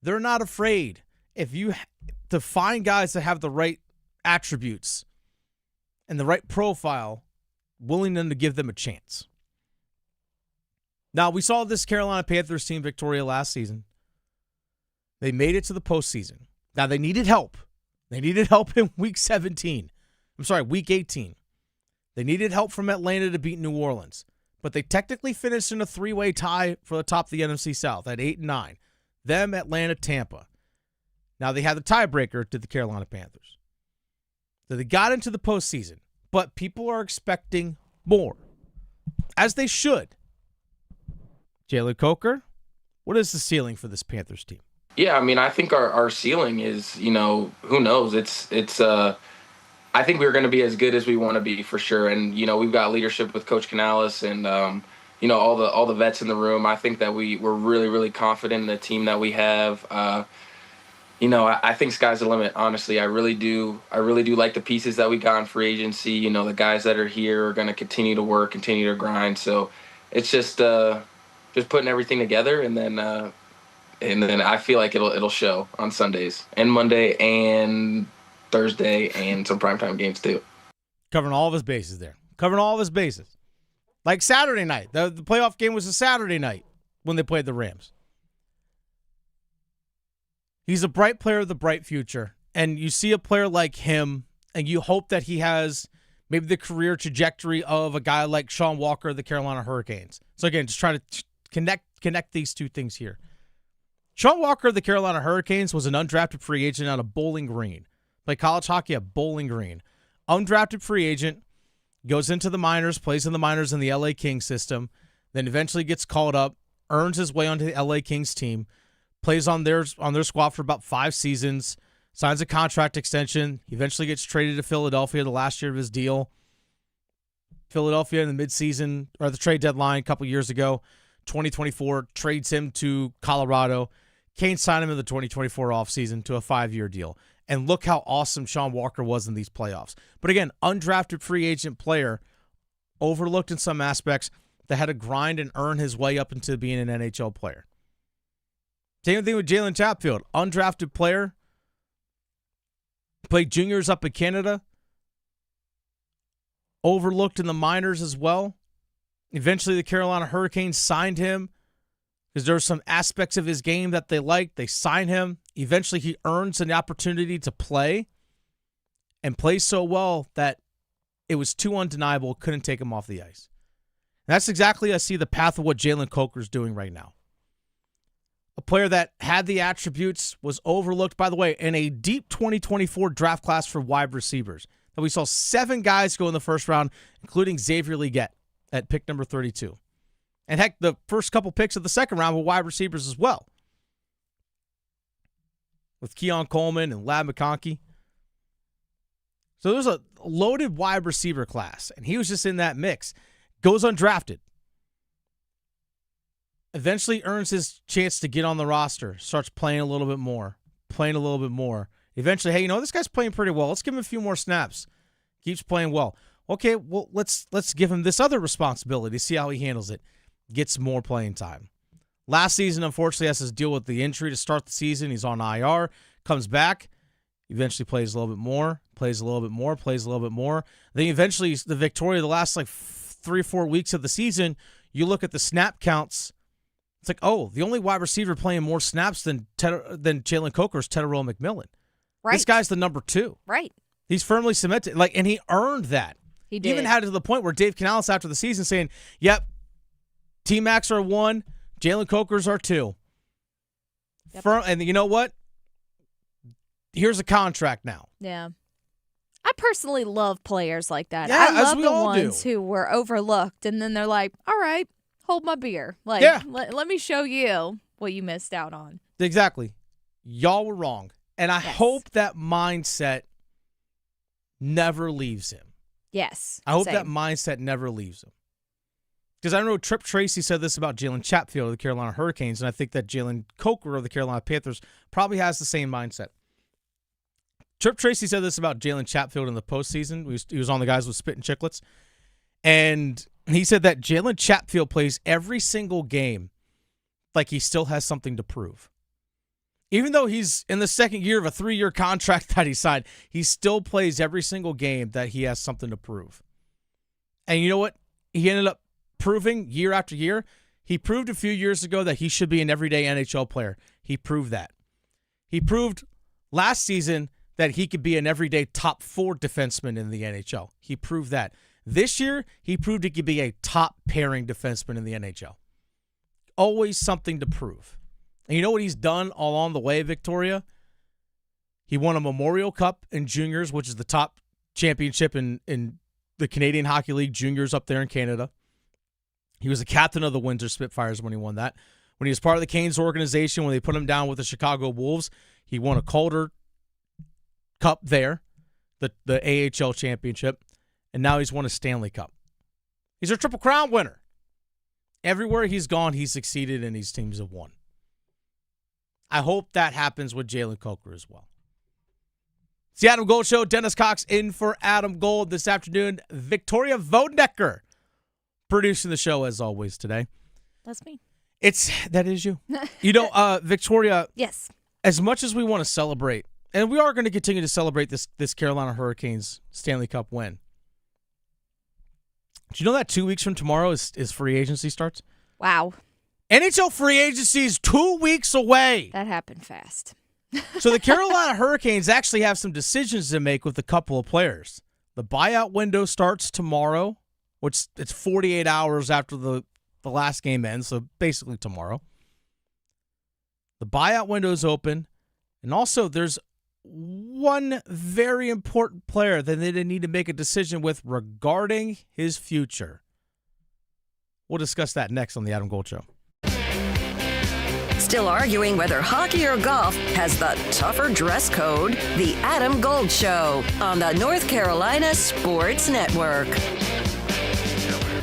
They're not afraid to find guys that have the right attributes and the right profile, willing them to give them a chance. Now, we saw this Carolina Panthers team, Victoria, last season. They made it to the postseason. Now, they needed help. They needed help in week 18. They needed help from Atlanta to beat New Orleans. But they technically finished in a three-way tie for the top of the NFC South at 8-9. Them, Atlanta, Tampa. Now, they had the tiebreaker to the Carolina Panthers. So they got into the postseason. But people are expecting more, as they should. Jalen Coker, what is the ceiling for this Panthers team? Yeah, I mean, I think our ceiling is, you know, who knows? I think we're going to be as good as we want to be for sure. And, you know, we've got leadership with Coach Canales and, you know, all the vets in the room. I think that we're really, really confident in the team that we have. You know, I think sky's the limit, honestly. I really do like the pieces that we got in free agency. You know, the guys that are here are going to continue to work, continue to grind. So it's just putting everything together, and then I feel like it'll show on Sundays and Monday and Thursday and some primetime games too. Covering all of his bases there. Like Saturday night. The playoff game was a Saturday night when they played the Rams. He's a bright player with a bright future, and you see a player like him, and you hope that he has maybe the career trajectory of a guy like Sean Walker of the Carolina Hurricanes. So again, just trying to connect these two things here. Sean Walker of the Carolina Hurricanes was an undrafted free agent out of Bowling Green. Played college hockey at Bowling Green. Undrafted free agent, goes into the minors, plays in the minors in the LA Kings system, then eventually gets called up, earns his way onto the LA Kings team, plays on their squad for about 5 seasons, signs a contract extension, eventually gets traded to Philadelphia the last year of his deal. Philadelphia in the midseason, or the trade deadline a couple years ago, 2024, trades him to Colorado. Kane signed him in the 2024 offseason to a 5-year deal. And look how awesome Sean Walker was in these playoffs. But again, undrafted free agent player, overlooked in some aspects, that had to grind and earn his way up into being an NHL player. Same thing with Jalen Chatfield. Undrafted player. Played juniors up in Canada. Overlooked in the minors as well. Eventually the Carolina Hurricanes signed him because there were some aspects of his game that they liked. They signed him. Eventually he earns an opportunity to play and plays so well that it was too undeniable. Couldn't take him off the ice. And that's exactly, I see, the path of what Jalen Coker's doing right now. A player that had the attributes, was overlooked, by the way, in a deep 2024 draft class for wide receivers. That we saw 7 guys go in the first round, including Xavier Legette at pick number 32. And heck, the first couple picks of the second round were wide receivers as well, with Keon Coleman and Ladd McConkey. So there's a loaded wide receiver class, and he was just in that mix. Goes undrafted. Eventually earns his chance to get on the roster, starts playing a little bit more. Eventually, hey, this guy's playing pretty well. Let's give him a few more snaps. Keeps playing well. Okay, well, let's give him this other responsibility, see how he handles it. Gets more playing time. Last season, unfortunately, has to deal with the injury to start the season. He's on IR, comes back, eventually plays a little bit more. Then eventually, the Victoria, the last 3 or 4 weeks of the season, you look at the snap counts. It's like, oh, the only wide receiver playing more snaps than Jalen Coker is Tedderell McMillan. Right. This guy's the number 2. Right. He's firmly cemented, and he earned that. He did. Even had it to the point where Dave Canales after the season saying, "Yep, T-Max are 1, Jalen Coker's are 2." Yep. And you know what? Here's a contract now. Yeah. I personally love players like that. Yeah, I love as we the all ones do. who were overlooked, and then they're like, all right, hold my beer. Let me show you what you missed out on. Exactly. Y'all were wrong. And I hope that mindset never leaves him. Yes. I hope same. that mindset never leaves him. Because I know Trip Tracy said this about Jalen Chatfield of the Carolina Hurricanes, and I think that Jalen Coker of the Carolina Panthers probably has the same mindset. Trip Tracy said this about Jalen Chatfield in the postseason. He was on the guys with Spit and Chicklets. And he said that Jalen Chatfield plays every single game like he still has something to prove. Even though he's in the second year of a 3-year contract that he signed, he still plays every single game that he has something to prove. And you know what? He ended up proving year after year. He proved a few years ago that he should be an everyday NHL player. He proved that. He proved last season that he could be an everyday top 4 defenseman in the NHL. He proved that. This year, he proved he could be a top pairing defenseman in the NHL. Always something to prove. And you know what he's done along the way, Victoria? He won a Memorial Cup in juniors, which is the top championship in the Canadian Hockey League juniors up there in Canada. He was the captain of the Windsor Spitfires when he won that. When he was part of the Canes organization, when they put him down with the Chicago Wolves, he won a Calder Cup there, the AHL championship, and now he's won a Stanley Cup. He's a Triple Crown winner. Everywhere he's gone, he's succeeded, and his teams have won. I hope that happens with Jalen Coker as well. It's the Adam Gold Show. Dennis Cox in for Adam Gold this afternoon. Victoria Vodenecker producing the show as always today. That's me. That is you. Victoria. Yes. As much as we want to celebrate, and we are going to continue to celebrate this Carolina Hurricanes Stanley Cup win. Do you know that 2 weeks from tomorrow is free agency starts? Wow. NHL free agency is 2 weeks away. That happened fast. So the Carolina Hurricanes actually have some decisions to make with a couple of players. The buyout window starts tomorrow, which it's 48 hours after the last game ends, so basically tomorrow. The buyout window is open, and also there's one very important player that they need to make a decision with regarding his future. We'll discuss that next on the Adam Gold Show. Still arguing whether hockey or golf has the tougher dress code? The Adam Gold Show on the North Carolina Sports Network.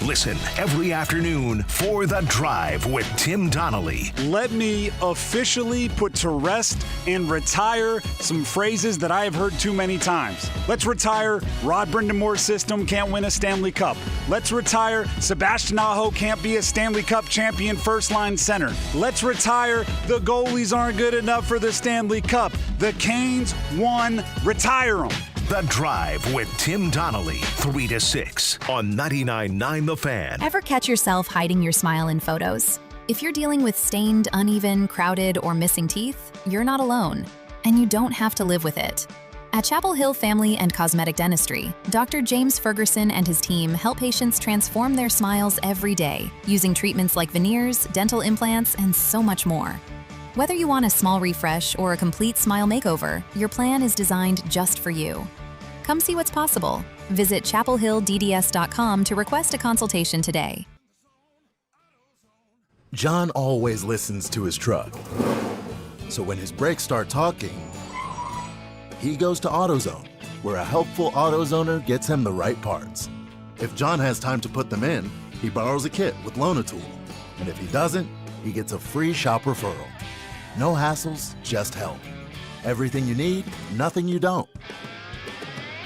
Listen every afternoon for The Drive with Tim Donnelly. Let me officially put to rest and retire some phrases that I have heard too many times. Let's retire Rod Brindamore's system can't win a Stanley Cup. Let's retire Sebastian Aho can't be a Stanley Cup champion first-line center. Let's retire the goalies aren't good enough for the Stanley Cup. The Canes won. Retire them. The Drive with Tim Donnelly, 3 to 6 on 99.9 The Fan. Ever catch yourself hiding your smile in photos? If you're dealing with stained, uneven, crowded, or missing teeth, you're not alone, and you don't have to live with it. At Chapel Hill Family and Cosmetic Dentistry, Dr. James Ferguson and his team help patients transform their smiles every day using treatments like veneers, dental implants, and so much more. Whether you want a small refresh or a complete smile makeover, your plan is designed just for you. Come see what's possible. Visit chapelhilldds.com to request a consultation today. John always listens to his truck. So when his brakes start talking, he goes to AutoZone, where a helpful AutoZoner gets him the right parts. If John has time to put them in, he borrows a kit with Loan-A-Tool. And if he doesn't, he gets a free shop referral. No hassles, just help. Everything you need, nothing you don't.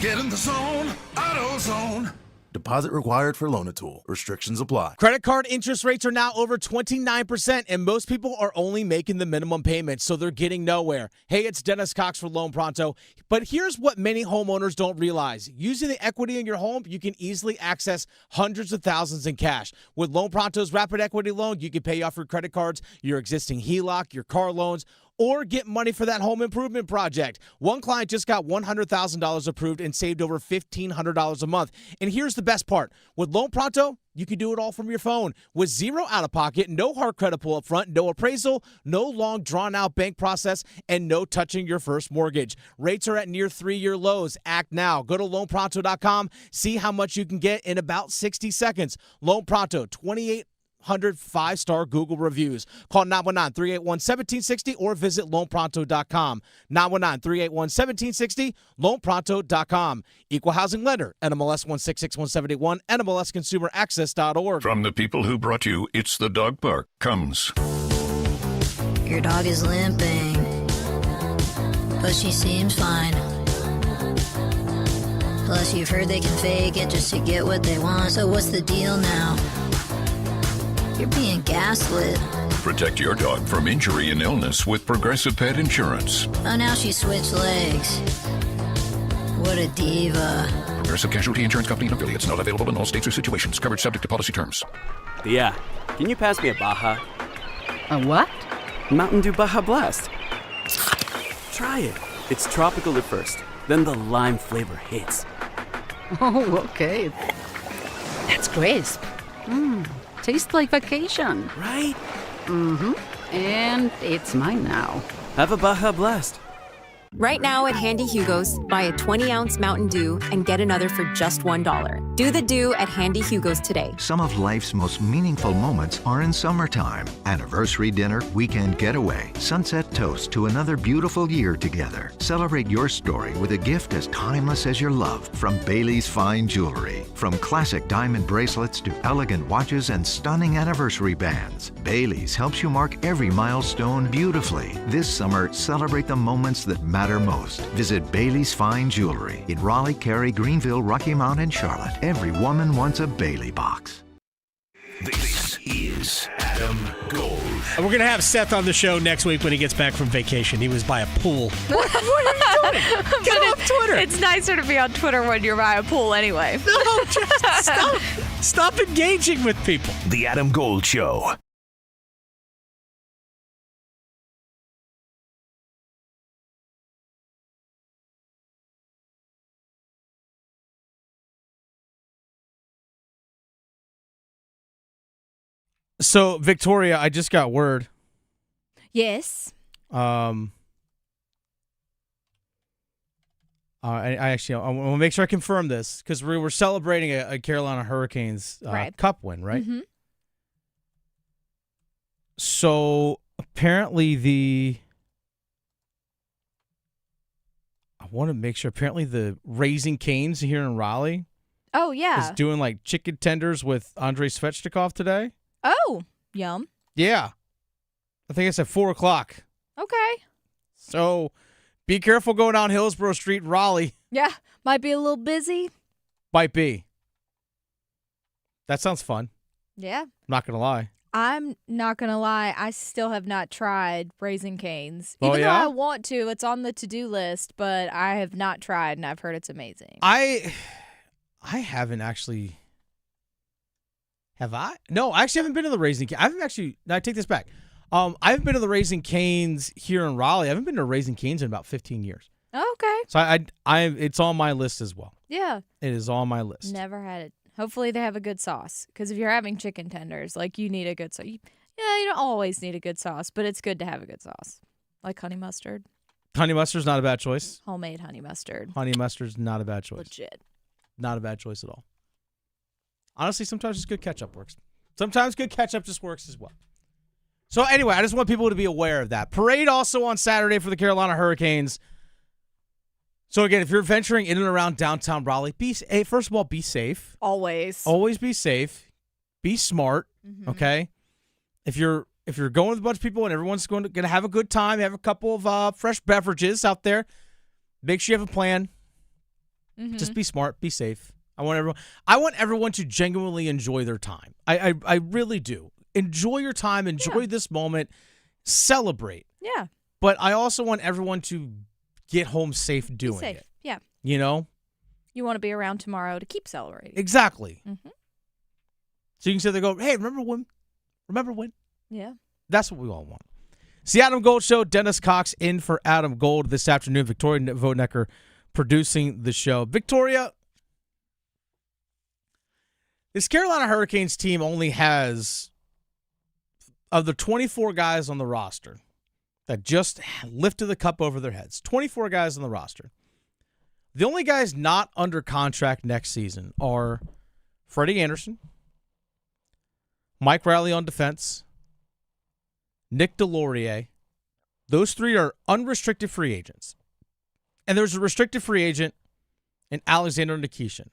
Get in the zone, AutoZone. Deposit required for Loan-A-Tool. Restrictions apply. Credit card interest rates are now over 29%, and most people are only making the minimum payment, so they're getting nowhere. Hey, it's Dennis Cox for Loan Pronto. But here's what many homeowners don't realize. Using the equity in your home, you can easily access hundreds of thousands in cash. With Loan Pronto's Rapid Equity Loan, you can pay off your credit cards, your existing HELOC, your car loans, or get money for that home improvement project. One client just got $100,000 approved and saved over $1,500 a month. And here's the best part. With Loan Pronto, you can do it all from your phone with zero out-of-pocket, no hard credit pull up front, no appraisal, no long drawn-out bank process, and no touching your first mortgage. Rates are at near 3-year lows. Act now. Go to loanpronto.com. See how much you can get in about 60 seconds. Loan Pronto, 2,800 5-star Google reviews. Call 919-381-1760 or visit loanpronto.com. 919-381-1760, loanpronto.com. Equal housing lender, NMLS 166171, NMLSconsumeraccess.org. From the people who brought you It's the Dog Park comes. Your dog is limping, but she seems fine. Plus, you've heard they can fake it just to get what they want. So what's the deal now? You're being gaslit. Protect your dog from injury and illness with Progressive Pet Insurance. Oh, now she switched legs. What a diva. Progressive Casualty Insurance Company and affiliates. Not available in all states or situations. Coverage subject to policy terms. Yeah. Can you pass me a Baja? A what? Mountain Dew Baja Blast. Try it. It's tropical at first. Then the lime flavor hits. Oh, okay. That's crisp. Tastes like vacation. Right? Mm-hmm. And it's mine now. Have a Baja Blast. Right now at Handy Hugo's, buy a 20-ounce Mountain Dew and get another for just $1. Do the Dew at Handy Hugo's today. Some of life's most meaningful moments are in summertime. Anniversary dinner, weekend getaway, sunset toast to another beautiful year together. Celebrate your story with a gift as timeless as your love from Bailey's Fine Jewelry. From classic diamond bracelets to elegant watches and stunning anniversary bands, Bailey's helps you mark every milestone beautifully. This summer, celebrate the moments that matter most. Visit Bailey's Fine Jewelry in Raleigh, Cary, Greenville, Rocky Mount, and Charlotte. Every woman wants a Bailey box. This is Adam Gold. We're going to have Seth on the show next week when he gets back from vacation. He was by a pool. What are you doing? Get off Twitter. It's nicer to be on Twitter when you're by a pool anyway. No, just stop. Stop engaging with people. The Adam Gold Show. So, Victoria, I just got word. Yes. I want to make sure I confirm this because we were celebrating a Carolina Hurricanes Cup win, right? Mm-hmm. So, apparently I want to make sure, apparently the Raising Cane's here in Raleigh Oh, yeah. is doing like chicken tenders with Andrei Svechnikov today. Oh, yum. Yeah. I think it's at 4 o'clock. Okay. So be careful going down Hillsborough Street, Raleigh. Yeah, might be a little busy. Might be. That sounds fun. Yeah. Not going to lie. I'm not going to lie. I still have not tried Raising Cane's. Oh, Even yeah? though I want to. It's on the to-do list, but I have not tried, and I've heard it's amazing. I haven't actually... Have I? No, I actually haven't been to the Raising Cane's. I haven't actually... No, I take this back. I haven't been to the Raising Cane's here in Raleigh. I haven't been to Raising Cane's in about 15 years. Okay. So it's on my list as well. Yeah. It is on my list. Never had it. Hopefully they have a good sauce. Because if you're having chicken tenders, like, you need a good sauce. You don't always need a good sauce, but it's good to have a good sauce. Like honey mustard. Honey mustard's not a bad choice. Homemade honey mustard. Honey mustard's not a bad choice. Legit. Not a bad choice at all. Honestly, sometimes just good ketchup works. Sometimes good ketchup just works as well. So anyway, I just want people to be aware of that. Parade also on Saturday for the Carolina Hurricanes. So again, if you're venturing in and around downtown Raleigh, first of all, be safe. Always. Always be safe. Be smart, okay? If you're going with a bunch of people and everyone's going to have a good time, have a couple of fresh beverages out there, make sure you have a plan. Just be smart, be safe. I want everyone to genuinely enjoy their time. I really do. Enjoy your time. Enjoy this moment. Celebrate. Yeah. But I also want everyone to get home safe doing it. Yeah. You know? You want to be around tomorrow to keep celebrating. Exactly. So you can sit there and go, hey, remember when? Remember when? Yeah. That's what we all want. It's the Adam Gold Show. Dennis Cox in for Adam Gold this afternoon. Victoria Vonecker producing the show. Victoria, this Carolina Hurricanes team only has, of the 24 guys on the roster that just lifted the cup over their heads, 24 guys on the roster. The only guys not under contract next season are Freddie Anderson, Mike Raleigh on defense, Nick Delorier. Those three are unrestricted free agents. And there's a restricted free agent in Alexander Nikishin,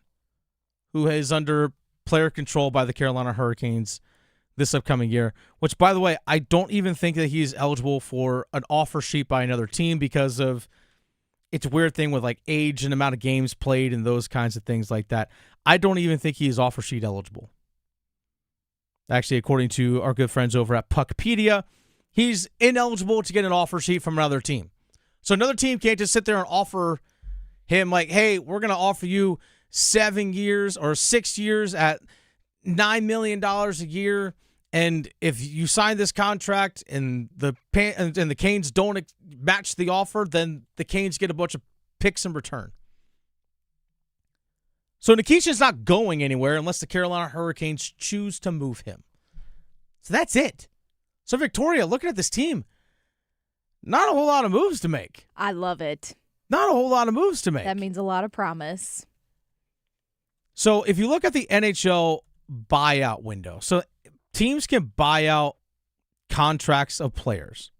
who is under player control by the Carolina Hurricanes this upcoming year, which, by the way, I don't even think that he's eligible for an offer sheet by another team because of it's a weird thing with like age and amount of games played and those kinds of things like that. I don't even think he is offer sheet eligible. Actually, according to our good friends over at Puckpedia, he's ineligible to get an offer sheet from another team. So another team can't just sit there and offer him like, hey, we're going to offer you 7 years or 6 years at $9 million a year. And if you sign this contract and the Canes don't match the offer, then the Canes get a bunch of picks in return. So Nikishin's not going anywhere unless the Carolina Hurricanes choose to move him. So that's it. So Victoria, looking at this team, not a whole lot of moves to make. I love it. Not a whole lot of moves to make. That means a lot of promise. So if you look at the NHL buyout window, so teams can buy out contracts of players.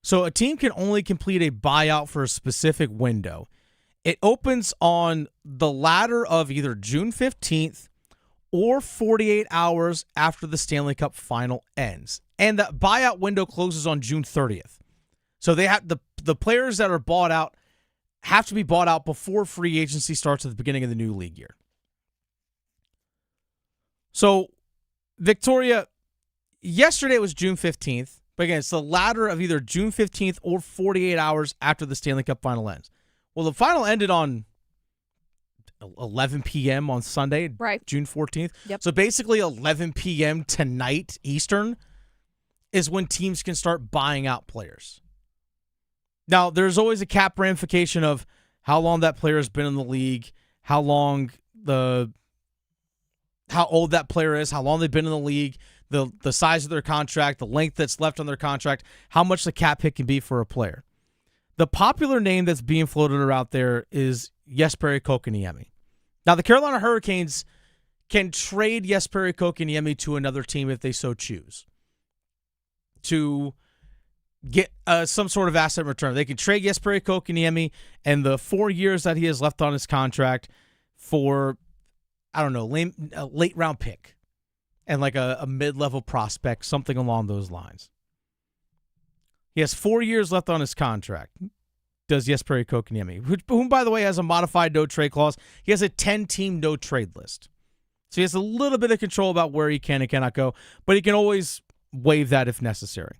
So a team can only complete a buyout for a specific window. It opens on the latter of either June 15th or 48 hours after the Stanley Cup final ends. And that buyout window closes on June 30th. So they have the players that are bought out have to be bought out before free agency starts at the beginning of the new league year. So, Victoria, yesterday was June 15th, but again, it's the latter of either June 15th or 48 hours after the Stanley Cup final ends. Well, the final ended on 11 p.m. on Sunday, right. June 14th. Yep. So basically 11 p.m. tonight Eastern is when teams can start buying out players. Now, there's always a cap ramification of how long that player has been in the league, how old that player is, how long they've been in the league, the size of their contract, the length that's left on their contract, how much the cap hit can be for a player. The popular name that's being floated around there is Jesperi Kotkaniemi. Now, the Carolina Hurricanes can trade Jesperi Kotkaniemi to another team if they so choose to get some sort of asset return. They can trade Jesperi Kotkaniemi and the 4 years that he has left on his contract for, I don't know, a late round pick and like a mid-level prospect, something along those lines. He has 4 years left on his contract, does Jesperi Kotkaniemi, whom, by the way, has a modified no-trade clause. He has a 10-team no-trade list. So he has a little bit of control about where he can and cannot go, but he can always waive that if necessary.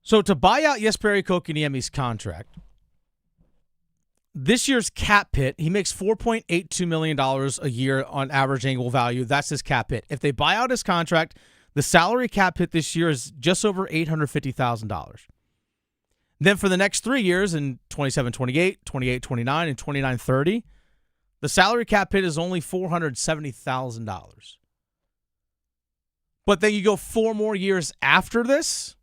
So to buy out Jesperi Kotkaniemi's contract, this year's cap hit, he makes $4.82 million a year on average annual value. That's his cap hit. If they buy out his contract, the salary cap hit this year is just over $850,000. Then for the next 3 years, in 27-28, 28-29, and 29-30, the salary cap hit is only $470,000. But then you go 4 more years after this,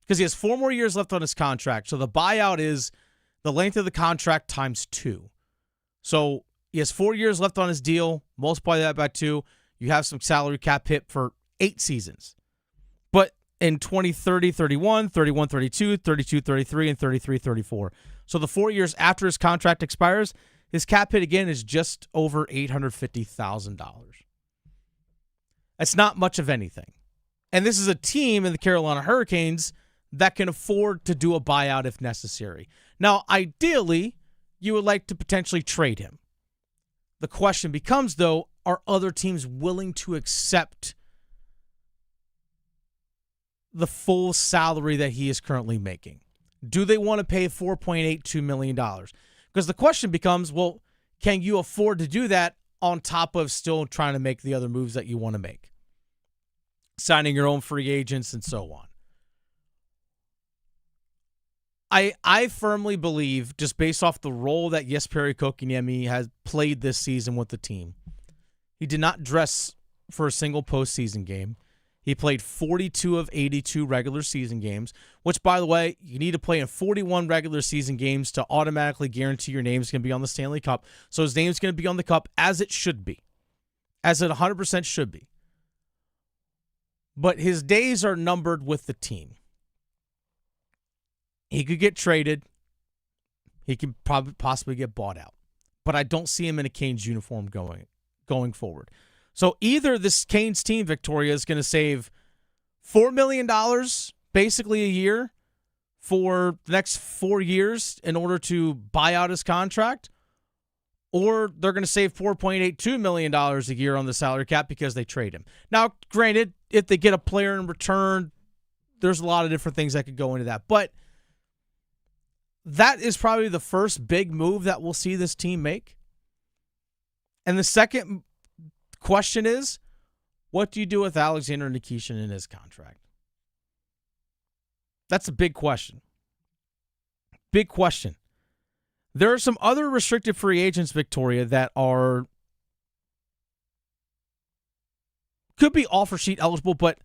because he has 4 more years left on his contract. So the buyout is the length of the contract times 2. So he has 4 years left on his deal. Multiply that by 2. You have some salary cap hit for 8 seasons. But in 2030, 31, 31, 32, 32, 33, and 33, 34. So the 4 years after his contract expires, his cap hit again is just over $850,000. That's not much of anything. And this is a team in the Carolina Hurricanes that can afford to do a buyout if necessary. Now, ideally, you would like to potentially trade him. The question becomes, though, are other teams willing to accept the full salary that he is currently making? Do they want to pay $4.82 million? Because the question becomes, well, can you afford to do that on top of still trying to make the other moves that you want to make? Signing your own free agents and so on. I firmly believe, just based off the role that Jesperi Kotkaniemi has played this season with the team, he did not dress for a single postseason game. He played 42 of 82 regular season games, which, by the way, you need to play in 41 regular season games to automatically guarantee your name is going to be on the Stanley Cup. So his name is going to be on the Cup as it should be, as it 100% should be. But his days are numbered with the team. He could get traded. He can probably possibly get bought out. But I don't see him in a Canes uniform going forward. So either this Canes team, Victoria, is going to save $4 million basically a year for the next 4 years in order to buy out his contract, or they're going to save $4.82 million a year on the salary cap because they trade him. Now, granted, if they get a player in return, there's a lot of different things that could go into that. But that is probably the first big move that we'll see this team make. And the second question is, what do you do with Alexander Nikishin in his contract? That's a big question. Big question. There are some other restricted free agents, Victoria, that could be offer sheet eligible, but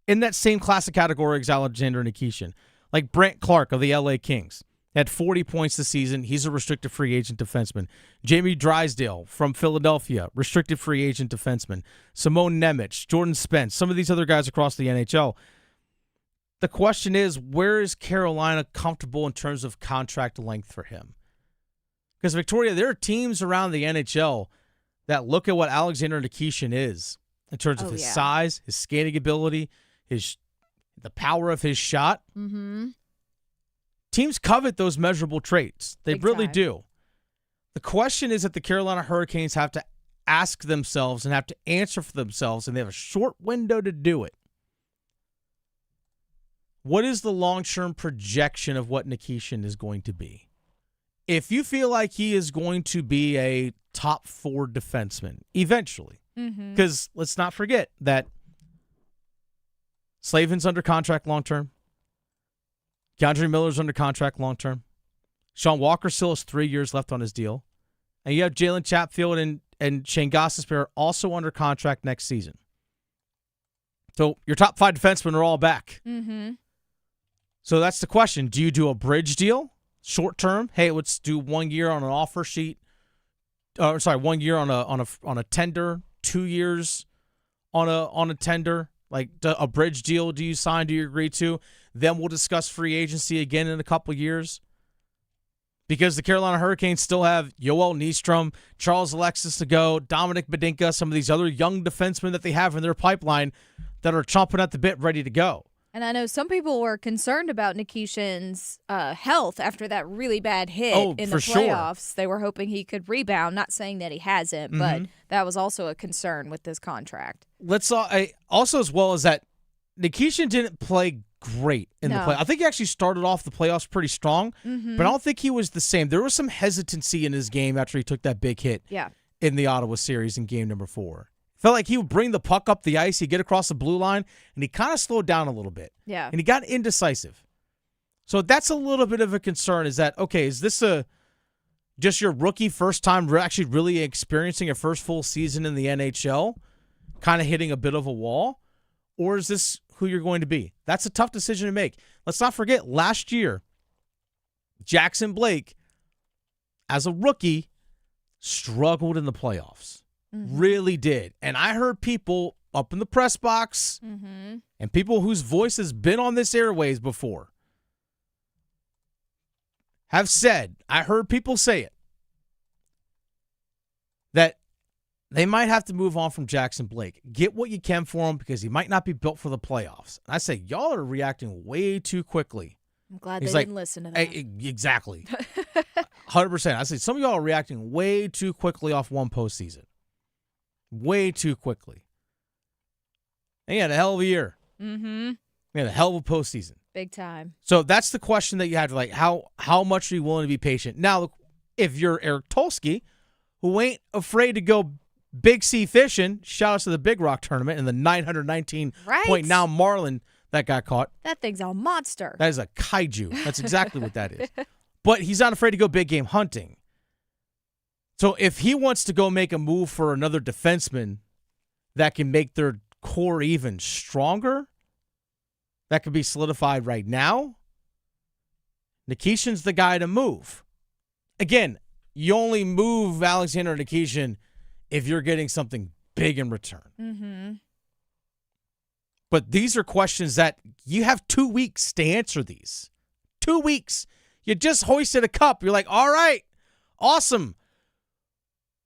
in that same classic category as Alexander Nikishin. Like Brent Clark of the LA Kings. Had 40 points this season. He's a restricted free agent defenseman. Jamie Drysdale from Philadelphia, restricted free agent defenseman. Simone Nemec, Jordan Spence, some of these other guys across the NHL. The question is, where is Carolina comfortable in terms of contract length for him? Because, Victoria, there are teams around the NHL that look at what Alexander Nikishin is in terms of his size, his skating ability, the power of his shot. Mm-hmm. Teams covet those measurable traits. They really do. The question is that the Carolina Hurricanes have to ask themselves and have to answer for themselves, and they have a short window to do it. What is the long-term projection of what Nikishin is going to be? If you feel like he is going to be a top 4 defenseman eventually, because let's not forget that Slavin's under contract long-term. Keandre Miller's under contract long-term. Sean Walker still has 3 years left on his deal. And you have Jalen Chatfield and Shane Gostisbehere also under contract next season. So your top 5 defensemen are all back. Mm-hmm. So that's the question. Do you do a bridge deal? Short-term? Hey, let's do 1 year on an offer sheet. 1 year on a tender. 2 years on a tender. Like a bridge deal, do you sign? Do you agree to? Then we'll discuss free agency again in a couple years. Because the Carolina Hurricanes still have Yoel Nystrom, Charles Alexis to go, Dominic Badinka, some of these other young defensemen that they have in their pipeline that are chomping at the bit, ready to go. And I know some people were concerned about Nikishin's health after that really bad hit in the playoffs. Sure. They were hoping he could rebound. Not saying that he hasn't, but that was also a concern with this contract. Let's also, as well as that, Nikishin didn't play great in the play. I think he actually started off the playoffs pretty strong, but I don't think he was the same. There was some hesitancy in his game after he took that big hit in the Ottawa series in game number 4. Felt like he would bring the puck up the ice, he'd get across the blue line, and he kind of slowed down a little bit. Yeah. And he got indecisive. So that's a little bit of a concern, is that, okay, is this just your rookie first time actually really experiencing a first full season in the NHL, kind of hitting a bit of a wall? Or is this who you're going to be? That's a tough decision to make. Let's not forget, last year, Jackson Blake, as a rookie, struggled in the playoffs. Really did. And I heard people up in the press box and people whose voice has been on this airways before have said, I heard people say it, that they might have to move on from Jackson Blake. Get what you can for him because he might not be built for the playoffs. And I say, y'all are reacting way too quickly. I'm glad they didn't listen to that. Exactly. 100%. I say some of y'all are reacting way too quickly off one postseason. Way too quickly. And he had a hell of a year. Mm-hmm. He had a hell of a postseason. Big time. So that's the question that you have to, like, how much are you willing to be patient? Now, if you're Eric Tulsky, who ain't afraid to go Big C fishing, shout out to the Big Rock tournament and the 919 point now Marlin that got caught. That thing's a monster. That is a kaiju. That's exactly what that is. But he's not afraid to go big game hunting. So if he wants to go make a move for another defenseman that can make their core even stronger, that could be solidified right now, Nikishin's the guy to move. Again, you only move Alexander Nikishin if you're getting something big in return. Mm-hmm. But these are questions that you have 2 weeks to answer these. 2 weeks. You just hoisted a cup. You're like, all right, awesome.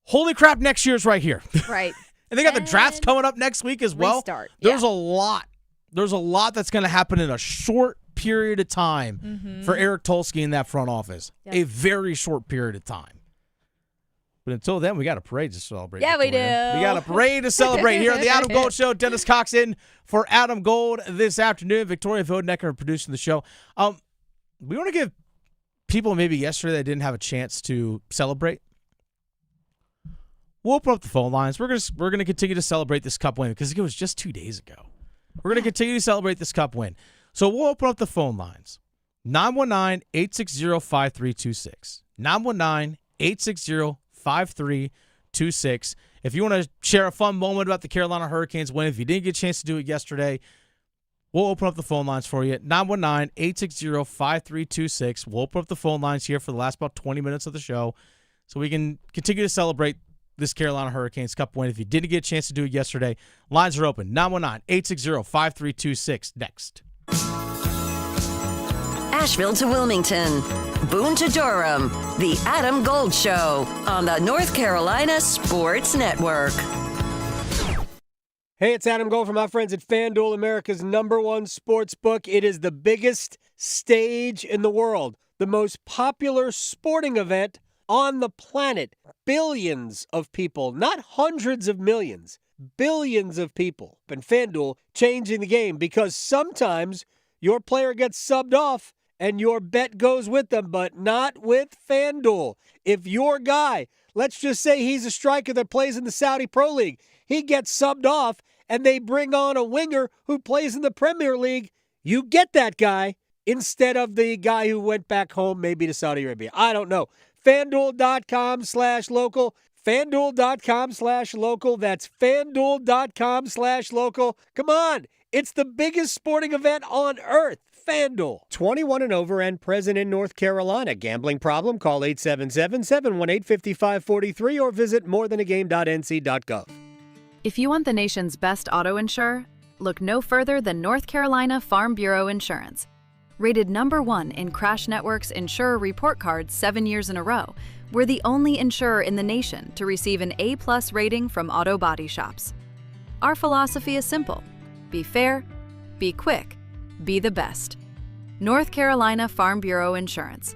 Holy crap, next year's right here. Right. And they got the drafts coming up next week as well. Restart. There's a lot. There's a lot that's going to happen in a short period of time for Eric Tulsky in that front office. Yep. A very short period of time. But until then, we got a parade to celebrate. Yeah, we do. We got a parade to celebrate here on the Adam Gold Show. Dennis Cox in for Adam Gold this afternoon. Victoria Vodenecker producing the show. We want to give people maybe yesterday that didn't have a chance to celebrate. We'll open up the phone lines. We're gonna continue to celebrate this cup win because it was just 2 days ago. We're gonna continue to celebrate this cup win. So we'll open up the phone lines. 919-860-5326. 919-860-5326. If you want to share a fun moment about the Carolina Hurricanes win, if you didn't get a chance to do it yesterday, we'll open up the phone lines for you. 919-860-5326. We'll open up the phone lines here for the last about 20 minutes of the show so we can continue to celebrate this Carolina Hurricanes Cup win. If you didn't get a chance to do it yesterday, lines are open. 919-860-5326. Next. Asheville to Wilmington, Boone to Durham, the Adam Gold Show on the North Carolina Sports Network. Hey, it's Adam Gold from my friends at FanDuel, America's #1 sports book. It is the biggest stage in the world, the most popular sporting event on the planet. Billions of people, not hundreds of millions, billions of people. And FanDuel changing the game because sometimes your player gets subbed off and your bet goes with them, but not with FanDuel. If your guy, let's just say he's a striker that plays in the Saudi Pro League, he gets subbed off and they bring on a winger who plays in the Premier League, you get that guy instead of the guy who went back home maybe to Saudi Arabia. I don't know. FanDuel.com/local. FanDuel.com/local. That's FanDuel.com/local. Come on. It's the biggest sporting event on earth. FanDuel. 21 and over and present in North Carolina. Gambling problem? Call 877-718-5543 or visit morethanagame.nc.gov. If you want the nation's best auto insurer, look no further than North Carolina Farm Bureau Insurance. Rated #1 in Crash Network's Insurer Report Card 7 years in a row, we're the only insurer in the nation to receive an A+ rating from auto body shops. Our philosophy is simple. Be fair, be quick, be the best. North Carolina Farm Bureau Insurance.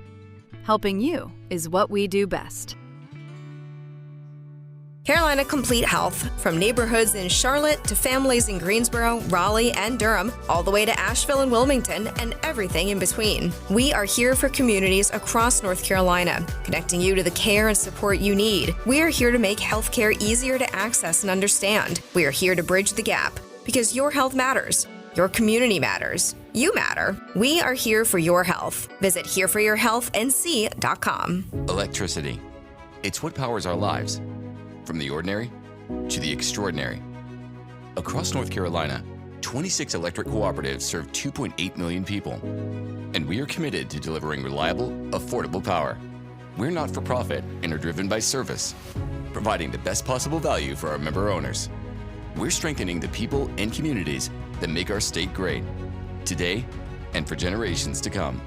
Helping you is what we do best. Carolina Complete Health, from neighborhoods in Charlotte to families in Greensboro, Raleigh, and Durham, all the way to Asheville and Wilmington, and everything in between. We are here for communities across North Carolina, connecting you to the care and support you need. We are here to make healthcare easier to access and understand. We are here to bridge the gap, because your health matters. Your community matters. You matter. We are here for your health. Visit hereforyourhealthnc.com. Electricity. It's what powers our lives. From the ordinary to the extraordinary. Across North Carolina, 26 electric cooperatives serve 2.8 million people. And we are committed to delivering reliable, affordable power. We're not for profit and are driven by service, providing the best possible value for our member owners. we're strengthening the people and communities that make our state great, today and for generations to come.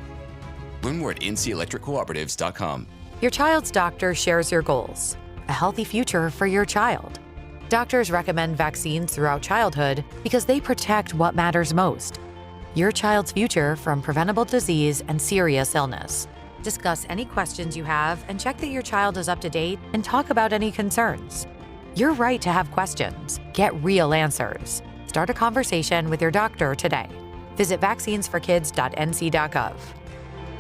Learn more at ncelectriccooperatives.com. Your child's doctor shares your goals, a healthy future for your child. Doctors recommend vaccines throughout childhood because they protect what matters most, your child's future from preventable disease and serious illness. Discuss any questions you have and check that your child is up to date and talk about any concerns. You're right to have questions. Get real answers. Start a conversation with your doctor today. Visit vaccinesforkids.nc.gov.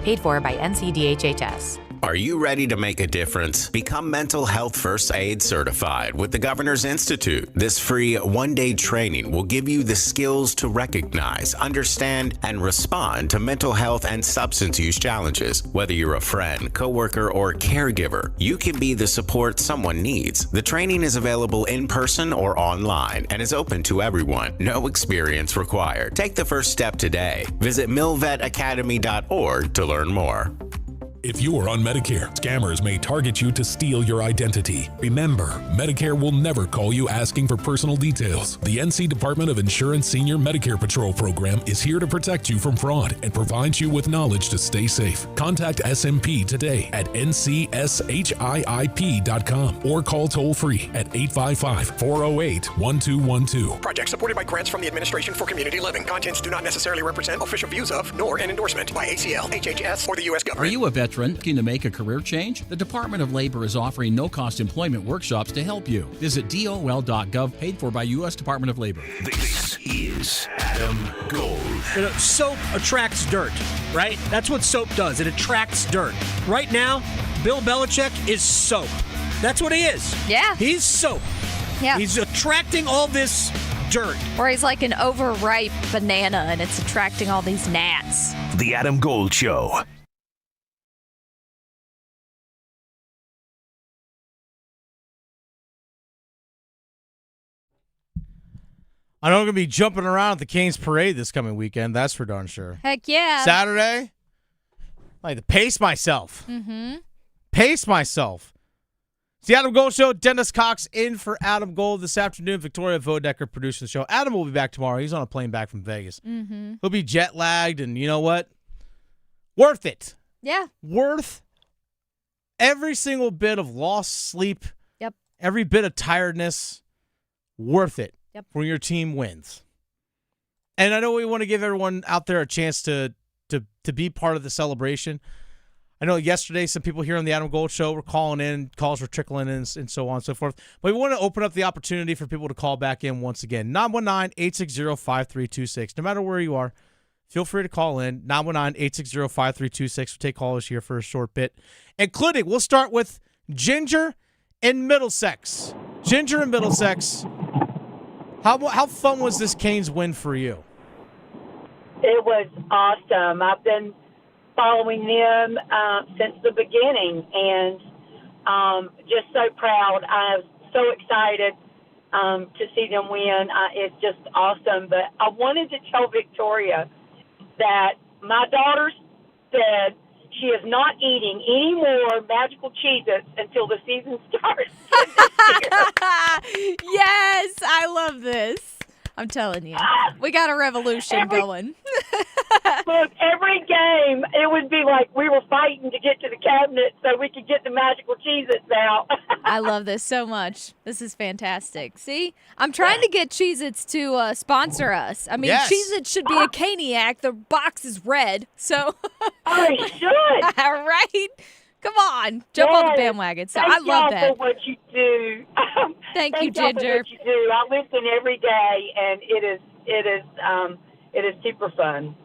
Paid for by NCDHHS. Are you ready to make a difference? Become Mental Health First Aid Certified with the Governor's Institute. This free one-day training will give you the skills to recognize, understand, and respond to mental health and substance use challenges. Whether you're a friend, coworker, or caregiver, you can be the support someone needs. The training is available in person or online and is open to everyone. No experience required. Take the first step today. Visit milvetacademy.org to learn more. If you are on Medicare, scammers may target you to steal your identity. Remember, Medicare will never call you asking for personal details. The NC Department of Insurance Senior Medicare Patrol Program is here to protect you from fraud and provides you with knowledge to stay safe. Contact SMP today at ncship.com or call toll-free at 855-408-1212. Project supported by grants from the Administration for Community Living. Contents do not necessarily represent official views of, nor an endorsement by ACL, HHS, or the U.S. government. Are you a veteran looking to make a career change? The Department of Labor is offering no-cost employment workshops to help you. Visit DOL.gov, paid for by U.S. Department of Labor. This is Adam Gold. Soap attracts dirt, right? That's what soap does. It attracts dirt. Right now, Bill Belichick is soap. That's what he is. Yeah. He's soap. Yeah. He's attracting all this dirt. Or he's like an overripe banana and it's attracting all these gnats. The Adam Gold Show. I know I'm going to be jumping around at the Canes Parade this coming weekend. That's for darn sure. Heck yeah. Saturday, I like to pace myself. Mm-hmm. Pace myself. It's the Adam Gold Show. Dennis Cox in for Adam Gold this afternoon. Victoria Vodecker producing the show. Adam will be back tomorrow. He's on a plane back from Vegas. Mm-hmm. He'll be jet lagged, and you know what? Worth it. Yeah. Worth every single bit of lost sleep. Yep. Every bit of tiredness. Worth it. Yep. When your team wins. And I know we want to give everyone out there a chance to be part of the celebration. I know yesterday some people here on the Adam Gold Show were calling in, calls were trickling in, and so on and so forth. But we want to open up the opportunity for people to call back in once again. 919-860-5326. No matter where you are, feel free to call in. 919-860-5326. We'll take callers here for a short bit. Including, we'll start with Ginger in Middlesex. Ginger in Middlesex. How fun was this Canes win for you? It was awesome. I've been following them since the beginning, and just so proud. I'm so excited to see them win. It's just awesome. But I wanted to tell Victoria that my daughter said she is not eating any more magical Cheez-Its until the season starts. Yes, I love this. I'm telling you. We got a revolution going. Look, every game, it would be like we were fighting to get to the cabinet so we could get the magical Cheez-Its out. I love this so much. This is fantastic. See, I'm trying to get Cheez-Its to sponsor us. I mean, yes. Cheez-Its should be a Caniac. The box is red, so. Oh, it should. Right? Come on. Jump on the bandwagon. So I love that. Thank y'all for what you do. Thank you, y'all Ginger. for what you do. I listen every day, and it is super fun.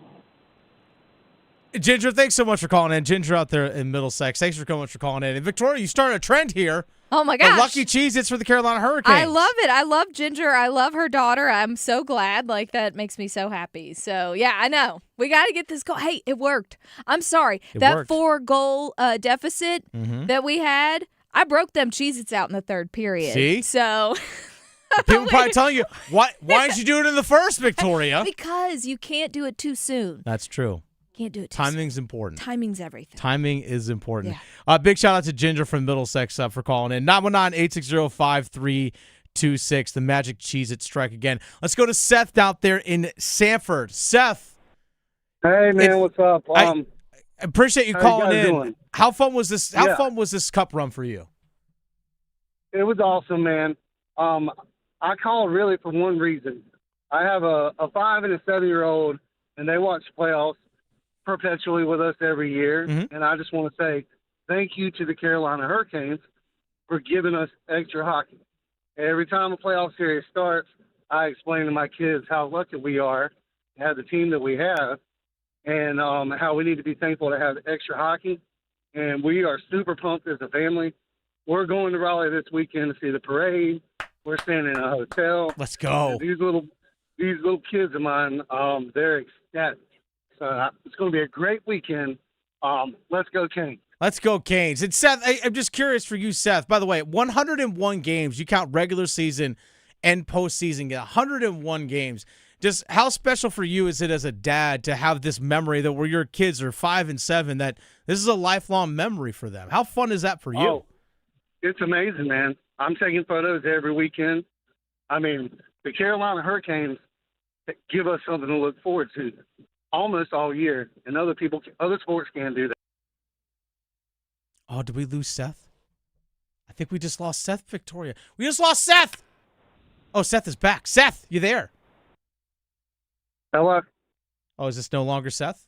Ginger, thanks so much for calling in. Ginger out there in Middlesex, thanks for so much for calling in. And Victoria, you started a trend here. Oh, my gosh. Lucky Cheez-Its for the Carolina Hurricanes. I love it. I love Ginger. I love her daughter. I'm so glad. Like, that makes me so happy. So, yeah, I know. We got to get this goal. Hey, it worked. I'm sorry. That 4-goal deficit that we had, I broke them Cheez-Its out in the third period. See? So... People probably telling you, why didn't you do it in the first, Victoria? Because you can't do it too soon. That's true. Can't do it too Timing's soon. important. Timing's everything. Timing is important. Yeah. Big shout out to Ginger from Middlesex for calling in. 919-860-5326. 888-266. The Magic Cheez-It strike again. Let's go to Seth out there in Sanford. Seth. Hey, man, what's up? I appreciate you how calling you guys in. doing? How fun was this? How Yeah. fun was this cup run for you? It was awesome, man. I called really for one reason. I have a 5 and a 7-year-old, and they watch playoffs perpetually with us every year. And I just want to say thank you to the Carolina Hurricanes for giving us extra hockey. Every time a playoff series starts, I explain to my kids how lucky we are to have the team that we have, and how we need to be thankful to have extra hockey. And we are super pumped as a family. We're going to Raleigh this weekend to see the parade. We're staying in a hotel. Let's go. And these little kids of mine, they're ecstatic. So it's going to be a great weekend. Let's go Canes. Let's go Canes. And Seth, I'm just curious for you, Seth. By the way, 101 games. You count regular season and postseason. 101 games. Just how special for you is it as a dad to have this memory that where your kids are 5 and 7, that this is a lifelong memory for them? How fun is that for you? Oh, it's amazing, man. I'm taking photos every weekend. I mean, the Carolina Hurricanes give us something to look forward to almost all year, and other sports can't do that. Oh, did we lose Seth? I think we just lost Seth, Victoria. We just lost Seth! Oh, Seth is back. Seth, you there? Hello? Oh, is this no longer Seth?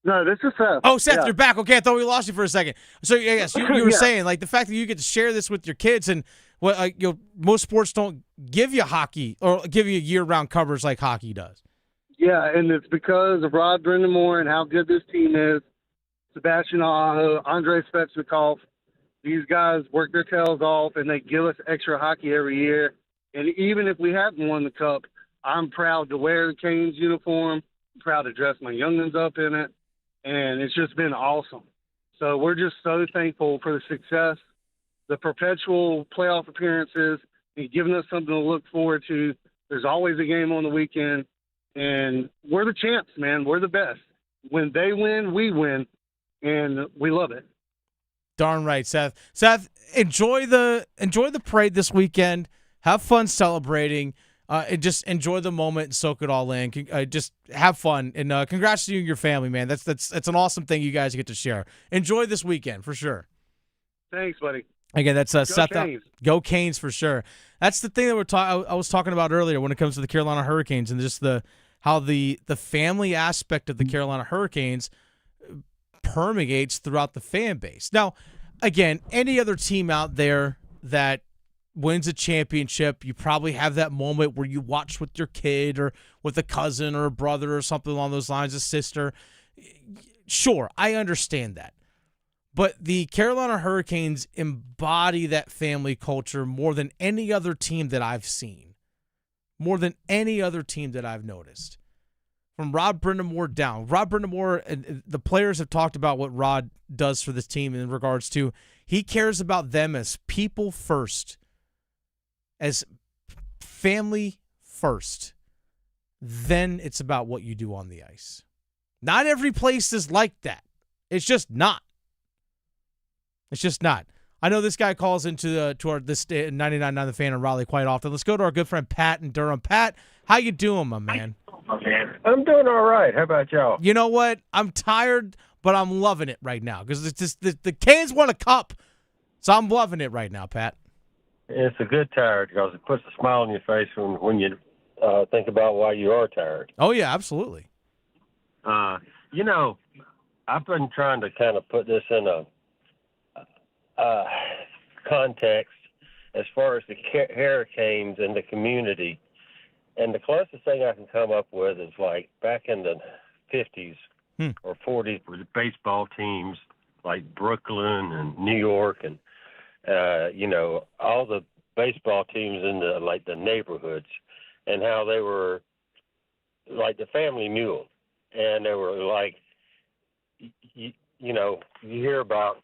No, this is Seth. Oh, Seth, Yeah. you're back. Okay, I thought we lost you for a second. So, yes, you were saying, like, the fact that you get to share this with your kids, and most sports don't give you hockey or give you year-round coverage like hockey does. Yeah, and it's because of Rod Brindamore and how good this team is. Sebastian Aho, Andrei Svechnikov. These guys work their tails off, and they give us extra hockey every year. And even if we haven't won the cup, I'm proud to wear the Canes uniform. I'm proud to dress my youngins up in it. And it's just been awesome. So we're just so thankful for the success, the perpetual playoff appearances, and giving us something to look forward to. There's always a game on the weekend. And we're the champs, man. We're the best. When they win, we win. And we love it. Darn right, Seth. Seth, enjoy the parade this weekend. Have fun celebrating. And just enjoy the moment and soak it all in. Just have fun. And congrats to you and your family, man. That's an awesome thing you guys get to share. Enjoy this weekend for sure. Thanks, buddy. Again, that's Seth. Canes. Go Canes for sure. That's the thing that I was talking about earlier when it comes to the Carolina Hurricanes and just how the family aspect of the Carolina Hurricanes permeates throughout the fan base. Now, again, any other team out there that wins a championship, you probably have that moment where you watch with your kid or with a cousin or a brother or something along those lines, a sister. Sure, I understand that. But the Carolina Hurricanes embody that family culture more than any other team that I've seen, more than any other team that I've noticed. From Rod Brindamore down. Rod Brindamore, and the players have talked about what Rod does for this team in regards to he cares about them as people first, as family first. Then it's about what you do on the ice. Not every place is like that. It's just not. It's just not. I know this guy calls into this 99.9 The Fan in Raleigh quite often. Let's go to our good friend Pat in Durham. Pat, how you doing, my man? I'm doing all right. How about y'all? You know what? I'm tired, but I'm loving it right now because it's just the Canes won a cup, so I'm loving it right now, Pat. It's a good tired because it puts a smile on your face when you think about why you are tired. Oh yeah, absolutely. You know, I've been trying to kind of put this in a context as far as the Hurricanes and the community. And the closest thing I can come up with is like back in the 50s or 40s with baseball teams like Brooklyn and New York and, all the baseball teams in the neighborhoods and how they were like the family mule. And they were like, you hear about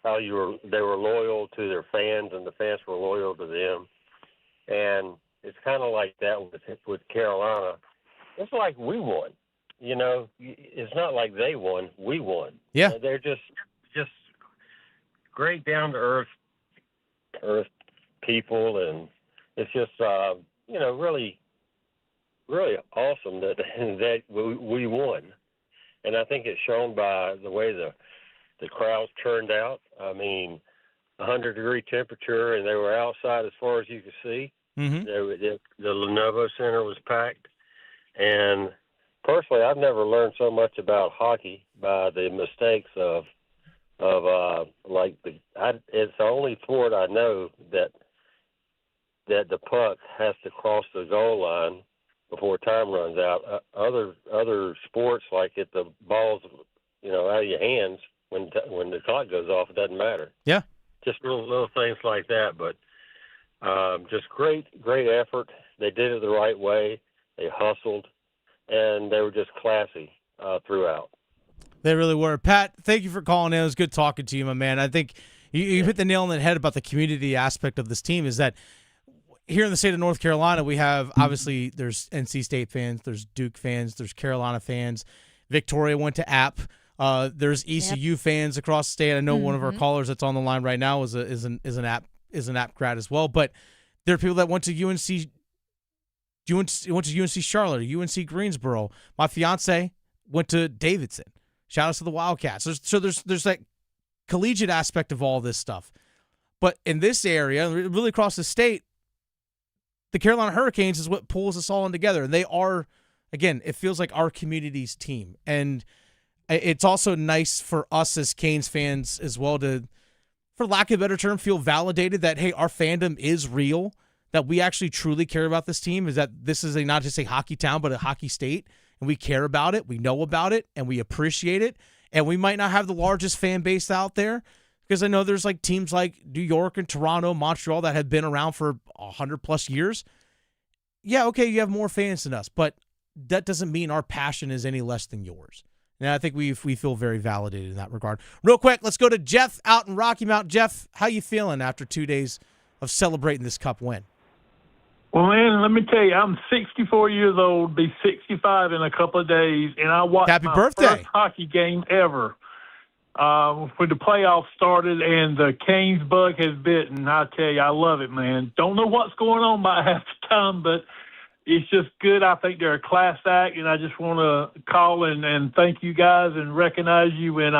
how they were loyal to their fans and the fans were loyal to them. And it's kind of like that with Carolina. It's like we won. It's not like they won. We won. Yeah. They're just great down to earth people, and it's just really, really awesome that that we won, and I think it's shown by the way the crowds turned out. I mean, 100-degree temperature, and they were outside as far as you could see. Mm-hmm. The Lenovo Center was packed, and personally, I've never learned so much about hockey by the mistakes of it's the only sport I know that the puck has to cross the goal line before time runs out. Other sports, like if the ball's out of your hands when the clock goes off, it doesn't matter. Yeah, just little things like that. But just great effort. They did it the right way. They hustled, and they were just classy throughout. They really were. Pat, thank you for calling in. It was good talking to you, my man. I think you hit the nail on the head about the community aspect of this team, is that here in the state of North Carolina, we have, obviously, there's NC State fans, there's Duke fans, there's Carolina fans. Victoria went to App. There's ECU fans across the state. I know one of our callers that's on the line right now is an App grad as well. But there are people that went to UNC Charlotte, UNC Greensboro. My fiance went to Davidson. Shout out to the Wildcats. There's that collegiate aspect of all this stuff. But in this area, really across the state, the Carolina Hurricanes is what pulls us all in together. And they are, again, it feels like our community's team. And it's also nice for us as Canes fans as well to, for lack of a better term, feel validated that, hey, our fandom is real, that we actually truly care about this team, is that this is not just a hockey town, but a hockey state. And we care about it, we know about it, and we appreciate it. And we might not have the largest fan base out there, because I know there's like teams like New York and Toronto, Montreal that have been around for 100+ years. Yeah, okay, you have more fans than us, but that doesn't mean our passion is any less than yours. And I think we feel very validated in that regard. Real quick, let's go to Jeff out in Rocky Mount. Jeff, how you feeling after 2 days of celebrating this Cup win? Well, man, let me tell you, I'm 64 years old, be 65 in a couple of days, and I watched my first hockey game ever when the playoffs started and the Canes bug has bitten. I tell you, I love it, man. Don't know what's going on by half the time, but it's just good. I think they're a class act, and I just want to call and thank you guys and recognize you. And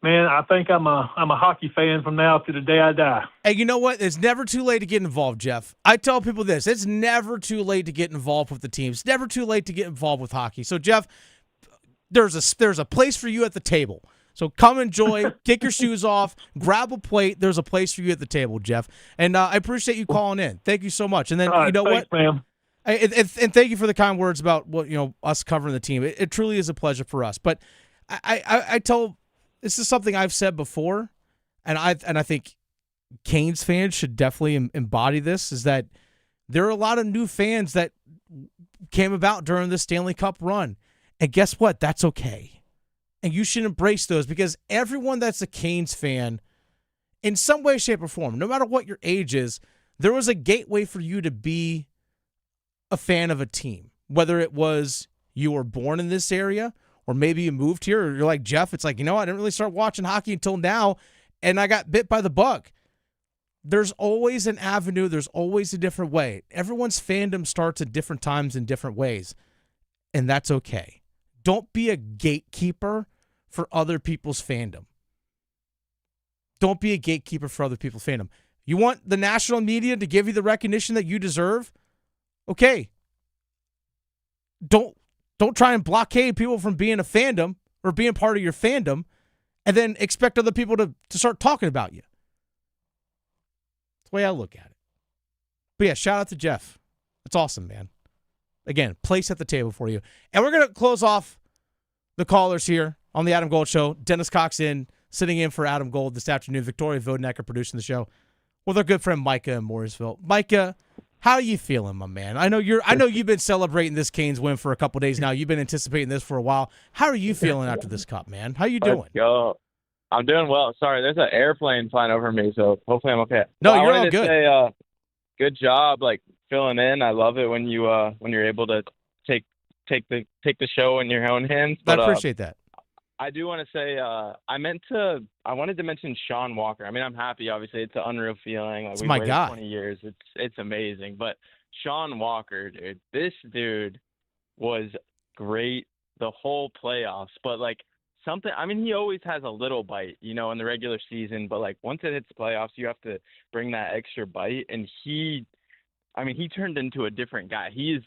man, I think I'm a hockey fan from now to the day I die. Hey, you know what? It's never too late to get involved, Jeff. I tell people this. It's never too late to get involved with the team. It's never too late to get involved with hockey. So, Jeff, there's a place for you at the table. So come enjoy, kick your shoes off, grab a plate. There's a place for you at the table, Jeff. And I appreciate you calling in. Thank you so much. And then, you know thanks, what? Ma'am. And thank you for the kind words about us covering the team. It truly is a pleasure for us. But I tell, this is something I've said before, and I think Canes fans should definitely embody this, is that there are a lot of new fans that came about during the Stanley Cup run. And guess what? That's okay. And you should embrace those, because everyone that's a Canes fan, in some way, shape, or form, no matter what your age is, there was a gateway for you to be a fan of a team. Whether it was you were born in this area, or maybe you moved here, or you're like Jeff, it's like, I didn't really start watching hockey until now, and I got bit by the bug. There's always an avenue. There's always a different way. Everyone's fandom starts at different times in different ways, and that's okay. Don't be a gatekeeper for other people's fandom. Don't be a gatekeeper for other people's fandom. You want the national media to give you the recognition that you deserve? Okay. Don't try and blockade people from being a fandom or being part of your fandom, and then expect other people to start talking about you. That's the way I look at it. But yeah, shout out to Jeff. That's awesome, man. Again, place at the table for you. And we're going to close off the callers here on the Adam Gold Show. Dennis Cox sitting in for Adam Gold this afternoon. Victoria Vodenecker producing the show with our good friend Micah in Mooresville. Micah, how are you feeling, my man? I know you've been celebrating this Canes win for a couple days now. You've been anticipating this for a while. How are you feeling after this Cup, man? How you doing? Let's go. I'm doing well. Sorry, there's an airplane flying over me, so hopefully I'm okay. No, well, you're all good. Say, good job, filling in. I love it when you're able to take the show in your own hands. But, I appreciate that. I do want to say I wanted to mention Sean Walker. I mean, I'm happy. Obviously, it's an unreal feeling. Like, It's we've my waited guy. 20 years. It's amazing. But Sean Walker, dude, this dude was great the whole playoffs. But like something, I mean, he always has a little bite, in the regular season. But like once it hits the playoffs, you have to bring that extra bite. And he turned into a different guy. He is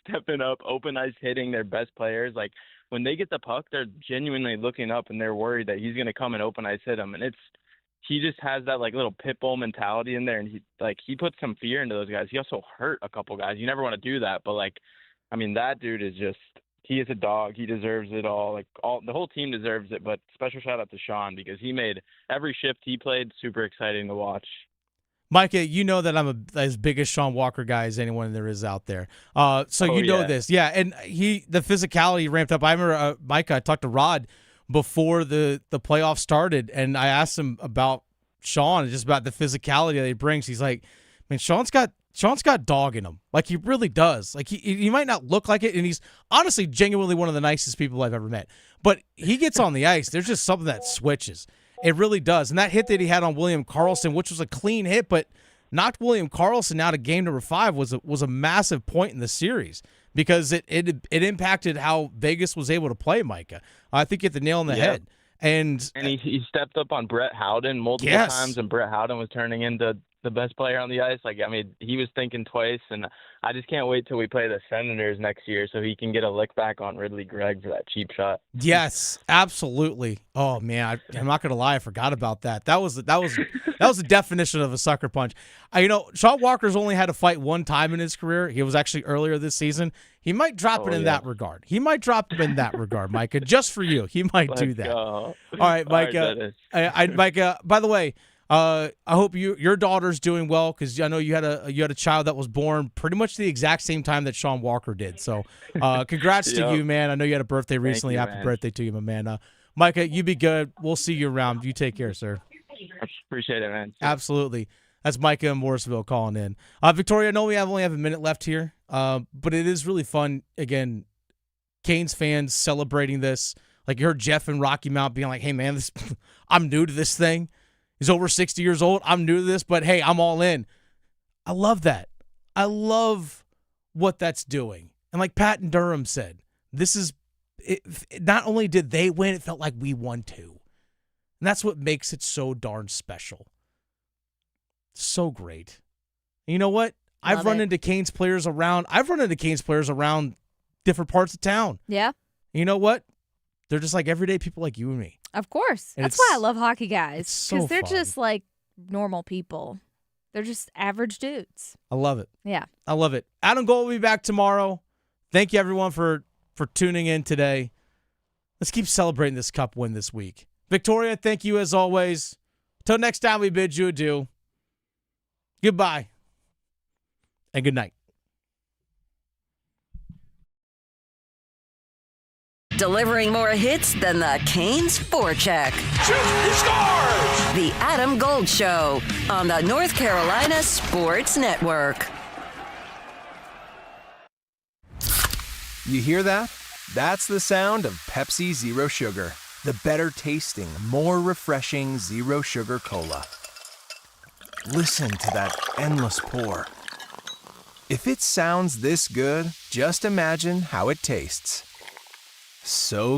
stepping up, open ice hitting their best players. Like when they get the puck, they're genuinely looking up and they're worried that he's going to come and open ice hit them. And he just has that like little pit bull mentality in there. And he puts some fear into those guys. He also hurt a couple guys. You never want to do that. But like, I mean, that dude is he is a dog. He deserves it all. Like the whole team deserves it. But special shout out to Sean because he made every shift he played super exciting to watch. Micah, you know that I'm as big a Sean Walker guy as anyone there is out there. You know this. Yeah, and the physicality ramped up. I remember, Micah, I talked to Rod before the playoffs started, and I asked him about Sean, just about the physicality that he brings. He's like, man, Sean's got dog in him. Like, he really does. Like, he might not look like it, and he's honestly genuinely one of the nicest people I've ever met. But he gets on the ice, there's just something that switches. It really does. And that hit that he had on William Karlsson, which was a clean hit, but knocked William Karlsson out of game number 5, was a massive point in the series because it impacted how Vegas was able to play Micah. I think you hit the nail on the head. And he stepped up on Brett Howden multiple times, and Brett Howden was turning into the best player on the ice. Like, I mean, he was thinking twice, and I just can't wait till we play the Senators next year so he can get a lick back on Ridley Gregg for that cheap shot. Yes, absolutely. Oh man, I'm not gonna lie, I forgot about that. That was the definition of a sucker punch. Sean Walker's only had to fight one time in his career. He was actually earlier this season. He might drop it in that regard. He might drop him in that regard, Micah, just for you. He might do that. All right, Micah. Micah, by the way, I hope your daughter's doing well because I know you had a child that was born pretty much the exact same time that Sean Walker did. So, congrats to you, man. I know you had a birthday recently. Happy birthday to you, my man. Micah, you be good. We'll see you around. You take care, sir. Appreciate it, man. Absolutely. That's Micah in Morrisville calling in. Victoria, I know we only have a minute left here, but it is really fun. Again, Canes fans celebrating this. Like, you heard Jeff and Rocky Mount being like, hey, man, I'm new to this thing. He's over 60 years old. I'm new to this, but hey, I'm all in. I love that. I love what that's doing. And like Pat and Durham said, this is it. Not only did they win, it felt like we won too. And that's what makes it so darn special. So great. And you know what? I've run into Canes players around different parts of town. Yeah. And you know what? They're just like everyday people like you and me. Of course. And that's why I love hockey guys. Because they're fun. just like normal people. They're just average dudes. I love it. Yeah. I love it. Adam Gold will be back tomorrow. Thank you, everyone, for tuning in today. Let's keep celebrating this cup win this week. Victoria, thank you as always. Till next time, we bid you adieu. Goodbye. And good night. Delivering more hits than the Canes forecheck. He scores! The Adam Gold Show on the North Carolina Sports Network. You hear that? That's the sound of Pepsi Zero Sugar. The better tasting, more refreshing Zero Sugar Cola. Listen to that endless pour. If it sounds this good, just imagine how it tastes. So